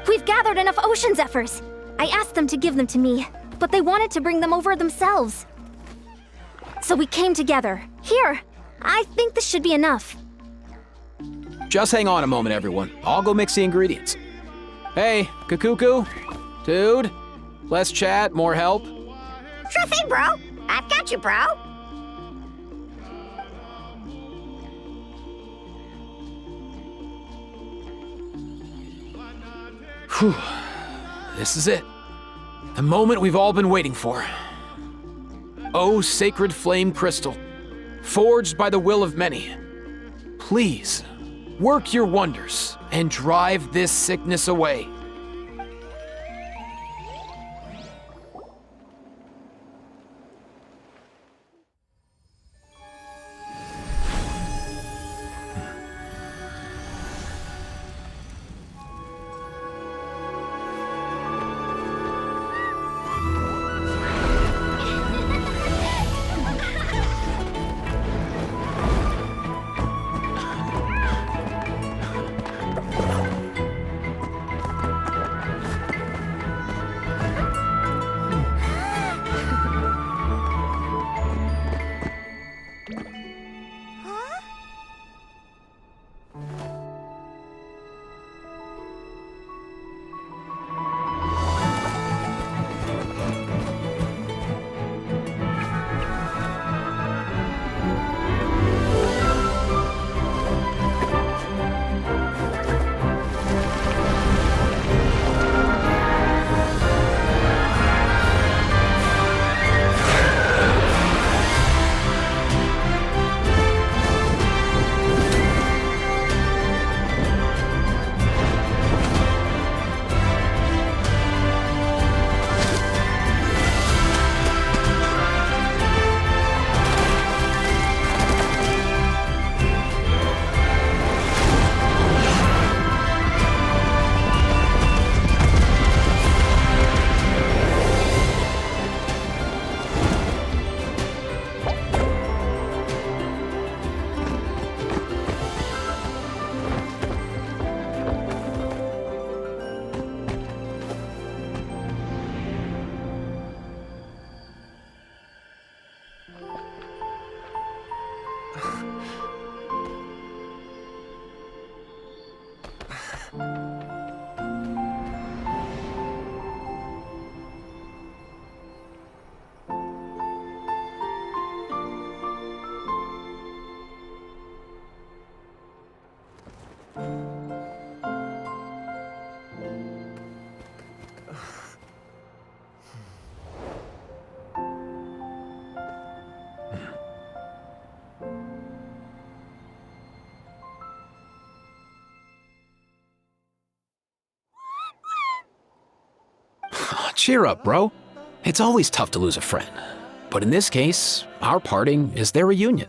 We've gathered enough ocean zephyrs. I asked them to give them to me, but they wanted to bring them over themselves. So we came together. Here, I think this should be enough. Just hang on a moment, everyone. I'll go mix the ingredients. Hey, Kakuku, dude, less chat, more help. Sure thing, bro. I've got you, bro. Whew. This is it. The moment we've all been waiting for. Oh, sacred flame crystal, forged by the will of many, please work your wonders and drive this sickness away. Cheer up, bro. It's always tough to lose a friend. But in this case, our parting is their reunion.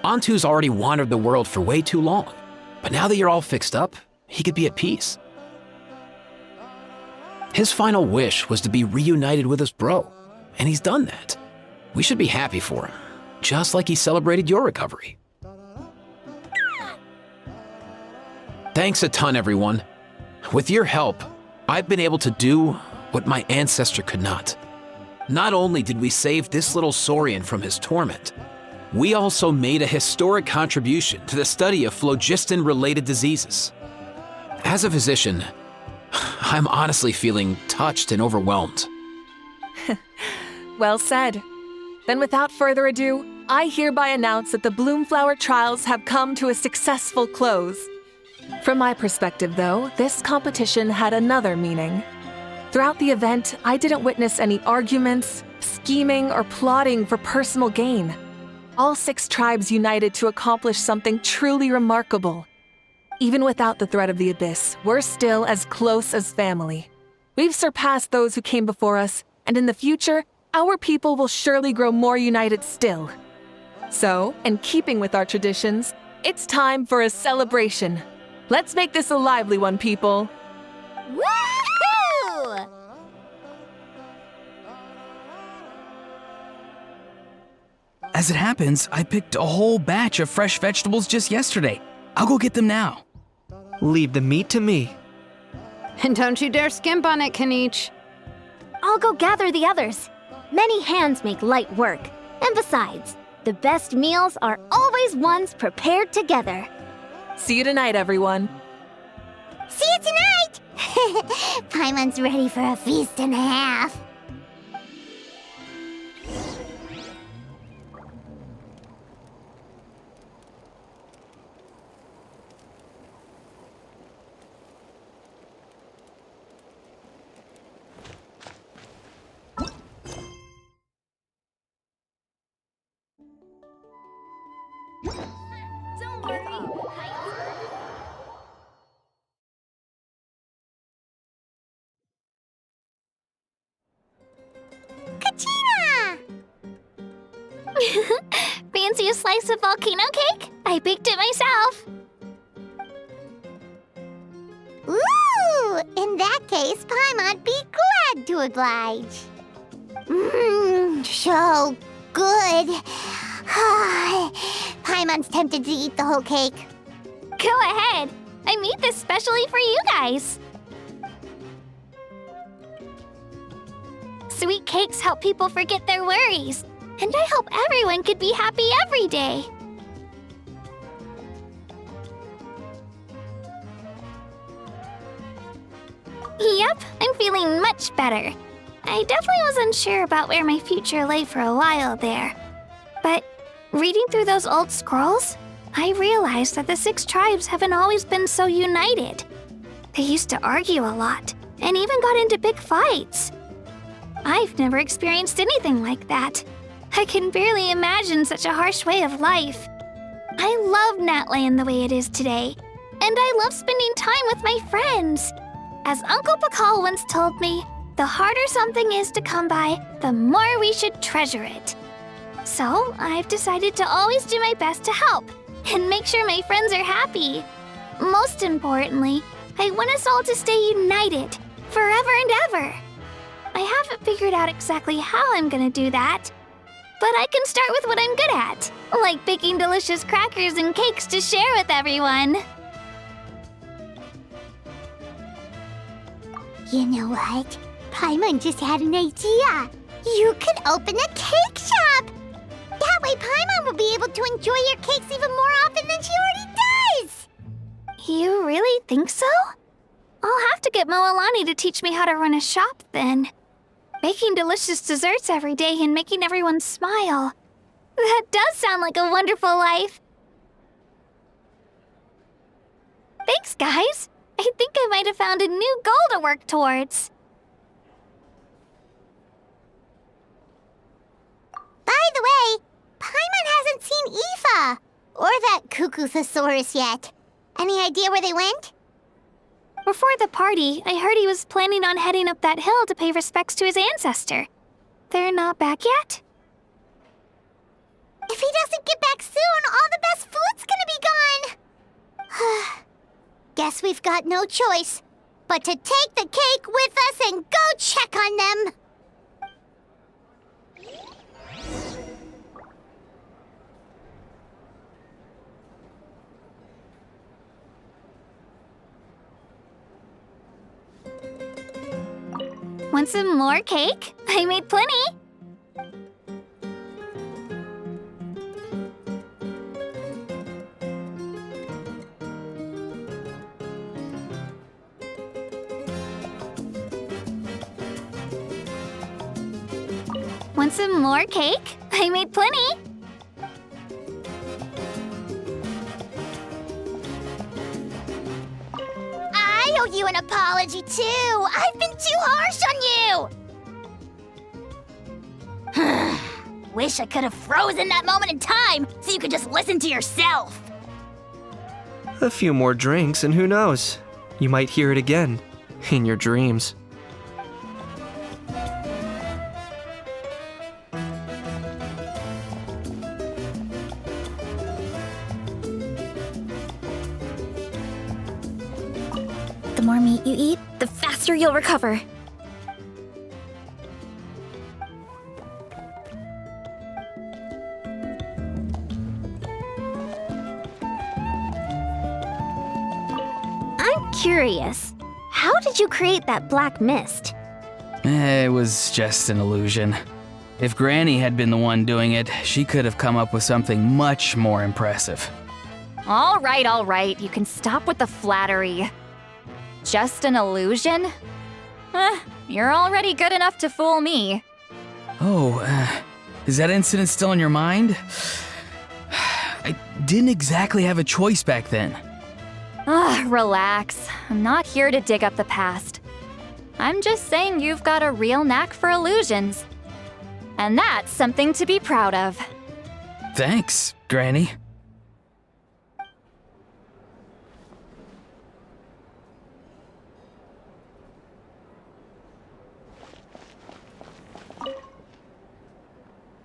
Antu's already wandered the world for way too long. But now that you're all fixed up, he could be at peace. His final wish was to be reunited with his bro, and he's done that. We should be happy for him, just like he celebrated your recovery. Thanks a ton, everyone. With your help, I've been able to do what my ancestor could not. Not only did we save this little Saurian from his torment, we also made a historic contribution to the study of phlogiston-related diseases. As a physician, I'm honestly feeling touched and overwhelmed. Well said. Then without further ado, I hereby announce that the Bloomflower trials have come to a successful close. From my perspective, though, this competition had another meaning. Throughout the event, I didn't witness any arguments, scheming, or plotting for personal gain. All 6 tribes united to accomplish something truly remarkable. Even without the threat of the Abyss, we're still as close as family. We've surpassed those who came before us, and in the future, our people will surely grow more united still. So, in keeping with our traditions, it's time for a celebration. Let's make this a lively one, people. Woohoo! As it happens, I picked a whole batch of fresh vegetables just yesterday. I'll go get them now. Leave the meat to me. And don't you dare skimp on it, Kanich. I'll go gather the others. Many hands make light work. And besides, the best meals are always ones prepared together. See you tonight, everyone. See you tonight! Paimon's ready for a feast and a half. Don't worry. Kachina! Fancy a slice of volcano cake? I baked it myself. Ooh! In that case, Paimon'd be glad to oblige. So good. Paimon's tempted to eat the whole cake. Go ahead. I made this specially for you guys. Sweet cakes help people forget their worries. And I hope everyone could be happy every day. Yep, I'm feeling much better. I definitely was unsure about where my future lay for a while there. But reading through those old scrolls, I realized that the 6 tribes haven't always been so united. They used to argue a lot, and even got into big fights. I've never experienced anything like that. I can barely imagine such a harsh way of life. I love Natland the way it is today, and I love spending time with my friends. As Uncle Pakal once told me, the harder something is to come by, the more we should treasure it. So I've decided to always do my best to help and make sure my friends are happy. Most importantly, I want us all to stay united forever and ever. I haven't figured out exactly how I'm gonna do that, but I can start with what I'm good at, like baking delicious crackers and cakes to share with everyone. You know what? Paimon just had an idea. You could open a cake shop. That way Paimon will be able to enjoy your cakes even more often than she already does. You really think so? I'll have to get Moalani to teach me how to run a shop then. Baking delicious desserts every day and making everyone smile. That does sound like a wonderful life. guys. I think I might have found a new goal to work towards. By the way, Paimon hasn't seen Aoife or that Cuckoo-thesaurus yet. Any idea where they went? Before the party, I heard he was planning on heading up that hill to pay respects to his ancestor. They're not back yet? If he doesn't get back soon, all the best food's gonna be gone. Guess we've got no choice but to take the cake with us and go check on them. Want some more cake? I made plenty. Want some more cake? I made plenty. I owe you an apology, too. I've been too harsh on you. Wish I could have frozen that moment in time so you could just listen to yourself. A few more drinks, and who knows? You might hear it again in your dreams. The more meat you eat, the faster you'll recover. I'm curious. How did you create that black mist? It was just an illusion. If Granny had been the one doing it, she could have come up with something much more impressive. All right. You can stop with the flattery. Just an illusion? You're already good enough to fool me. Oh, is that incident still in your mind? I didn't exactly have a choice back then. Relax. I'm not here to dig up the past. I'm just saying you've got a real knack for illusions. And that's something to be proud of. Thanks, Granny.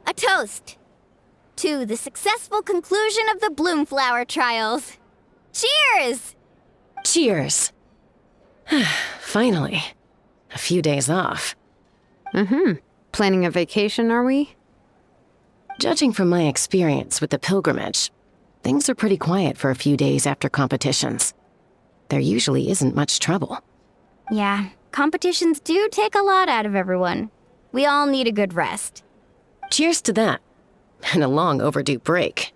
A toast to the successful conclusion of the Bloomflower trials. Cheers! Cheers. Finally. A few days off. Planning a vacation, are we? Judging from my experience with the pilgrimage, things are pretty quiet for a few days after competitions. There usually isn't much trouble. Yeah, competitions do take a lot out of everyone. We all need a good rest. Cheers to that. And a long overdue break.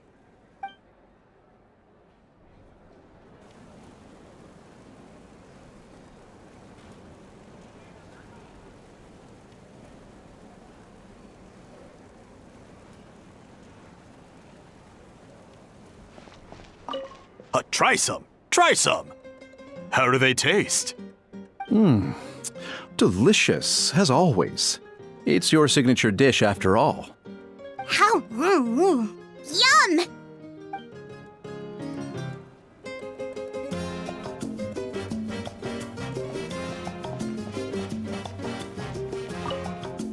Try some. Try some. How do they taste? Delicious, as always. It's your signature dish after all. How? Yum!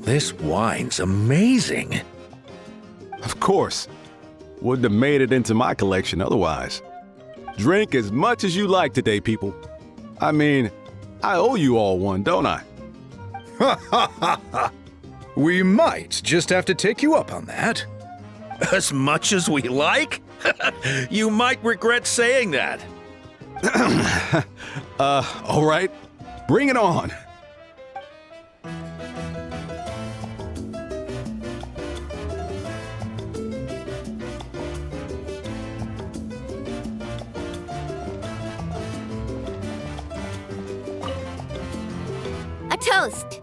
This wine's amazing. Of course. Wouldn't have made it into my collection otherwise. Drink as much as you like today, people. I mean, I owe you all one, don't I? Ha ha ha ha! We might just have to take you up on that. As much as we like? You might regret saying that. All right. Bring it on. A toast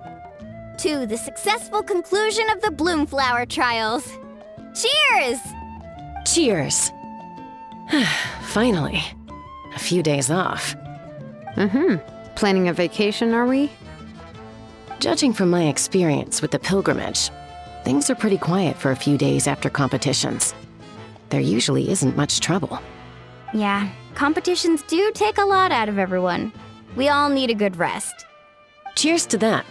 to the successful conclusion of the Bloomflower trials. Cheers! Cheers. Finally. A few days off. Planning a vacation, are we? Judging from my experience with the pilgrimage, things are pretty quiet for a few days after competitions. There usually isn't much trouble. Yeah, competitions do take a lot out of everyone. We all need a good rest. Cheers to that,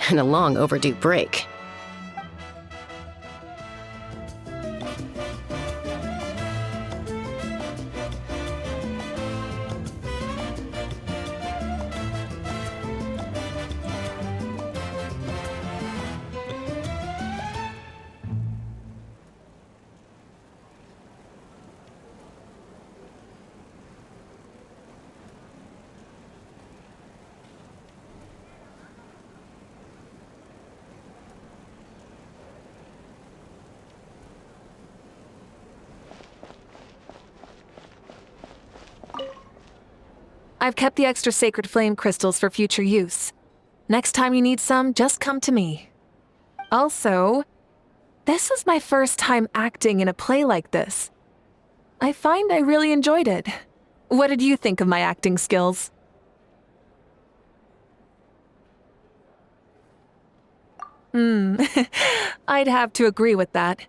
and a long overdue break. I've kept the extra sacred flame crystals for future use. Next time you need some, just come to me. Also, this is my first time acting in a play like this. I find I really enjoyed it. What did you think of my acting skills? I'd have to agree with that.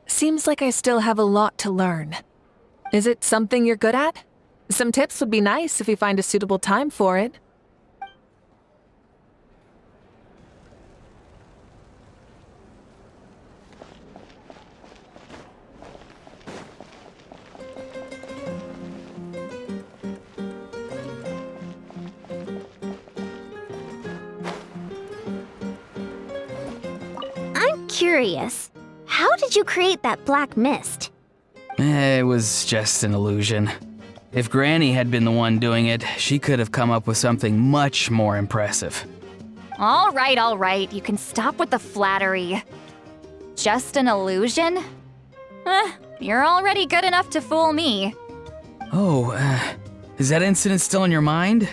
Seems like I still have a lot to learn. Is it something you're good at? Some tips would be nice if you find a suitable time for it. I'm curious. How did you create that black mist? It was just an illusion. If Granny had been the one doing it, she could have come up with something much more impressive. All right, you can stop with the flattery. Just an illusion? You're already good enough to fool me. Oh, is that incident still in your mind?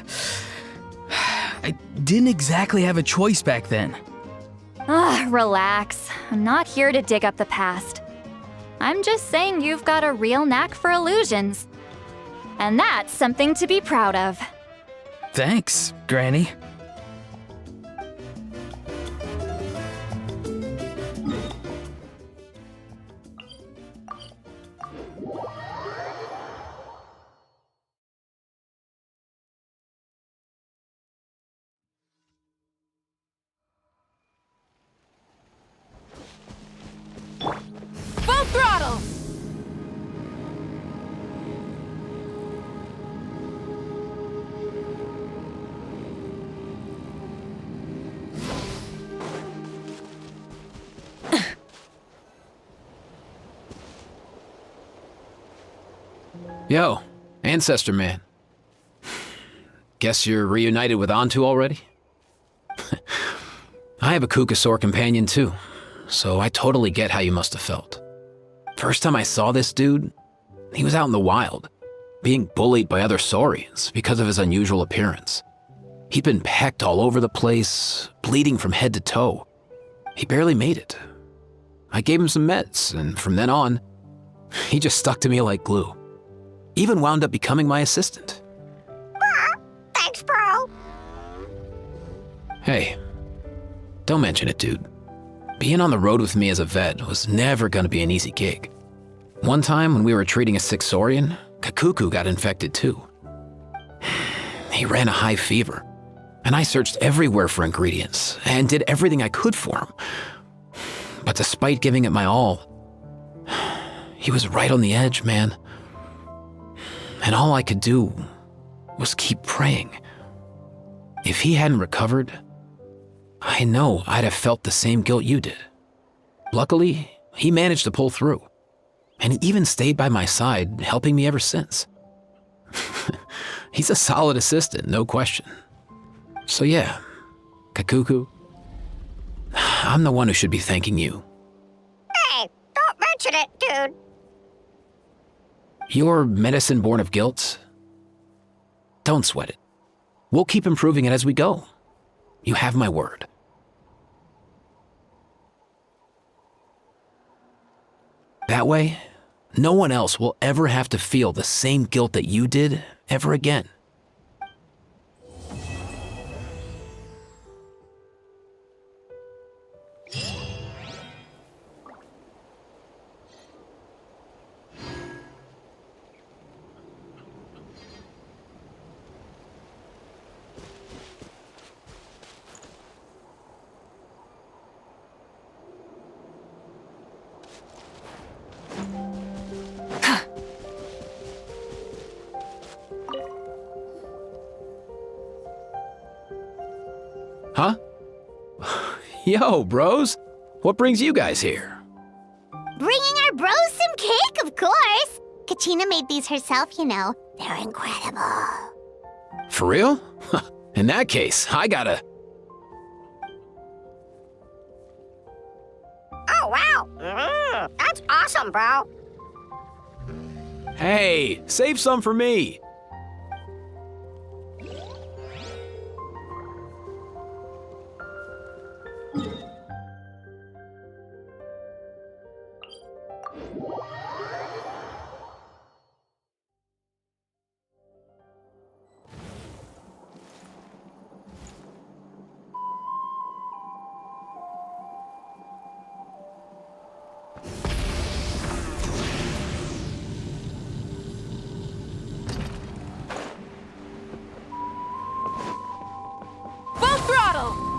I didn't exactly have a choice back then. Relax. I'm not here to dig up the past. I'm just saying you've got a real knack for illusions. And that's something to be proud of. Thanks, Granny. Full throttle! Yo, Ancestor Man. Guess you're reunited with Antu already? I have a Kukasaur companion too, so I totally get how you must have felt. First time I saw this dude, he was out in the wild, being bullied by other Saurians because of his unusual appearance. He'd been pecked all over the place, bleeding from head to toe. He barely made it. I gave him some meds, and from then on, he just stuck to me like glue. Even wound up becoming my assistant. Thanks, bro. Hey, don't mention it, dude. Being on the road with me as a vet was never gonna be an easy gig. One time when we were treating a sick Saurian, Kakuku got infected too. He ran a high fever, and I searched everywhere for ingredients and did everything I could for him. But despite giving it my all, he was right on the edge, man. And all I could do was keep praying. If he hadn't recovered, I know I'd have felt the same guilt you did. Luckily, he managed to pull through, and he even stayed by my side, helping me ever since. He's a solid assistant, no question. So yeah, Kakuku, I'm the one who should be thanking you. Hey, don't mention it, dude. Your medicine born of guilt? Don't sweat it. We'll keep improving it as we go. You have my word. That way, no one else will ever have to feel the same guilt that you did ever again. Huh? Yo, bros. What brings you guys here? Bringing our bros some cake, of course. Katrina made these herself, you know. They're incredible. For real? In that case, I gotta... Oh, wow. That's awesome, bro. Hey, save some for me. Full throttle!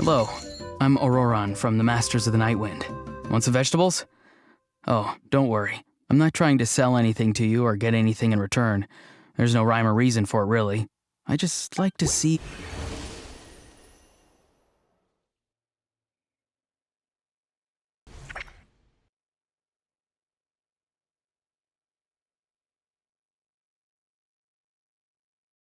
Hello, I'm Auroron from the Masters of the Nightwind. Want some vegetables? Oh, don't worry. I'm not trying to sell anything to you or get anything in return. There's no rhyme or reason for it, really. I just like to see...